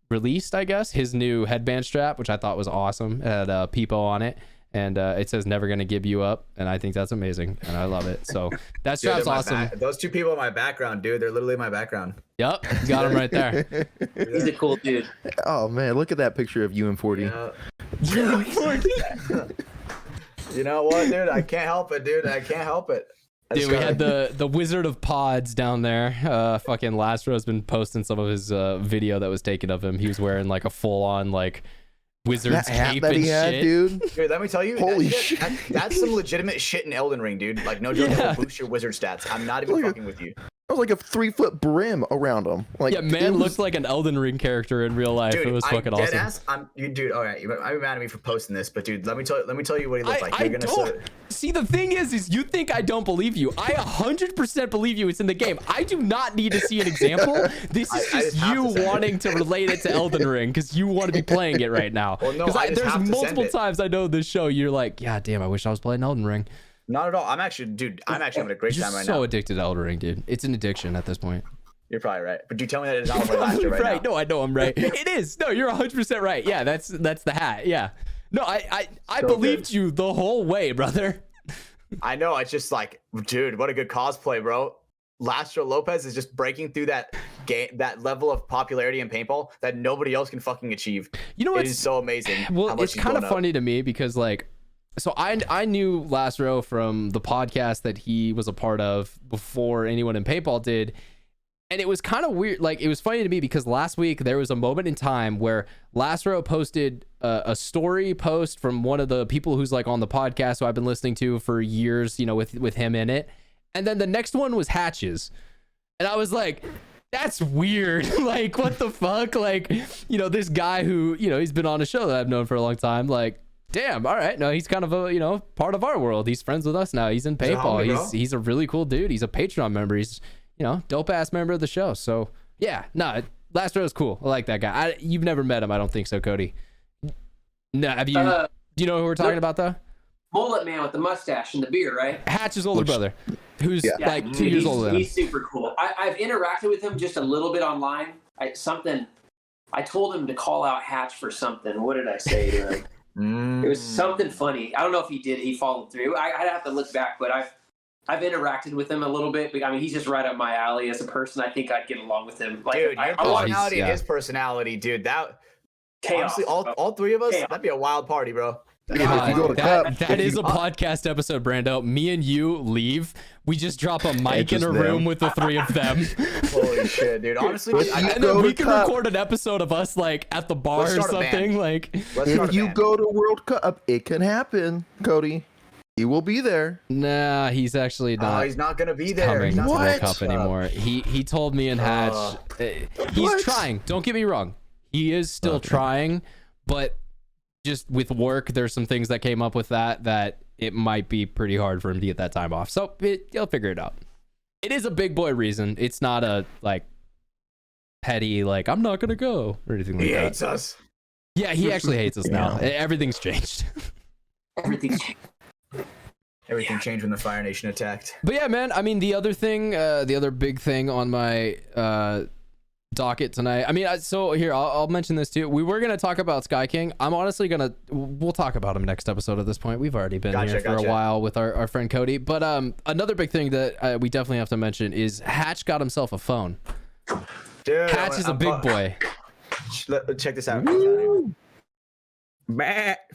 released, I guess, his new headband strap, which I thought was awesome. It had Peepo on it, and it says "Never Gonna Give You Up," and I think that's amazing, and I love it. So that strap's awesome. Those two people in my background, dude, they're literally my background. Yep, you got him right there. He's a cool dude. Oh man, look at that picture of you and 40. Yeah. You know what, dude? I can't help it, dude. I can't help it. Dude, we had the Wizard of Pods down there. Fucking Lázaro's been posting some of his video that was taken of him. He was wearing like a full-on like wizard's cape and shit. Dude, let me tell you, holy shit, that's some legitimate shit in Elden Ring, dude. Like no joke, it'll boost your wizard stats. I'm not even fucking with you. I was like a 3-foot brim around him. Like, yeah, man looked like an Elden Ring character in real life. Dude, it was fucking awesome. Dude, all right, I'm mad at me for posting this, but dude, let me tell you what he looks like. See, the thing is you think I don't believe you. I 100% believe you. It's in the game. I do not need to see an example. This is just you wanting to relate it to Elden Ring because you want to be playing it right now. Well, no, there's multiple times I know this show you're like, yeah, damn, I wish I was playing Elden Ring. Not at all. I'm actually having a great time right now. So addicted to Elden Ring, dude. It's an addiction at this point. You're probably right, but you tell me that it's not last year right now. No, I know I'm right. It is. No, you're 100% right. Yeah, that's the hat. Yeah. No, I so believed you the whole way, brother. I know. It's just like, dude, what a good cosplay, bro. Lázaro Lopez is just breaking through that level of popularity in paintball that nobody else can fucking achieve. You know what? It is so amazing. Well, it's kind of funny to me because like, so I knew Lázaro from the podcast that he was a part of before anyone in paintball did. And it was kind of weird. Like, it was funny to me because last week there was a moment in time where Lastro posted a story post from one of the people who's like on the podcast who I've been listening to for years, you know, with him in it. And then the next one was Hatch's. And I was like, that's weird. Like, what the fuck? Like, you know, this guy who, you know, he's been on a show that I've known for a long time. Like, damn, all right. No, he's kind of a, you know, part of our world. He's friends with us now. He's in paintball. He's a really cool dude. He's a Patreon member. He's, you know, dope ass member of the show. So yeah, no, Last Row is cool. I like that guy. You've never met him, I don't think so, Cody. No, have you? Do you know who we're talking about though? Mullet man with the mustache and the beard, right? Hatch's older brother, who's like 2 years older than him. He's super cool. I've interacted with him just a little bit online. I told him to call out Hatch for something. What did I say to him? It was something funny. I don't know if he did. He followed through. I'd have to look back, but I've interacted with him a little bit. I mean, he's just right up my alley as a person. I think I'd get along with him. Like, dude, your personality and his personality, dude. That chaos. Honestly, all three of us, that'd be a wild party, bro. That is a podcast episode, Brando. Me and you leave. We just drop a mic in a room with the three of them. Holy shit, dude. Honestly, and then we can record an episode of us like at the bar or something. Like, if you go to World Cup, it can happen, Cody. He will be there. Nah, he's actually not. He's not gonna be there. Coming to World Cup anymore. He told me and Hatch. He's trying. Don't get me wrong. He is still trying, but just with work, there's some things that came up with that it might be pretty hard for him to get that time off. So he'll figure it out. It is a big boy reason. It's not a like petty like I'm not gonna go or anything like that. He hates us. Yeah, he actually hates us now. Everything's changed. Everything's changed. Everything changed when the Fire Nation attacked. But yeah, man, I mean, the other big thing on my docket tonight, I mean, so here, I'll mention this too. We were going to talk about Sky King. I'm honestly we'll talk about him next episode at this point. We've already been here for a while with our friend Cody. But another big thing that we definitely have to mention is Hatch got himself a phone. Dude, Hatch is a big boy. Check this out.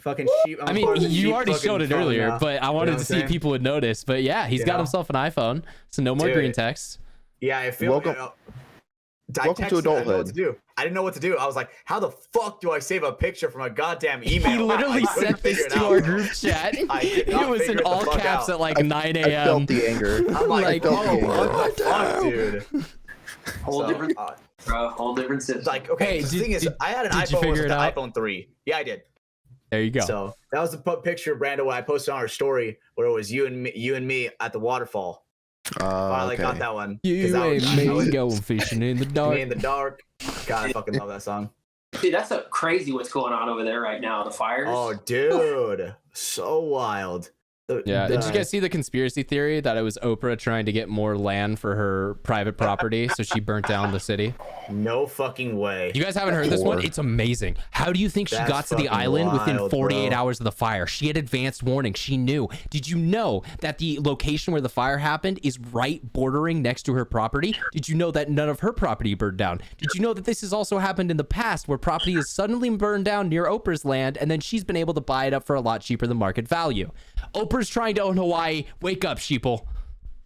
Fucking sheep. I mean, you already showed it earlier, but I wanted to see if people would notice. But yeah, he's got himself an iPhone, so no more green text. Yeah, I feel welcome to adulthood. I didn't know what to do. I was like, how the fuck do I save a picture from a goddamn email? He literally sent this to our group chat. It was in all caps at like 9 a.m. I felt the anger. I'm like, oh, what the fuck, dude? Whole different, bro. Whole different system. Like, okay, the thing is, I had an iPhone. Was the iPhone 3. Yeah, I did. There you go. So that was the picture of Brando when I posted on our story where it was you and me at the waterfall. Finally got that one. You ain't me going fishing in the dark. Me in the dark. God, I fucking love that song. Dude, that's crazy what's going on over there right now. The fires. Oh, dude, so wild. Yeah, did you guys see the conspiracy theory that it was Oprah trying to get more land for her private property, so she burnt down the city? No fucking way. You guys haven't heard this one? It's amazing. How do you think she got to the island within 48 hours of the fire? She had advanced warning. She knew. Did you know that the location where the fire happened is right bordering next to her property? Did you know that none of her property burned down? Did you know that this has also happened in the past where property has suddenly burned down near Oprah's land and then she's been able to buy it up for a lot cheaper than market value? Oprah's trying to own Hawaii. Wake up, sheeple.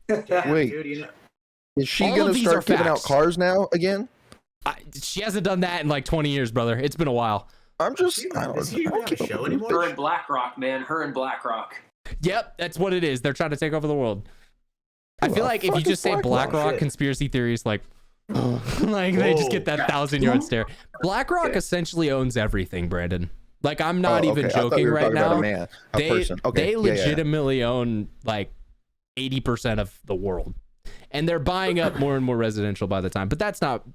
Yeah, wait, dude, is she going to start giving out cars now again? She hasn't done that in like 20 years, brother. It's been a while. I'm just... Does he even have a show anymore? Her and BlackRock, man. Her and BlackRock. Yep, that's what it is. They're trying to take over the world. I feel like if you just say BlackRock conspiracy theories, like they just get that 1,000-yard stare. BlackRock essentially owns everything, Brandon. Like, I'm not even joking right now. They legitimately own like 80% of the world. And they're buying up more and more residential by the time. But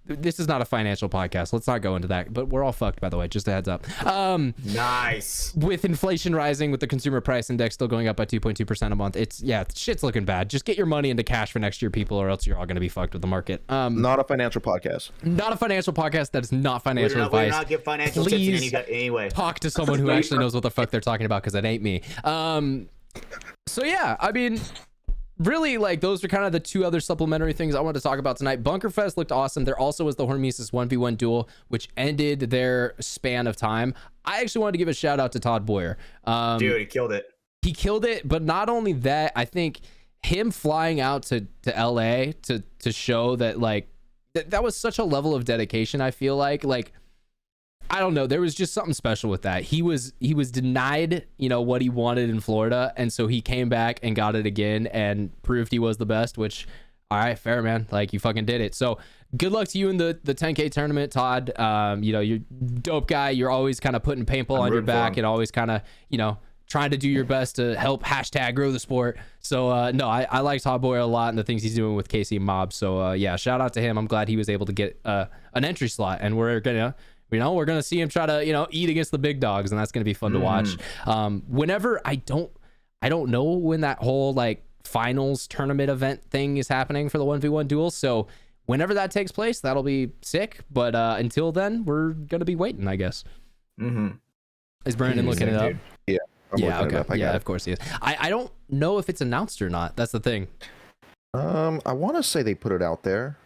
this is not a financial podcast. Let's not go into that. But we're all fucked, by the way. Just a heads up. Nice. With inflation rising, with the consumer price index still going up by 2.2% a month, shit's looking bad. Just get your money into cash for next year, people, or else you're all going to be fucked with the market. Not a financial podcast. Not a financial podcast. That is not financial advice. We do not give financial tips in any way. Talk to someone who actually knows what the fuck they're talking about, because it ain't me. So yeah, I mean... really, like, those are kind of the two other supplementary things I wanted to talk about tonight. Bunkerfest looked awesome. There also was the Hormesis 1v1 duel, which ended their span of time. I actually wanted to give a shout out to Todd Boyer. Dude, he killed it. He killed it, but not only that, I think him flying out to LA to show that, like, that was such a level of dedication. I feel like I don't know, there was just something special with that. He was denied, what he wanted in Florida, and so he came back and got it again and proved he was the best, which, all right, fair, man. Like, you fucking did it. So good luck to you in the 10K tournament, Todd. You're dope guy. You're always kind of putting paintball on your back and always kind of, trying to do your best to help # grow the sport. So no, I like Todd Boyle a lot and the things he's doing with Casey and Mob. So yeah, shout out to him. I'm glad he was able to get an entry slot, and we're gonna see him try to eat against the big dogs, and that's gonna be fun to watch. Whenever I don't know when that whole like finals tournament event thing is happening for the 1v1 duels. So whenever that takes place, that'll be sick. But until then, we're gonna be waiting, I guess. Is Brandon looking it up? Yeah. Yeah, okay. Yeah, of course he is. I don't know if it's announced or not. That's the thing. I want to say they put it out there.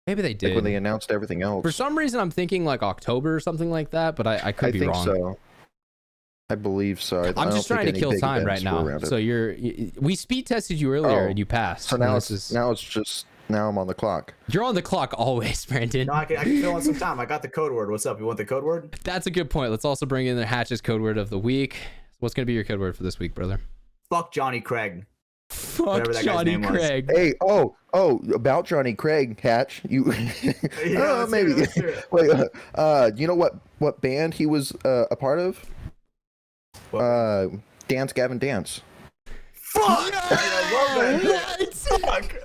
Maybe they did. Like when they announced everything else. For some reason, I'm thinking like October or something like that, but I could be wrong. I think so. I believe so. I'm just trying to kill time right now. So we speed tested you earlier and you passed. So now I'm on the clock. You're on the clock always, Brandon. No, I can fill in some time. I got the code word. What's up? You want the code word? That's a good point. Let's also bring in the Hatch's code word of the week. What's going to be your code word for this week, brother? Fuck Johnny Craig. Fuck Johnny Craig. Hey, about Johnny Craig, Hatch. You maybe. Wait, you know what band he was a part of? Dance Gavin Dance. Fuck! I love that. Fuck.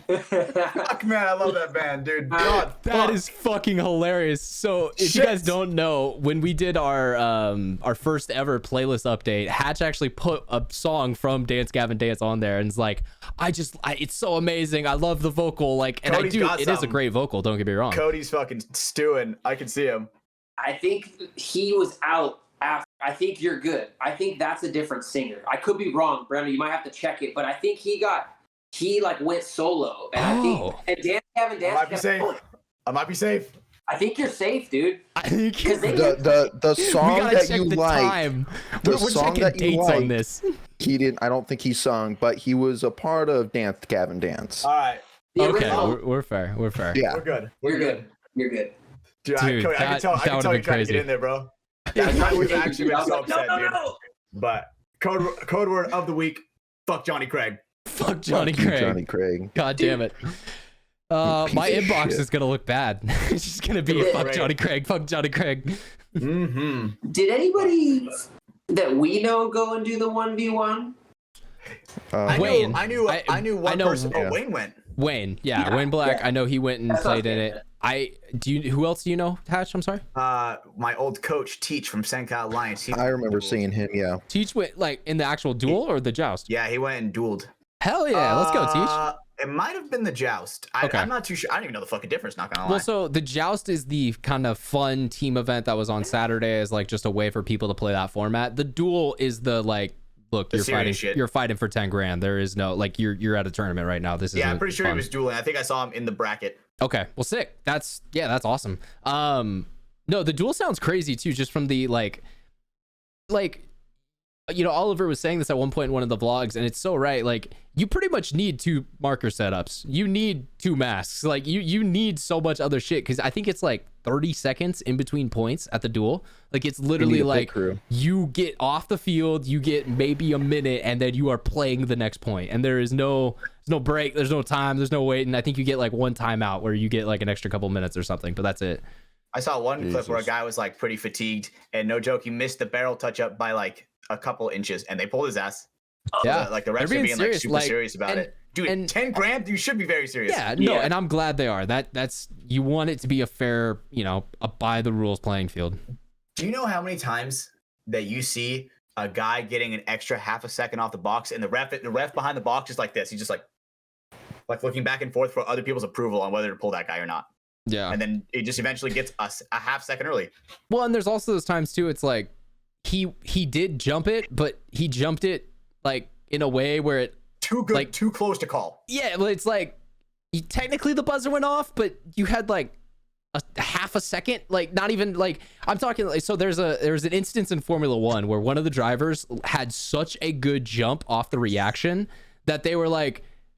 Fuck, man, I love that band, dude. God, that is fucking hilarious. So if you guys don't know, when we did our first ever playlist update, Hatch actually put a song from Dance Gavin Dance on there, and it's like, it's so amazing. I love the vocal, and Cody's it is a great vocal. Don't get me wrong. Cody's fucking stewing. I can see him. I think he was out after. I think you're good. I think that's a different singer. I could be wrong, Brando. You might have to check it, but I think he went solo, and I think Dan Gavin Dance. I might be safe. I think you're safe, dude. I think the song that you like. We're checking dates on this. He didn't. I don't think he sung, but he was a part of Dance Gavin Dance. All right. Okay, we're fair. We're fair. Yeah, we're good. You're good. You're good. Dude, I can tell you trying to get in there, bro. I was actually been so upset, dude. But code word of the week: fuck Johnny Craig. Fuck Johnny Craig. God damn it. My inbox is gonna look bad. It's just gonna be fuck Johnny Craig. Fuck Johnny Craig. Did anybody that we know go and do the 1v1? Wayne. I knew one person. Yeah. Oh, Wayne went. Wayne, Wayne Black. I know he went and played in it. Who else do you know, Hatch? I'm sorry. My old coach, Teach from Senkai Alliance. I remember seeing him. Yeah. Teach went in the actual duel or the joust? Yeah, he went and dueled. Hell yeah, let's go, Teach. It might have been the joust. I'm not too sure. I don't even know the fucking difference. Not gonna lie. Well, so the joust is the kind of fun team event that was on Saturday, as just a way for people to play that format. The duel is the look, you're fighting for 10 grand. There is no you're at a tournament right now. This is I'm pretty sure he was dueling. I think I saw him in the bracket. Okay, well, sick. That's awesome. No, the duel sounds crazy too, just from the Oliver was saying this at one point in one of the vlogs, and it's so right. You pretty much need 2 marker setups. You need 2 masks. You need so much other shit, because I think it's 30 seconds in between points at the duel. It's literally you get off the field, you get maybe a minute, and then you are playing the next point. And there's no break, there's no time, there's no wait. And I think you get 1 timeout where you get an extra couple minutes or something, but that's it. I saw one clip where a guy was pretty fatigued, and no joke, he missed the barrel touch up by a couple inches, and they pulled his ass. Yeah, the refs are being serious. Super serious about it. Dude, and 10 grand, you should be very serious. Yeah, no, and I'm glad they are. That's you want it to be a fair, a by the rules playing field. Do you know how many times that you see a guy getting an extra half a second off the box, and the ref behind the box is like this? He's just like looking back and forth for other people's approval on whether to pull that guy or not. Yeah, and then it just eventually gets us a half second early. Well, and there's also those times too. It's he did jump it, but he jumped it in a way where it too good, too close to call. Yeah, well, it's technically the buzzer went off, but you had a half a second, not even I'm talking so there's an instance in Formula 1 where one of the drivers had such a good jump off the reaction that they were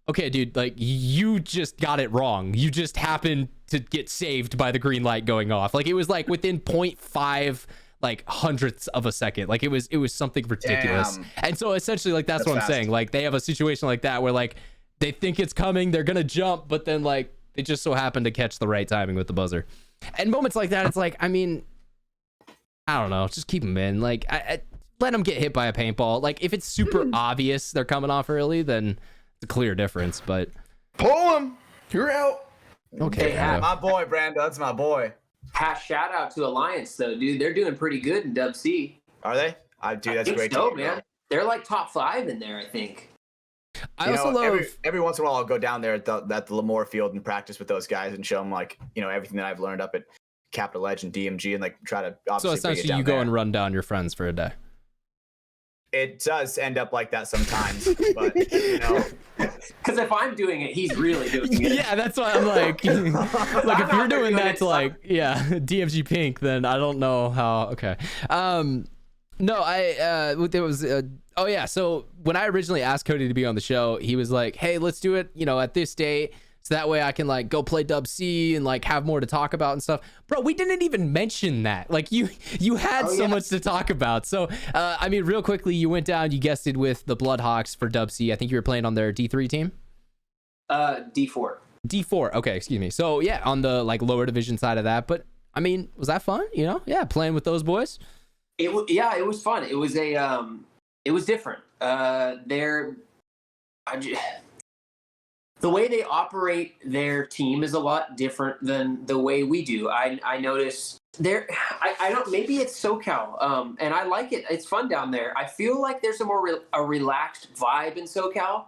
okay, dude, like you just got it wrong. You just happened to get saved by the green light going off. Like it was like within 0.5 like hundredths of a second. Like it was something ridiculous. Damn. And so essentially like that's what fast. I'm saying. Like they have a situation like that where like they think it's coming, they're gonna jump, but then like they just so happen to catch the right timing with the buzzer. And moments like that, it's like, I mean, I don't know, just keep them in. Like I let them get hit by a paintball. Like if it's super obvious they're coming off early, then it's a clear difference. But Pull him. You're out. okay, Hey, Brando. My boy, Brando. That's my boy. Shout out to Alliance though, dude. They're doing pretty good in Dub C. Are they? Dude, that's I think great. so, to hear, man. They're like top 5 in there, I think. I You also know, love every once in a while I'll go down there at the Lemoore field and practice with those guys and show them like, you know, everything that I've learned up at Capital Edge and DMG and like try to obviously so bring it essentially down you go there. and run down your friends for a day. It does end up like that sometimes, but you know, Because if I'm doing it, he's really doing it. Yeah, that's why I'm like, look, if you're doing that to like, yeah, DMG Pink, then I don't know how. Okay, no, there was, oh yeah. So when I originally asked Codie to be on the show, he was like, hey, let's do it, you know, at this date. So that way I can like go play Dub C and like have more to talk about and stuff. Bro, we didn't even mention that. Like you had so much to talk about. So, I mean, real quickly, you went down, you guested with the Bloodhawks for Dub C. I think you were playing on their D3 team. D4. D4. Okay, excuse me. So yeah, on the like lower division side of that. But I mean, was that fun? You know, yeah, playing with those boys. It was fun. It was it was different. The way they operate their team is a lot different than the way we do. I noticed I don't, maybe it's SoCal, and I like it. It's fun down there. I feel like there's a more a relaxed vibe in SoCal.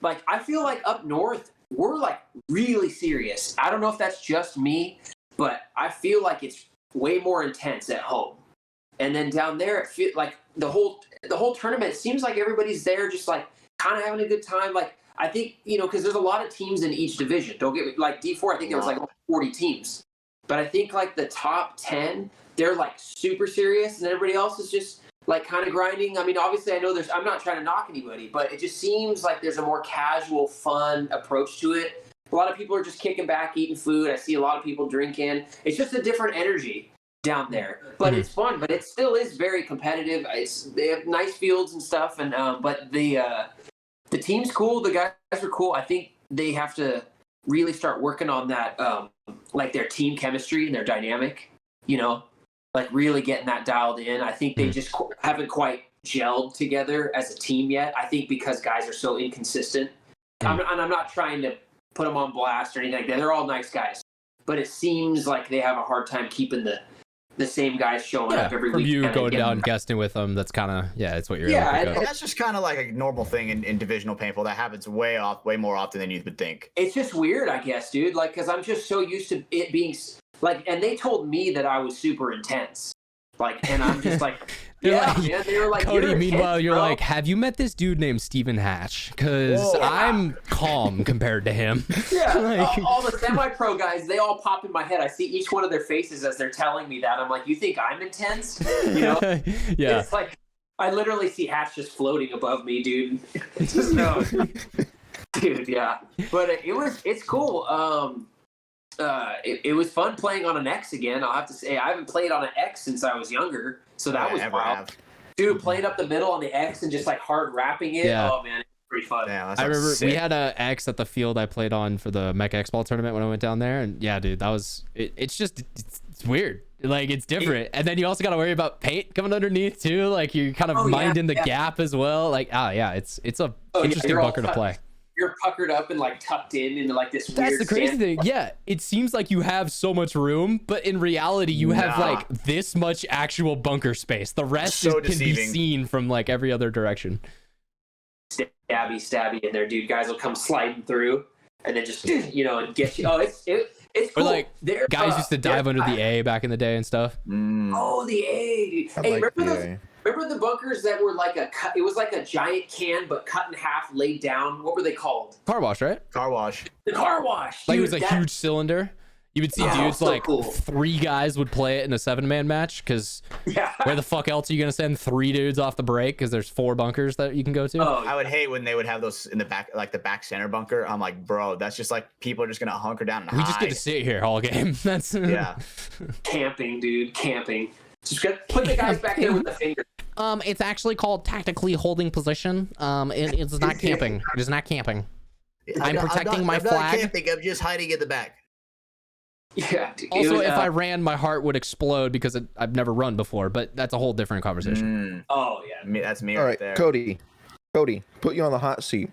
Like I feel like up north we're like really serious. I don't know if that's just me, but I feel like it's way more intense at home. And then down there, it feels like the whole tournament, it seems like everybody's there just like kind of having a good time. Like I think, you know, because there's a lot of teams in each division. Don't get me, like D4, I think there was like 40 teams. But I think like the top 10, they're like super serious, and everybody else is just like kind of grinding. I mean, obviously I know I'm not trying to knock anybody, but it just seems like there's a more casual, fun approach to it. A lot of people are just kicking back, eating food. I see a lot of people drinking. It's just a different energy down there, but it's fun. But it still is very competitive. They have nice fields and stuff, and but the team's cool. The guys are cool. I think they have to really start working on that, like their team chemistry and their dynamic. You know, like really getting that dialed in. I think they just haven't quite gelled together as a team yet. I think because guys are so inconsistent. And I'm not trying to put them on blast or anything like that. They're all nice guys, but it seems like they have a hard time keeping the same guys showing up every from week. you going down and guesting with them, that's kind of, yeah, it's what you're Yeah, able to that's just kind of like a normal thing in divisional paintball that happens way more often than you would think. It's just weird, I guess, dude. Like, because I'm just so used to it being like, and they told me that I was super intense. Like, and I'm just like, yeah, like, man. They were like, Codie, you're meanwhile, intense, you're bro. like, have you met this dude named Stephen Hatch? Because I'm calm compared to him. Yeah, Like- all the semi-pro guys, they all pop in my head. I see each one of their faces as they're telling me that. I'm like, you think I'm intense? You know? Yeah. It's like, I literally see Hatch just floating above me, dude. It's just, no. Dude, yeah. But it's cool. It was fun playing on an X again. I'll have to say, I haven't played on an X since I was younger, so that was wild. Dude, playing up the middle on the X and just like hard wrapping it. Yeah. Oh man, it's pretty fun. Yeah, I remember we had a X at the field I played on for the Mech X Ball tournament when I went down there, and yeah, dude, that was it's weird. Like it's different, and then you also got to worry about paint coming underneath too. Like you're kind of minding the gap as well. Like it's a interesting bunker to play. You're puckered up and like tucked in into like this weird. That's the crazy thing. Yeah, it seems like you have so much room, but in reality, you have like this much actual bunker space. The rest So can be seen from like every other direction. Stabby in there, dude. Guys will come sliding through and then just and get you. Oh, it's cool. Or like guys used to dive under the A back in the day and stuff. Oh, the A. Hey, remember the bunkers that were like it was like a giant can but cut in half, laid down. What were they called? Car wash, right? Car wash. The car wash. Like dude, it was a huge cylinder. You would see Oh, dudes so like cool. 3 guys would play it in a 7-man match because Yeah. where the fuck else are you gonna send 3 dudes off the break? Because there's 4 bunkers that you can go to. Oh, I would hate when they would have those in the back, like the back center bunker. I'm like, bro, that's just like people are just gonna hunker down and we just get to hide. sit here all game. That's Yeah. camping, dude. Camping. Just put the guys back there with the finger. It's actually called tactically holding position. It's not camping. It is not camping. I'm protecting my I'm flag. not camping. I'm just hiding in the back. Yeah. Dude, it Also, was, if I ran, my heart would explode because I've never run before. But that's a whole different conversation. Oh yeah. That's me All right right, there. Cody, put you on the hot seat.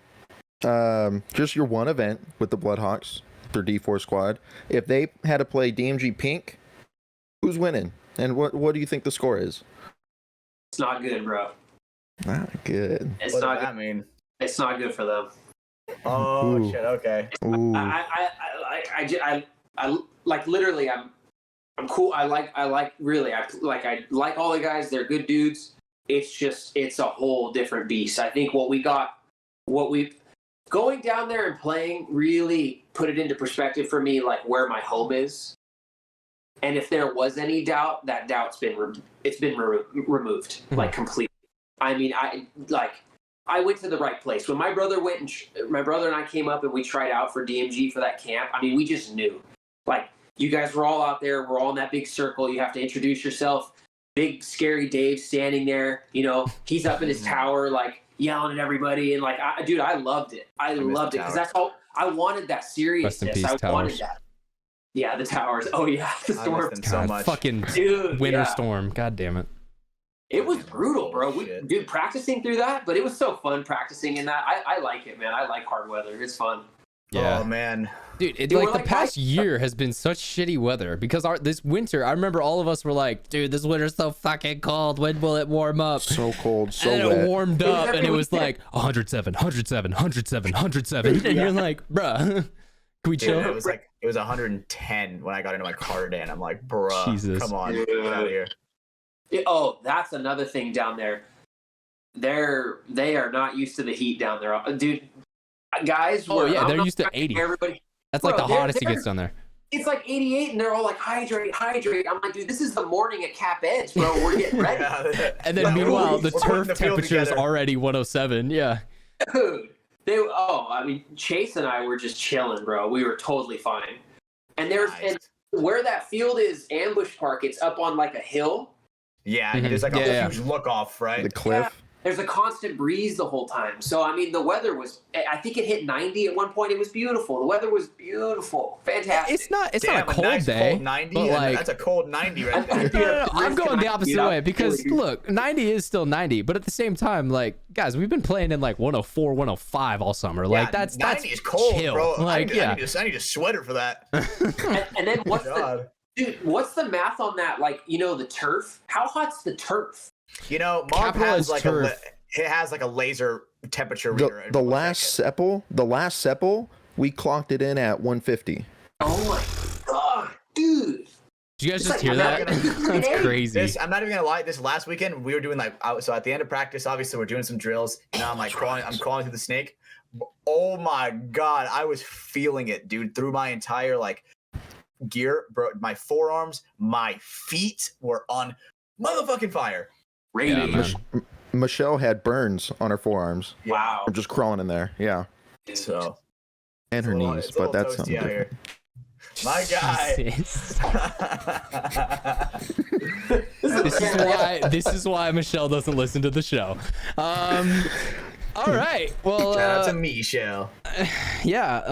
Just your one event with the Bloodhawks, their D4 squad. If they had to play DMG Pink, who's winning? And what do you think the score is? It's not good, bro. Not good. It's What not does that good. mean? It's not good for them. Oh Ooh. shit. Okay. Ooh. I like literally. I'm cool. I like really. I like all the guys. They're good dudes. It's a whole different beast. I think what we going down there and playing really put it into perspective for me, like where my home is. And if there was any doubt, that doubt's been removed like completely. I mean, I went to the right place when my brother went and my brother and I came up and we tried out for DMG for that camp. I mean, we just knew, like, you guys were all out there. We're all in that big circle. You have to introduce yourself. Big scary Dave standing there. You know, he's up in his tower, like yelling at everybody, and like, dude, I loved it. I loved it because that's all I wanted. That seriousness. Rest in peace, I wanted towers. that. Yeah, the towers. Oh yeah, the I storm. miss them so God, much. fucking Dude, winter yeah. storm. God damn it. It was brutal, bro. Shit. Dude, practicing through that, but it was so fun practicing in that. I like it, man. I like hard weather. It's fun. Yeah. Oh man. Dude, Dude, like we're the like, past year has been such shitty weather because this winter, I remember all of us were like, dude, this winter's so fucking cold. When will it warm up? So cold, so and then wet. it warmed up and it was every like 107, 107, 107, 107. And you're like, bruh, can we Dude, chill? it was 110 when I got into my car today, and I'm like, bruh, Jesus. come on, Dude. get out of here. Oh, that's another thing down there. They are not used to the heat down there, dude. Guys, Oh, yeah, I'm they're not used to talking 80. Everybody, That's like Bro, the hottest it they're- gets down there. it's like 88, and they're all like, hydrate, hydrate. I'm like, dude, this is the morning at Cap Edge, bro. We're getting ready. And then Like, meanwhile, we're the putting turf the field temperature is together. already 107. Yeah. Dude, I mean, Chase and I were just chilling, bro. We were totally fine. And and where that field is, Ambush Park, it's up on like a hill. Yeah, Mhm. there's like a Yeah. huge look off, right? The cliff. There's a constant breeze the whole time. So, I mean, the weather was, I think it hit 90 at one point. It was beautiful. The weather was beautiful. Fantastic. It's not Damn, a cold nice day. cold 90. but, like- That's a cold 90 right I- there. No, I'm going the opposite Dude, way because look, 90 is still 90, but at the same time, like, guys, we've been playing in like 104, 105 all summer. Like, Yeah, that's 90 is cold, chill. bro. Like, I need a sweater for that. And then what's God. what's the math on that? Like, you know, the turf? How hot's the turf? You know, Mark has Capitalized like turf. it has like a laser temperature reader. The last sepal, we clocked it in at 150. Oh my god, dude. Did you guys It's just like hear I'm that? not gonna- That's crazy. I'm not even gonna lie. This last weekend we were doing like so at the end of practice, obviously we're doing some drills. You know, I'm crawling through the snake. Oh my god, I was feeling it, dude, through my entire like gear, bro. My forearms, my feet were on motherfucking fire. Yeah, Radiation. man. Michelle had burns on her forearms. Wow. I'm just crawling in there. Yeah. So And her knees, it's a but little that's toasty something out different. here. My guy. Jesus. This is why Michelle doesn't listen to the show. All right. Well, Shout out to Michelle. yeah.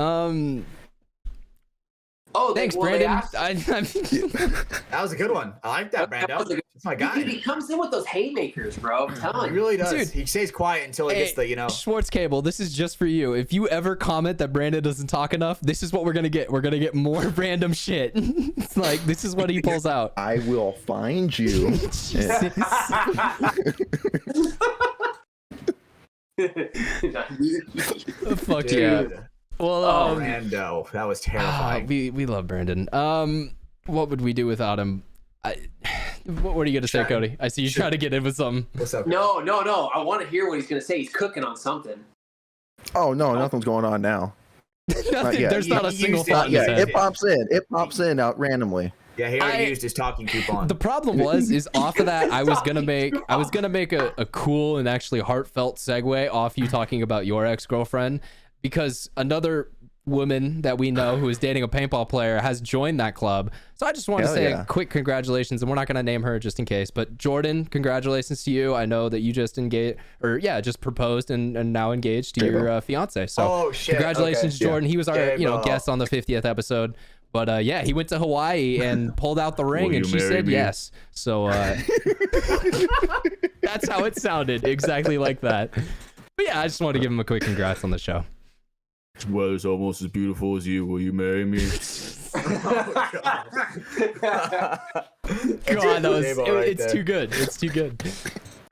Oh, Thanks, they Brandon. asked- That was a good one. I like that, That was a Brando. good- That's my Dude, guy. he comes in with those haymakers, bro. I'm He telling you. really does. Dude. He stays quiet until he gets the, you know. Schwartz Cable, this is just for you. If you ever comment that Brandon doesn't talk enough, this is what we're gonna get. We're gonna get more random shit. It's like this is what he pulls out. I will find you. Jesus. Fuck yeah. Dude. Well, Oh, Brando. That was terrifying. we love Brandon. What would we do without him? What were you gonna say, Cody? I see you trying to get in with something. What's up? No. I want to hear what he's going to say. He's cooking on something. Oh no, nothing's going on now. Not yet. There's not a He single used it. thought in his Yeah, head. it pops in. It pops in out randomly. Yeah, he already used his talking coupon. The problem is off of that, I was gonna make a cool and actually heartfelt segue off you talking about your ex-girlfriend, because another woman that we know who is dating a paintball player has joined that club. So I just want to say a quick congratulations, and we're not gonna name her just in case, but Jordan, congratulations to you. I know that you just just proposed and now engaged to your fiance. So congratulations, Jordan. He was our guest on the 50th episode. But yeah, he went to Hawaii and pulled out the ring, and she said yes. So that's how it sounded, exactly like that. But yeah, I just wanted to give him a quick congrats on the show. Well, it's almost as beautiful as you. Will you marry me? God, it's too good. It's too good.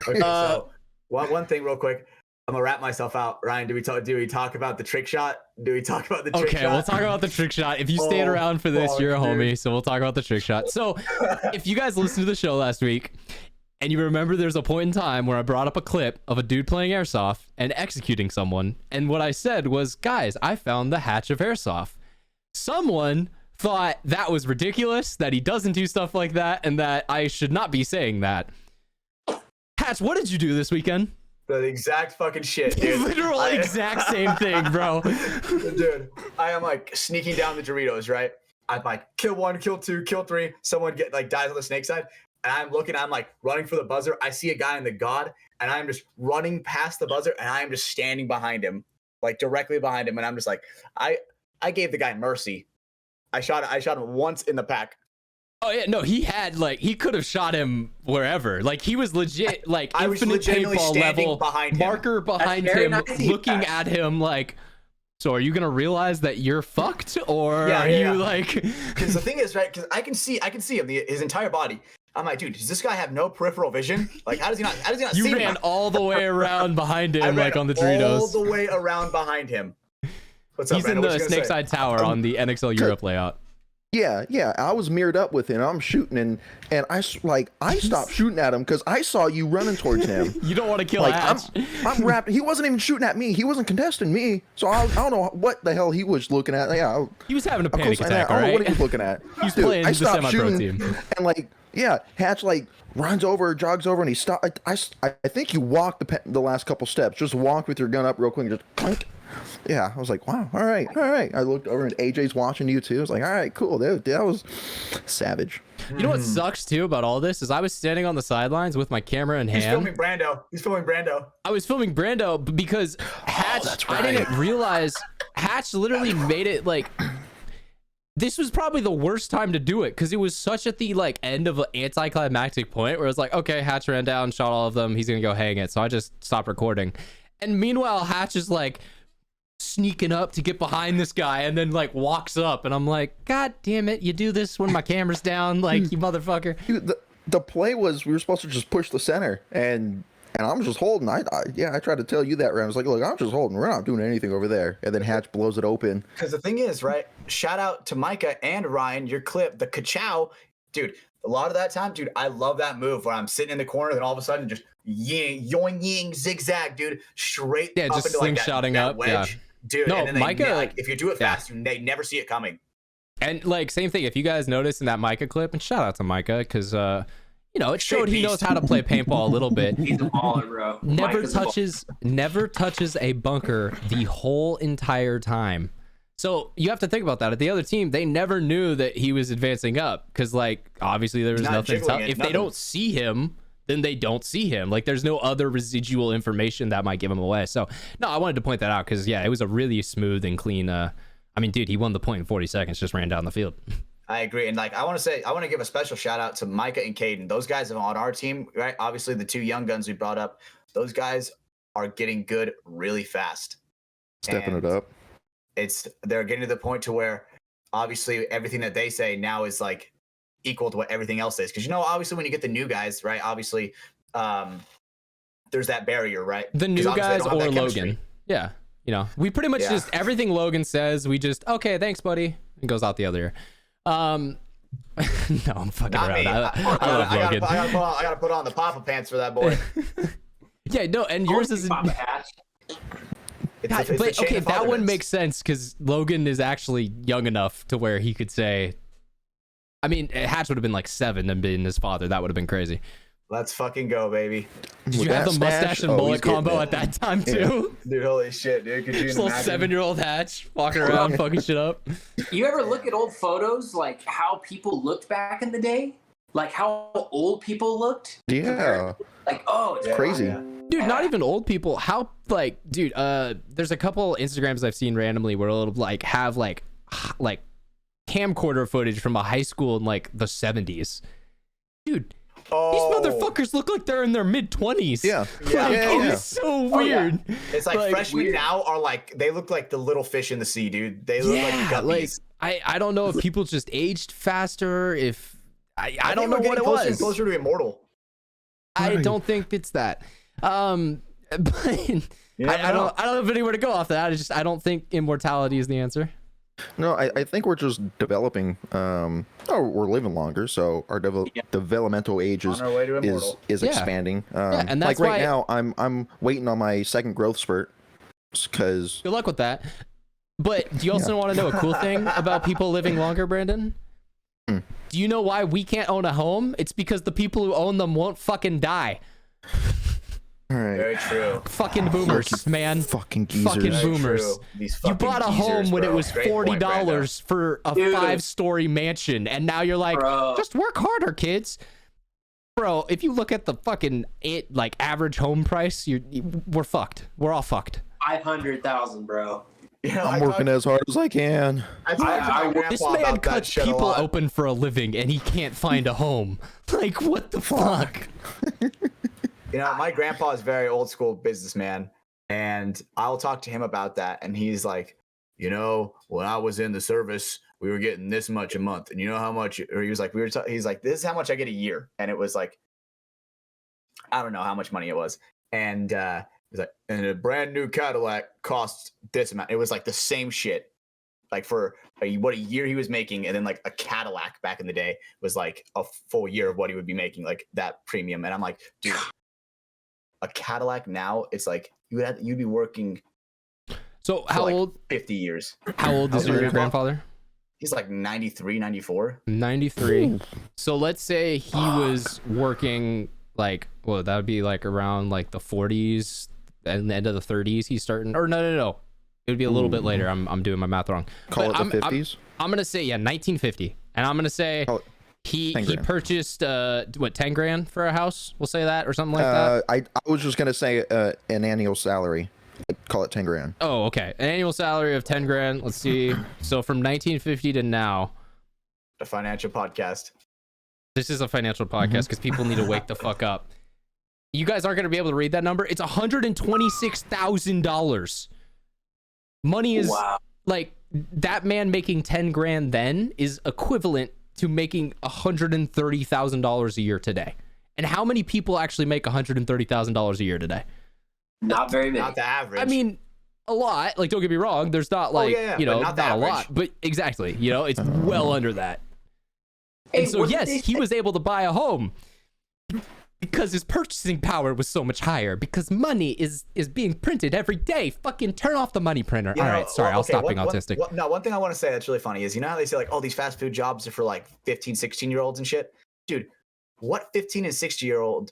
Okay, so one thing real quick. I'm gonna wrap myself out. Ryan, do we talk about the trick shot? We'll talk about the trick shot. If you stayed around for this, you're a homie. So we'll talk about the trick shot. So if you guys listened to the show last week and you remember, there's a point in time where I brought up a clip of a dude playing airsoft and executing someone. And what I said was, guys, I found the Hatch of airsoft. Someone thought that was ridiculous, that he doesn't do stuff like that, and that I should not be saying that. Hatch, what did you do this weekend? The exact fucking shit, dude. Literal exact same thing, bro. Dude, I am like sneaking down the Doritos, right? I'm like, kill 1, kill 2, kill 3. Someone dies on the snake side. And I'm like running for the buzzer. I see a guy in the God, and I'm just running past the buzzer, and I am just standing behind him, like directly behind him. And I'm just like, I gave the guy mercy. I shot him once in the pack. Oh yeah, no, he could have shot him wherever. Like, he was legit, like, I was infinite legitimately paintball standing level behind him. marker behind him, looking at him like, so are you gonna realize that you're fucked, or you like? Because the thing is, right? Because I can see him, his entire body. I'm like, dude, does this guy have no peripheral vision? Like, how does he not You see ran me? all the way around behind him, like on the all Doritos. the way around behind him. What's up, He's in Brando? the Snakeside Tower on the NXL Europe layout. Yeah, I was mirrored up with him. I'm shooting, and I stopped shooting at him because I saw you running towards him. You don't want to kill Hatch. I'm wrapped. He wasn't even shooting at me. He wasn't contesting me. So I don't know what the hell he was looking at. Yeah, he was having a panic attack. I don't know right? what he was looking at. He's playing the semi-pro team. And Hatch runs over, jogs over, and he stopped. I think you walked the last couple steps. Just walked with your gun up real quick and just clunk. Yeah, I was like, wow, all right. I looked over and AJ's watching you too. I was like, all right, cool. That was savage. You know what sucks too about all this is I was standing on the sidelines with my camera in hand. He's filming Brando. I was filming Brando because Hatch, I didn't realize Hatch literally made it like, this was probably the worst time to do it because it was such at the end of an anticlimactic point where it was like, okay, Hatch ran down, shot all of them. He's going to go hang it. So I just stopped recording. And meanwhile, Hatch is sneaking up to get behind this guy and then walks up, and I'm like, God damn it, you do this when my camera's down, you motherfucker. Dude, the play was we were supposed to just push the center, and I'm just holding. I tried to tell you that round. I was like, look, I'm just holding. We're not doing anything over there. And then Hatch blows it open. Because the thing is, right? Shout out to Micah and Ryan, your clip, the ka-chow, dude. A lot of that time, dude, I love that move where I'm sitting in the corner, then all of a sudden just yoing ying zigzag, dude, straight up just into slingshotting that up, wedge. yeah. Dude, No, and then Micah, if you do it fast, they never see it coming. And same thing, if you guys noticed in that Micah clip, and shout out to Micah because it showed he knows how to play paintball a little bit. He's a baller, bro. Never touches a bunker the whole entire time. So you have to think about that. At the other team, they never knew that he was advancing up because obviously there was nothing to tell. If they don't see him, then they don't see him. There's no other residual information that might give him away. So no, I wanted to point that out because it was a really smooth and clean. Dude, he won the point in 40 seconds, just ran down the field. I agree. And I want to give a special shout out to Micah and Caden. Those guys are on our team, right? Obviously the two young guns we brought up, those guys are getting good really fast. Stepping it up. They're getting to the point to where obviously everything that they say now is equal to what everything else is. Because obviously when you get the new guys, right? Obviously, there's that barrier, right? The new guys or Logan. Yeah. We pretty much just everything Logan says, we just, okay, thanks, buddy. It goes out the other ear. No, I'm fucking Not around. me. I love Logan. I gotta put on the Papa pants for that boy. Yeah, no, and yours is It's It's the But chain okay, of that one fatherness. makes sense because Logan is actually young enough to where he could say, I mean, Hatch would have been like 7 and been his father. That would have been crazy. Let's fucking go, baby. Did With you have that the mustache stash? and Oh, mullet he's getting combo it. at that time too? Dude, holy shit, dude. Could you Just little imagine? 7-year-old Hatch walking around fucking shit up. You ever look at old photos, like how people looked back in the day? Like how old people looked? Yeah. Like, oh, it's Yeah, Crazy. yeah. Dude, not even old people. How, like, dude, there's a couple Instagrams I've seen randomly where it'll like have like camcorder footage from a high school in like the 70s. Dude, Oh, these motherfuckers look like they're in their mid-20s. Yeah. Yeah. Like, Yeah, yeah. it's so Oh, yeah. weird. It's like, Like, freshmen weird. now are like, they look like the little fish in the sea, dude. They look like Yeah, like guppies. I don't know if people just aged faster, if I I don't think know we're what getting it closer and was. closer to immortal. I Right. don't think it's that. But I never know. don't have anywhere to go off that. I don't think immortality is the answer. No, I think we're just developing. We're living longer, so our developmental age On our way to is immortal. is Yeah. expanding. and like that's right why- now, I'm waiting on my second growth spurt because Good luck with that. But do you also want to know a cool thing about people living longer, Brandon? Hmm. Do you know why we can't own a home? It's because the people who own them won't fucking die. all right, Very true. Fucking boomers, man. fucking geezers. Fucking Very boomers. true. These You fucking bought a geezers, home when it bro. was Great point, $40 for a Dude. 5-story mansion, and now you're like, Bro. just work harder, kids. Bro, if you look at the fucking average home price, we're fucked. We're all fucked. 500,000, bro. You know, I'm working as hard as I can. I talked to my grandpa This man about that cuts shit a people lot. open for a living, and he can't find a home. Like, what the fuck? You know, my grandpa is very old school businessman, and I'll talk to him about that. And he's like, you know, when I was in the service, we were getting this much a month, and you know how much? Or he was like, he's like, this is how much I get a year, and it was like, I don't know how much money it was, and he's like, and a brand new Cadillac costs this amount. It was like the same shit, like for what a year he was making, and then like a Cadillac back in the day was like a full year of what he would be making, like that premium. And I'm like, dude, a Cadillac now, it's like you'd be working So for how like old? 50 years. How old is How old your is grandfather? He's like 93, 94. 93. So let's say he was working like, well, that would be like around like the 40s and the end of the 30s. He's starting, or no. It would be a little bit later. I'm doing my math wrong. Call But it the 50s. I'm gonna say 1950, and I'm gonna say Call it he 10 grand. purchased 10 grand for a house. We'll say that or something like that. I was just gonna say an annual salary. Call it 10 grand. Oh, okay. An annual salary of 10 grand. Let's see. So from 1950 to now, A financial podcast. this is a financial podcast because people need to wake the fuck up. You guys aren't going to be able to read that number. It's $126,000. Money is Wow. like that man making 10 grand then is equivalent to making $130,000 a year today. And how many people actually make $130,000 a year today? Not very many. Not the average. I mean, a lot. Like, don't get me wrong. There's not like, yeah, you but know, not not the a lot. average. But exactly, you know, it's well under that. Hey, And so, what did yes, they he say? was able to buy a home because his purchasing power was so much higher because money is being printed every day. Fucking turn off the money printer. You All know, right, sorry, well, I'll okay, stop one- being one- autistic. one thing I want to say that's really funny is, you know how they say like, oh, these fast food jobs are for like 15, 16-year-olds and shit? Dude, what 15 or 16-year-old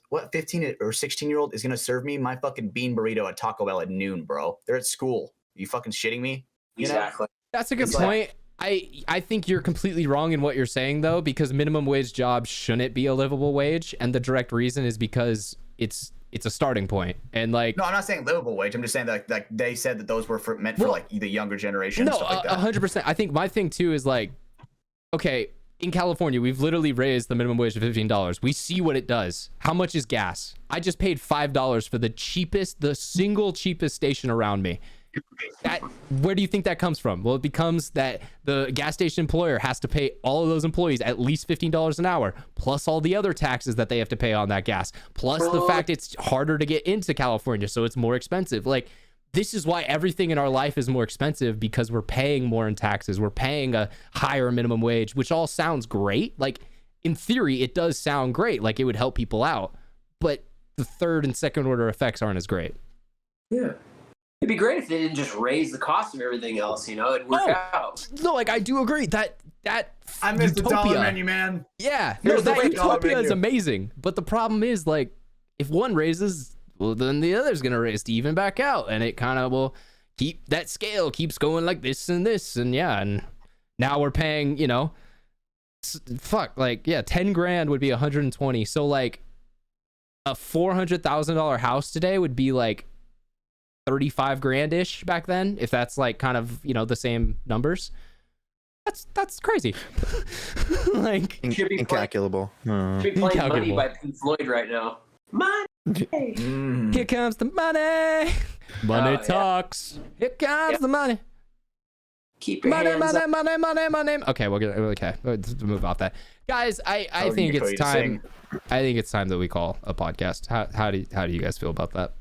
is going to serve me my fucking bean burrito at Taco Bell at noon, bro? They're at school. Are you fucking shitting me? You know? Exactly. That's a good It's like- point. I think you're completely wrong in what you're saying though, because minimum wage jobs shouldn't be a livable wage, and the direct reason is because it's a starting point. And like, No, I'm not saying livable wage. I'm just saying that like they said that those were meant for Well, like the younger generation no, and stuff like that. 100%. I think my thing too is like, okay, in California, we've literally raised the minimum wage to $15. We see what it does. How much is gas? I just paid $5 for the single cheapest station around me. Where do you think that comes from? Well, it becomes that the gas station employer has to pay all of those employees at least $15 an hour, plus all the other taxes that they have to pay on that gas, plus the fact it's harder to get into California, so it's more expensive. Like, this is why everything in our life is more expensive, because we're paying more in taxes. We're paying a higher minimum wage, which all sounds great. Like, in theory, it does sound great. Like, it would help people out, but the third and second order effects aren't as great. Yeah. It'd be great if they didn't just raise the cost of everything else. It'd work out. No, like I do agree that I miss the dollar Utopia. menu, man. Yeah, Here's no, the that dollar Utopia is menu. amazing. But the problem is, like, if one raises, well, then the other's gonna raise to even back out, and it kind of will keep that scale keeps going like this, and yeah, and now we're paying, like 10 grand would be 120. So like a $400,000 house today would be like 35 grand ish back then, if that's like kind of the same numbers. That's crazy. Like Should be Incalculable. Should be playing Money Incalculable. by Pink Floyd right now. Money. Here comes the money. Money yeah. talks. Here comes Yep. the money. Keep your hands up. Money. Okay, let's move off that, guys. I think you it's Cody to time. sing. I think it's time that we call a podcast. How do you guys feel about that?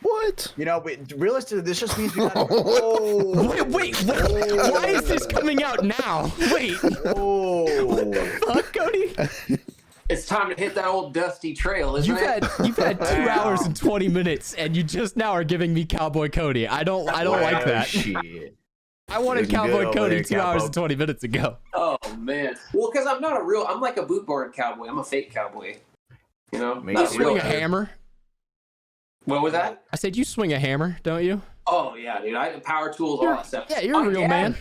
What? Realistically, this just means we got. Oh, Wait. Why is this coming out now? Wait. oh. Fuck, Cody. It's time to hit that old dusty trail, isn't it? You've had 2 hours and 20 minutes, and you just now are giving me Cowboy Cody. I don't like that. Shit. I wanted Looking good Cowboy over Cody there, 2 hours Cowboy. and 20 minutes ago. Oh man. Well, because I'm like a boot-born cowboy. I'm a fake cowboy. Me Not You a too. swing real. a hammer. What was that? I said you swing a hammer, don't you? Oh yeah, dude. I have power tools, all that stuff. Yeah, you're a My real dad- man.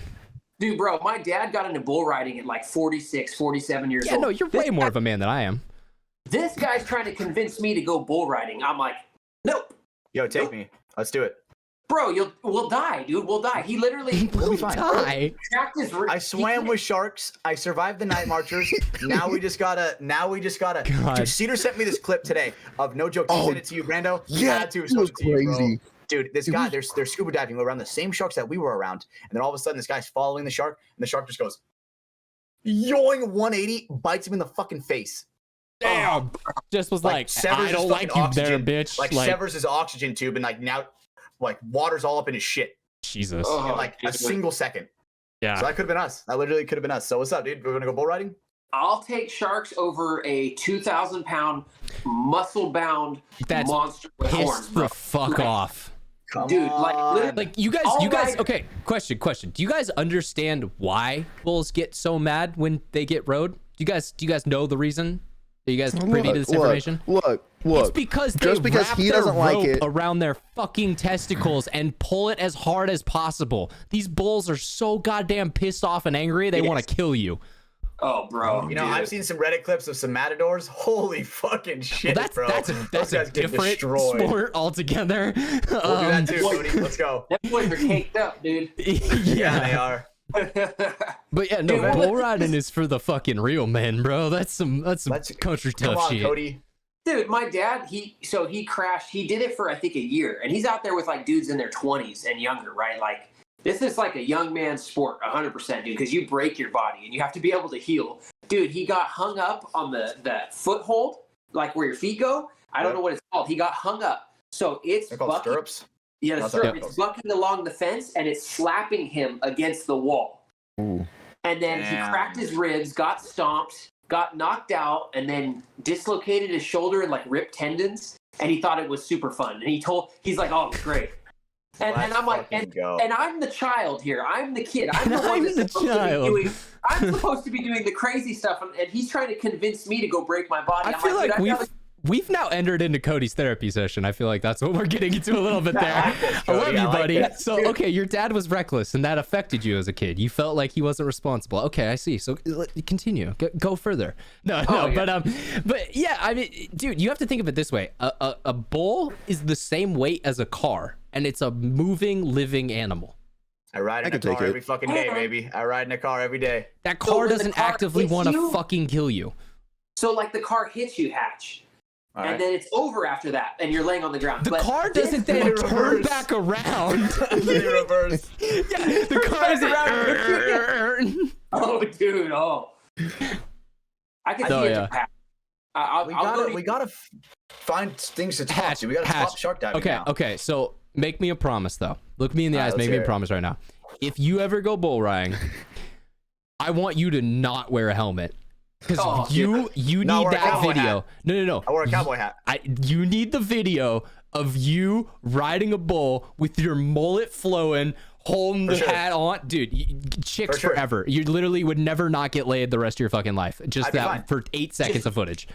Dude, bro, my dad got into bull riding at like 46, 47 years Yeah, old. no, you're way more of a man than I am. This guy's trying to convince me to go bull riding. I'm like, nope. Yo, take me. Let's do it. Bro, we'll die, dude. We'll die. He literally We'll be fine. Die. cracked his I swam with sharks. I survived the night marchers. Now we just gotta. God. Dude, Cedar sent me this clip today of no joke. He Oh, sent it to you, Brando. He yeah, had to. it So was to you, bro. crazy. Dude, this guy, they're scuba diving around the same sharks that we were around, and then all of a sudden, this guy's following the shark, and the shark just goes, yoing 180, bites him in the fucking face. Damn. Just was like, severs I his don't like fucking you there, oxygen, bitch. Like severs his oxygen tube, and like now, like water's all up in his shit Jesus. Oh, in like a dude. single second. Yeah. So that could have been us. That literally could have been us. So what's up, dude? We're gonna go bull riding? I'll take sharks over a 2,000-pound muscle-bound That's monster with horns, Piss bro. the fuck off. Come Dude, like, on. literally- Like you guys, Alright. okay, question. Do you guys understand why bulls get so mad when they get rode? Do you guys know the reason? Are you guys privy to this information? Look. It's because they just because wrap he their doesn't like rope it. around their fucking testicles and pull it as hard as possible. These bulls are so goddamn pissed off and angry, they want to kill you. Oh, bro. You know, dude. I've seen some Reddit clips of some matadors. Holy fucking shit, Well, bro. that's Those a guys get different destroyed. sport altogether. We'll do that too, Cody. Let's go. Them boys are caked up, dude. Yeah, they are. But yeah, no, Dude, bull riding is for the fucking real men, bro. That's some country Come tough on, shit. Cody. Dude, my dad, he crashed. He did it for, I think, a year. And he's out there with, like, dudes in their 20s and younger, right? Like, this is like a young man's sport, 100%, dude, because you break your body and you have to be able to heal. Dude, he got hung up on the foothold, like where your feet go. I don't know what it's called. He got hung up. So it's They're called bucking. stirrups. Yeah, the That's stirrup. right. It's bucking along the fence and it's slapping him against the wall. Ooh. And then he Damn. cracked his ribs, got stomped, got knocked out, and then dislocated his shoulder and like ripped tendons. And he thought it was super fun. And he's like, oh, it's great. And I'm like, and I'm the child here. I'm the kid. I'm the one I'm that's the supposed child. to be doing. I'm supposed to be doing the crazy stuff, and he's trying to convince me to go break my body. I I'm feel like dude, we've now entered into Cody's therapy session. I feel like that's what we're getting into a little bit there. I love Cody, you, I like buddy. that. So, okay, your dad was reckless, and that affected you as a kid. You felt like he wasn't responsible. Okay, I see. So, continue. Go further. No, yeah. but yeah, I mean, dude, you have to think of it this way: a bull is the same weight as a car, and it's a moving, living animal. I ride in a could take car it. every fucking day, baby. I ride in a car every day. That So car when the doesn't car actively hits want to you- fucking kill you. So like the car hits you, Hatch, All and right. then it's over after that, and you're laying on the ground. The But car this- doesn't then They turn reverse. back around. They reverse. Yeah, the car back isn't. Oh, dude, oh. I can Oh, see it. yeah. Hatch. We gotta find things to talk Hatch, to. We gotta Hatch. stop shark diving Okay, now. okay. So make me a promise, though. Look me in the All right, eyes. let's Make me hear a it. promise right now. If you ever go bull riding, I want you to not wear a helmet because Oh, you Not need wear a that cowboy video. hat. No. I wear a cowboy hat. You need the video of you riding a bull with your mullet flowing, holding the hat on, dude. Chicks forever. You literally would never not get laid the rest of your fucking life. Just that for 8 seconds of footage.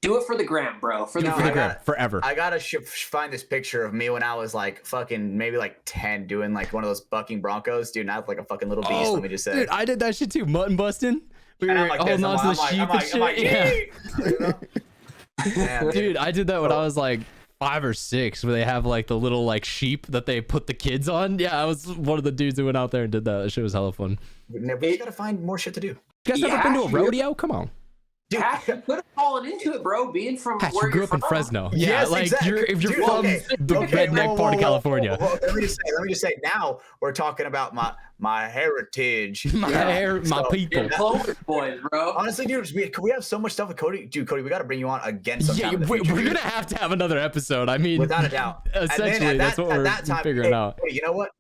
Do it for the gram, bro. For the gram, forever. I gotta find this picture of me when I was like fucking maybe like 10, doing like one of those bucking broncos, dude. And I was like a fucking little beast. Let me just say, dude, I did that shit too. Mutton busting. We were like holding on to the sheep and shit. Yeah. Dude, I did that when I was like 5 or 6, where they have like the little like sheep that they put the kids on. Yeah, I was one of the dudes who went out there and did that. That shit was hella fun. We gotta find more shit to do. You guys ever been to a rodeo? Come on. Dude, you could have fallen into it, bro. Being from Hatch, where you grew up in Fresno. Yeah, yes, like exactly. if you're from the redneck part of California. Let me just say. Now we're talking about my heritage, my people. Clover boys, bro. Honestly, dude, we have so much stuff with Cody. Dude, Cody, we got to bring you on again sometime. Yeah, we're gonna have to have another episode. I mean, without a doubt. Essentially, that's what we're figuring out. Hey, you know what?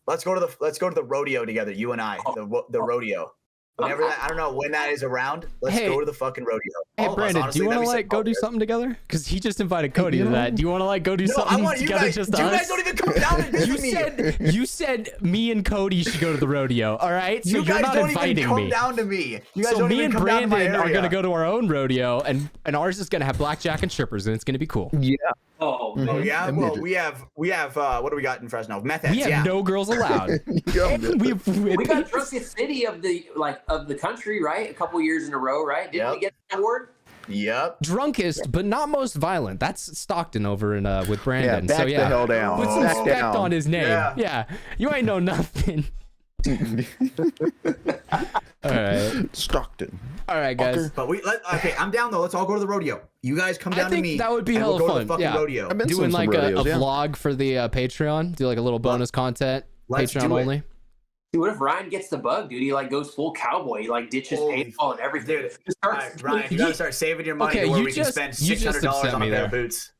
Let's go to the rodeo together. You and I, the rodeo. Whenever I don't know when that is around, let's go to the fucking rodeo. Hey, Brandon, do you want to like go do something together? Because he just invited Cody to that. Do you want to like go do something together? Just us? You guys don't even come down and visit me. You said me and Cody should go to the rodeo. All right, so you guys you're not don't inviting even come me. down to me. You guys so don't me even and come down to my Brandon are area. gonna go to our own rodeo, and ours is gonna have blackjack and strippers, and it's gonna be cool. Yeah. Oh, man. Oh yeah. Well, we have what do we got in Fresno? Meth heads. We have no girls allowed. we got drunkest city of the country, right? A couple years in a row, right? Didn't we get that award? Yep. Drunkest, but not most violent. That's Stockton over in with Brandon. Back the hell down. Put some respect on his name. Yeah. You ain't know nothing. All right. Stockton. All right, guys. But okay, I'm down though. Let's all go to the rodeo. You guys come down to me. That would be hella fun. Rodeo. Doing like a vlog for the Patreon. Do like a little bonus content. Patreon only. Dude, what if Ryan gets the bug, dude? He like goes full cowboy. He like ditches paintball and everything. Dude, Ryan, you gotta start saving your money to where we can spend $600 on a pair of boots.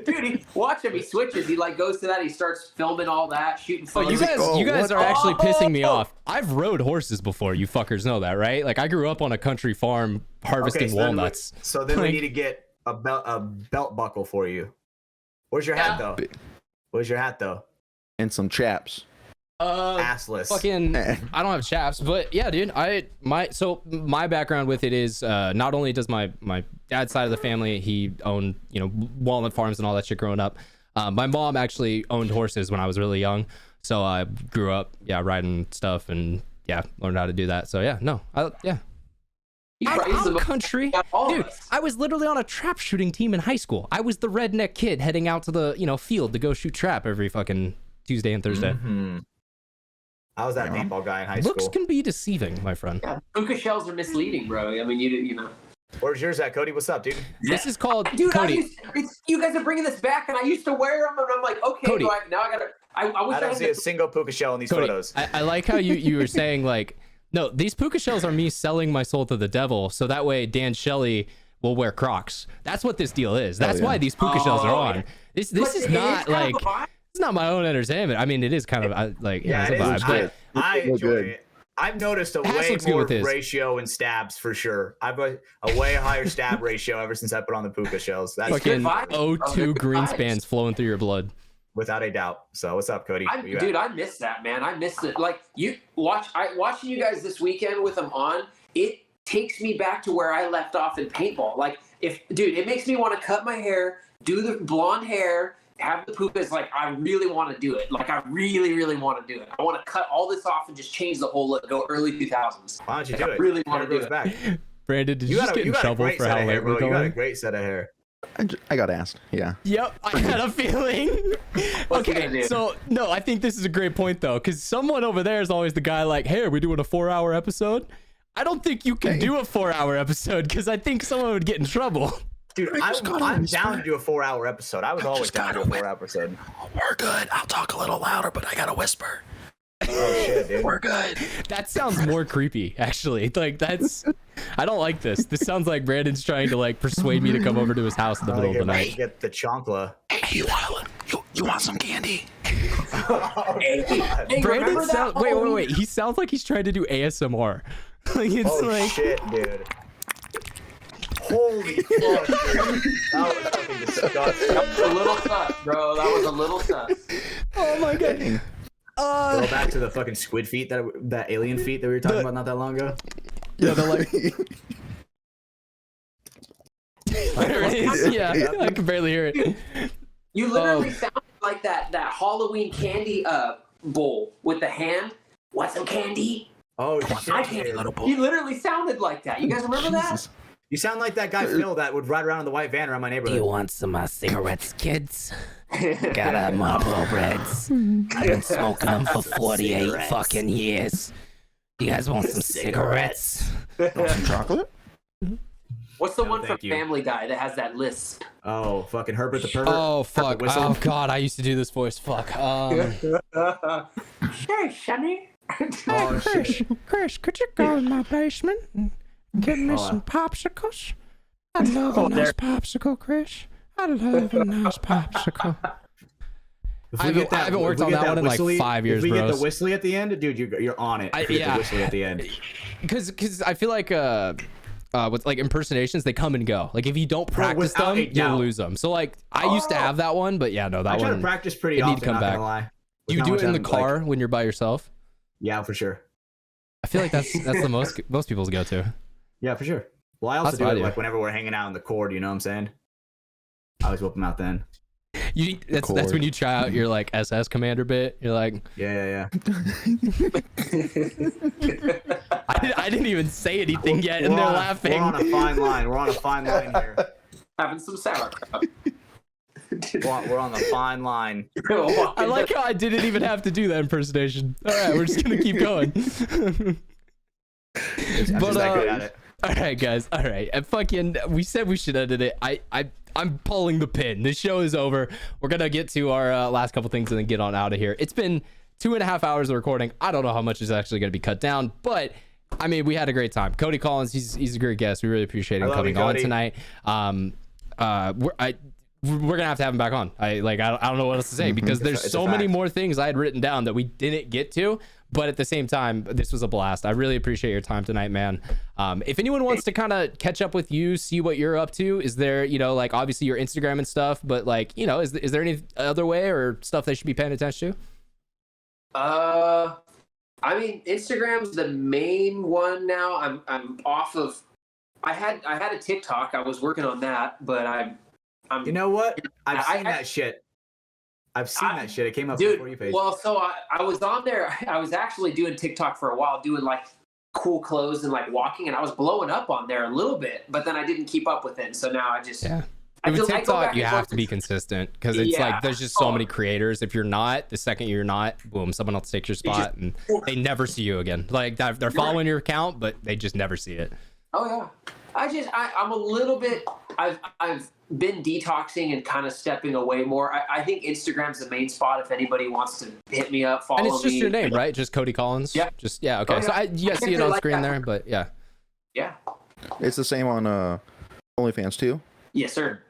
Dude, watch him. He switches. He like goes to that. He starts filming all that, shooting. Oh, you guys are actually pissing me off. I've rode horses before. You fuckers know that, right? Like I grew up on a country farm harvesting walnuts. So then we need to get a belt buckle for you. Where's your hat though? Where's your hat though? And some chaps. Assless. Fucking, I don't have chaps, but yeah, dude. My background with it is not only does my dad's side of the family, he owned walnut farms and all that shit growing up. My mom actually owned horses when I was really young, so I grew up riding stuff and learned how to do that. So I'm country, dude. I was literally on a trap shooting team in high school. I was the redneck kid heading out to the field to go shoot trap every fucking Tuesday and Thursday. Mm-hmm. I was that paintball guy in high school. Looks can be deceiving, my friend. Yeah, puka shells are misleading, bro. I mean, you know. Where's yours at, Cody? What's up, dude? This is called Cody. You guys are bringing this back, and I used to wear them, and I'm like, okay, Cody. I don't see a single puka shell in these photos. I like how you were saying like, no, these puka shells are me selling my soul to the devil, so that way Dan Shelley will wear Crocs. That's what this deal is. That's why these puka shells are on. This is not like. It's not my own entertainment. I mean, it is kind of it's a vibe. But I enjoy it. I've noticed a way more ratio in stabs for sure. I've a way higher stab ratio ever since I put on the puka shells. That's fucking O2 greenspans flowing through your blood. Without a doubt. So what's up, Cody? I missed that, man. I missed it. Like watching you guys this weekend with them on, it takes me back to where I left off in paintball. Like it makes me want to cut my hair, do the blonde hair, have the pukas. Like I really want to do it. Like I really, really want to do it. I want to cut all this off and just change the whole look. Go early 2000s. Why don't you do it? I really want to do it. Back. Brandon, did you just get in trouble for how late we're going? You got a great set of hair. I got asked. Yeah. Yep. I had a feeling. Okay. So no, I think this is a great point though, because someone over there is always the guy like, "Hey, are we doing a 4-hour episode?" I don't think you can do a 4-hour episode because I think someone would get in trouble. Dude, I'm down to do a 4-hour episode. I was always down to do a 4-hour episode. We're good. I'll talk a little louder, but I gotta whisper. Oh shit, dude. We're good. That sounds more creepy, actually. Like I don't like this. This sounds like Brandon's trying to like persuade me to come over to his house in the middle of the night. Get the chonkla. Hey, you want some candy? Hey, Brandon sounds. Wait. He sounds like he's trying to do ASMR. Like it's shit, dude. Holy fuck. That was fucking disgusting. That was a little sus, bro. That was a little sus. Oh my god. Go back to the fucking squid feet, that alien feet that we were talking about not that long ago. Yeah, they're like. There it is. Yeah, I can barely hear it. You literally sounded like that Halloween candy bowl with the hand. Want some candy? Oh I shit. can't. You literally sounded like that. You guys remember that? You sound like that guy Phil that would ride around in the white van around my Do you neighborhood. want some cigarettes, kids? Got Marlboro Reds. I've been smoking them for 48 fucking years. You guys want some cigarettes? Want some chocolate? What's the No, one from thank you. Family Guy that has that lisp? Oh, fucking Herbert the pervert. Oh fuck. Whistle. Oh god, I used to do this voice. Fuck. Sure, Sonny. Oh, shit. Chris, could you go in my basement and get me some popsicles? I love a nice popsicle, Chris. I love a nice popsicle. If I we get haven't worked if we on get that one in like whistly- 5 years, If we get bros. the whistly at the end, dude, you're on it. If we get yeah. the whistly at the end. Because I feel like with like impersonations, they come and go. Like if you don't practice without them, a you'll doubt. lose them. So like I used to have that one, but yeah, no, that I try one. to practice pretty it need often, to come not back. gonna lie. Do you With do how it in the much I'm, car like- when you're by yourself? Yeah, for sure. I feel like that's the most people's go to. Yeah, for sure. Well, I also That's do what I it do. like whenever we're hanging out in the cord, you know what I'm saying? I always whip them out then. That's Chord. when you try out your like SS commander bit. You're like, Yeah. I didn't even say anything yet, and they're laughing. We're on a fine line. We're on a fine line here. Having some sauerkraut. We're on the fine line. I like how I didn't even have to do that impersonation. All right, we're just gonna keep going. I'm just that good at it. All right, guys. All right, and fucking, we said we should edit it. I'm pulling the pin. This show is over. We're gonna get to our last couple things and then get on out of here. It's been 2.5 hours of recording. I don't know how much is actually gonna be cut down, but I mean, we had a great time. Codie Collins, he's a great guest. We really appreciate him love you, coming on Codie. tonight. We're gonna have to have him back on. I don't know what else to say because there's It's a so many fact. more things I had written down that we didn't get to. But at the same time, this was a blast. I really appreciate your time tonight, man. If anyone wants to kind of catch up with you, see what you're up to, is there, like obviously your Instagram and stuff, but like, is there any other way or stuff they should be paying attention to? I mean, Instagram's the main one now. I'm off of. I had a TikTok. I was working on that, but I'm. You know what? I've I- seen that shit. I've seen that shit. It came up Dude, before you page. well, so I was on there. I was actually doing TikTok for a while, doing like cool clothes and like walking, and I was blowing up on there a little bit, but then I didn't keep up with it. So now I just Yeah. I With go back TikTok, you and have forth. to be consistent because it's Yeah. like there's just so Oh. many creators. If you're not, the second you're not, boom, someone else takes your spot and they never see you again. Like they're following your account, but they just never see it. Oh yeah. I'm a little bit. I've been detoxing and kind of stepping away more. I think Instagram's the main spot. If anybody wants to hit me up, follow And me. it's just your name, right? Just Codie Collins. Yeah. Just yeah. Okay. Oh, So yeah. you guys I see it kept it on like screen that. there, but yeah. Yeah. It's the same on OnlyFans too. Yes, sir.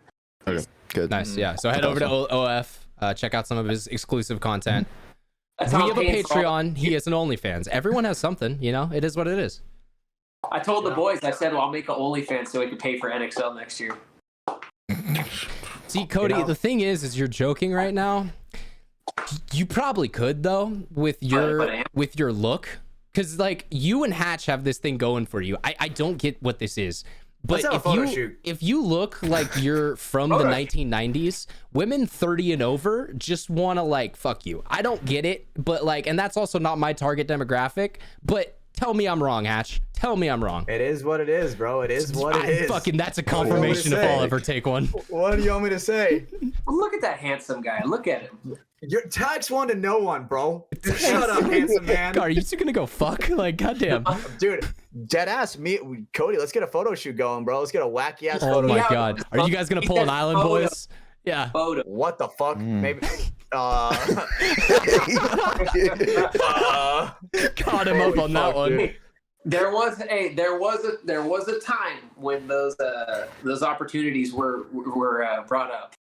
Okay, good. Nice. Yeah. So head over to OF. Check out some of his exclusive content. That's We how have I'm a paying for all- Patreon. He has an OnlyFans. Everyone has something. It is what it is. I told the boys. I said, "Well, I'll make an OnlyFans so we can pay for NXL next year." See, Codie, the thing is you're joking right now. You probably could though with your look, because like you and Hatch have this thing going for you. I don't get what this is, but Let's have a photo shoot. if you look like you're from the 1990s, women 30 and over just want to like fuck you. I don't get it, but like, and that's also not my target demographic. But tell me I'm wrong, Hatch. Tell me I'm wrong. It is what it is, bro. It is what it is. Fucking, that's a What do you want me to confirmation if I'll say? ever take one. What do you want me to say? Well, look at that handsome guy. Look at him. Your tax one to no one, bro. Shut up, handsome man. God, are you two gonna go fuck? Like, goddamn. Dude, dead ass, Codie, let's get a photo shoot going, bro. Let's get a wacky ass Oh photo my shoot. god. Are you guys gonna pull an island, boys? Yeah. Photo. What the fuck? Maybe. Caught him up on that fuck, one. dude. There was a time when those opportunities were brought up.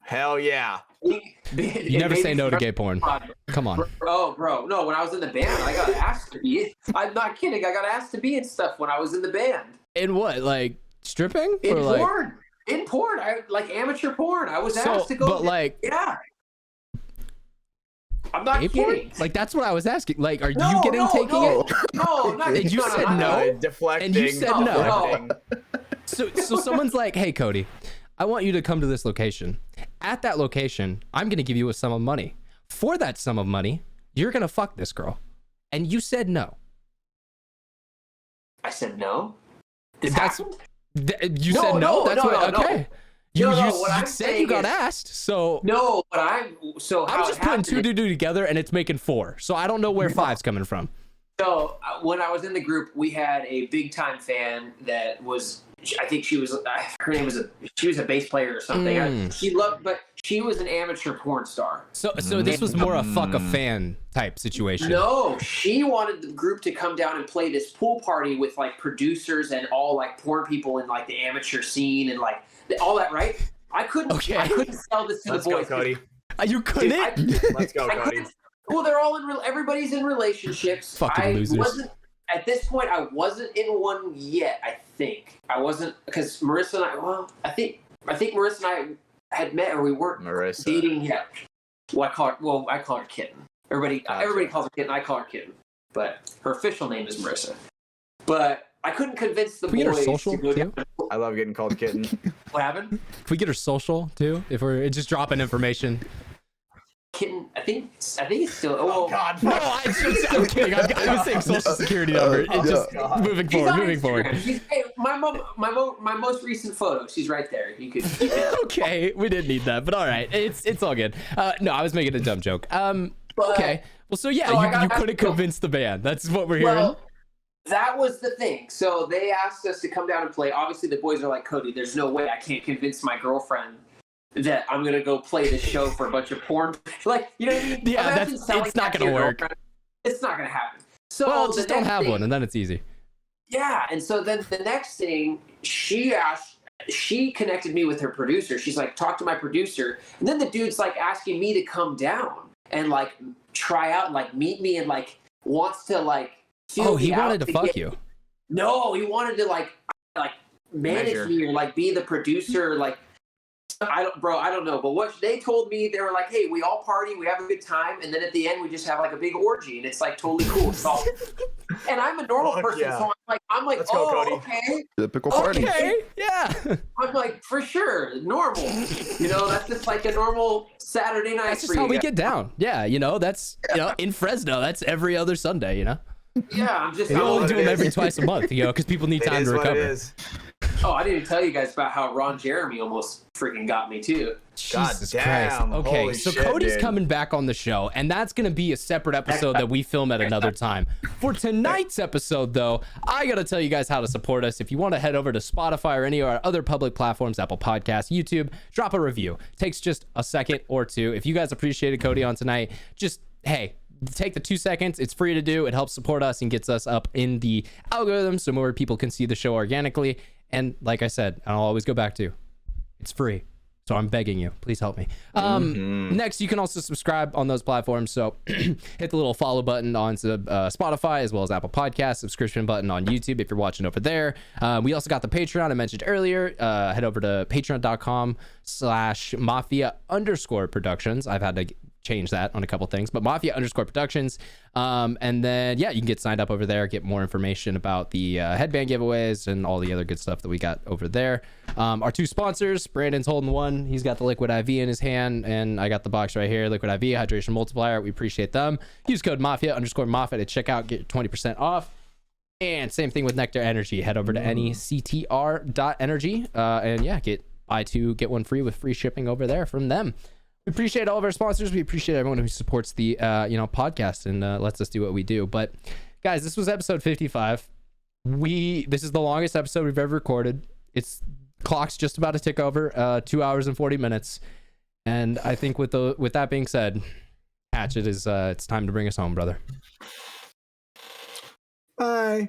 Hell yeah. You never say no to gay porn. Come on. Oh, bro, no. When I was in the band, I got asked to be. I'm not kidding. I got asked to be in stuff when I was in the band. And what? Like stripping In or like porn. In porn, I like amateur porn. I was asked to go. But like, yeah. I'm not gay kidding. porn? Like that's what I was asking. Like, are No, you getting no, taking no. it? No, I'm not. And you said no? Deflecting. And you said no. deflecting. So someone's like, hey Cody, I want you to come to this location. At that location, I'm gonna give you a sum of money. For that sum of money, you're gonna fuck this girl. And you said no. I said no. You said no. That's what. Okay. You I'm said saying you got is- asked. So No, but I'm so. How I'm it just putting happened two is- to two together, and it's making 4. So I don't know where 5's coming from. So when I was in the group, we had a big time fan that was. I think she was. Her name was she was a bass player or something. She loved, but she was an amateur porn star. So this was more a fuck a fan type situation. No, she wanted the group to come down and play this pool party with like producers and all like porn people in like the amateur scene and like all that. Right? I couldn't sell this to Let's the boys. go, Cody. You couldn't. Let's go, I Cody. couldn't- Well, they're all in. Everybody's in relationships. Fucking losers. Wasn't at this point. I wasn't in one yet. I think I wasn't because Marissa and I. Well, I think Marissa and I had met, or we weren't dating yet. Well, I call her Kitten. Everybody calls her Kitten. I call her Kitten, but her official name is Marissa. But I couldn't convince the Can we get her boys social to go too? down. I love getting called kitten. What happened? Can we get her social too? If we're just dropping information. Kitten. I think it's still. Oh God! No, I'm kidding. I was saying social security number. It just moving She's on moving forward. Instagram. Hey, my mom, my most recent photo. She's right there. You could. Okay, we didn't need that, but all right, it's all good. No, I was making a dumb joke. Okay, well, so yeah, you couldn't convince the band. That's what we're hearing. Well, that was the thing. So they asked us to come down and play. Obviously, the boys are like, Cody, there's no way I can't convince my girlfriend that I'm gonna go play this show for a bunch of porn. Like, you know what I mean? Yeah, Imagine selling it's not that to gonna your work. girlfriend. It's not gonna happen. So Well, the just don't next have thing- one, and then it's easy. Yeah, and so then the next thing she connected me with her producer. She's like, talk to my producer, and then the dude's like asking me to come down and like try out and like meet me and like wants to like. Oh, he wanted to fuck you. No, he wanted to like manage Measure. me or like be the producer. Like I don't know. But what they told me, they were like, hey, we all party, we have a good time, and then at the end we just have like a big orgy, and it's like totally cool. So, and I'm a normal Fuck person, yeah. so I'm like, Let's go, oh, Cody. okay. Typical party. Okay, yeah. I'm like, for sure, normal. You know, that's just like a normal Saturday night. That's just for how you we guys. get down. Yeah, that's in Fresno. That's every other Sunday. Yeah, I'm just. We I'm only like- do them every twice a month. Because people need It time is to what it recover. is. Oh, I didn't tell you guys about how Ron Jeremy almost freaking got me too. Jesus damn, Christ. Okay, holy so shit, Cody's dude. coming back on the show, and that's going to be a separate episode that we film at another time. For tonight's episode, though, I got to tell you guys how to support us. If you want to head over to Spotify or any of our other public platforms, Apple Podcasts, YouTube, drop a review. Takes just a second or two. If you guys appreciated Cody on tonight, just, hey, take the 2 seconds. It's free to do. It helps support us and gets us up in the algorithm so more people can see the show organically. And like I said, I'll always go back to, it's free. So I'm begging you, please help me. Next, you can also subscribe on those platforms. So hit the little follow button on Spotify as well as Apple Podcasts, subscription button on YouTube if you're watching over there. We also got the Patreon I mentioned earlier. Head over to patreon.com/Mafia_Productions. I've had to change that on a couple things, but Mafia_Productions. And then, yeah, you can get signed up over there, get more information about the headband giveaways and all the other good stuff that we got over there. Our 2 sponsors, Brandon's holding one. He's got the Liquid IV in his hand, and I got the box right here, Liquid IV Hydration Multiplier. We appreciate them. Use code Mafia_Mafia to check out, get 20% off. And same thing with NECTR Energy. Head over to NECTR.energy, and yeah, buy 2, get 1 free with free shipping over there from them. We appreciate all of our sponsors. We appreciate everyone who supports the podcast and lets us do what we do. But guys, this was episode 55. This is the longest episode we've ever recorded. It's clock's just about to tick over 2 hours and 40 minutes. And I think with that being said, Hatch, it's time to bring us home, brother. Bye.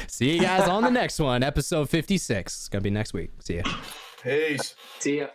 See you guys on the next one, episode 56. It's gonna be next week. See ya. Peace. See ya.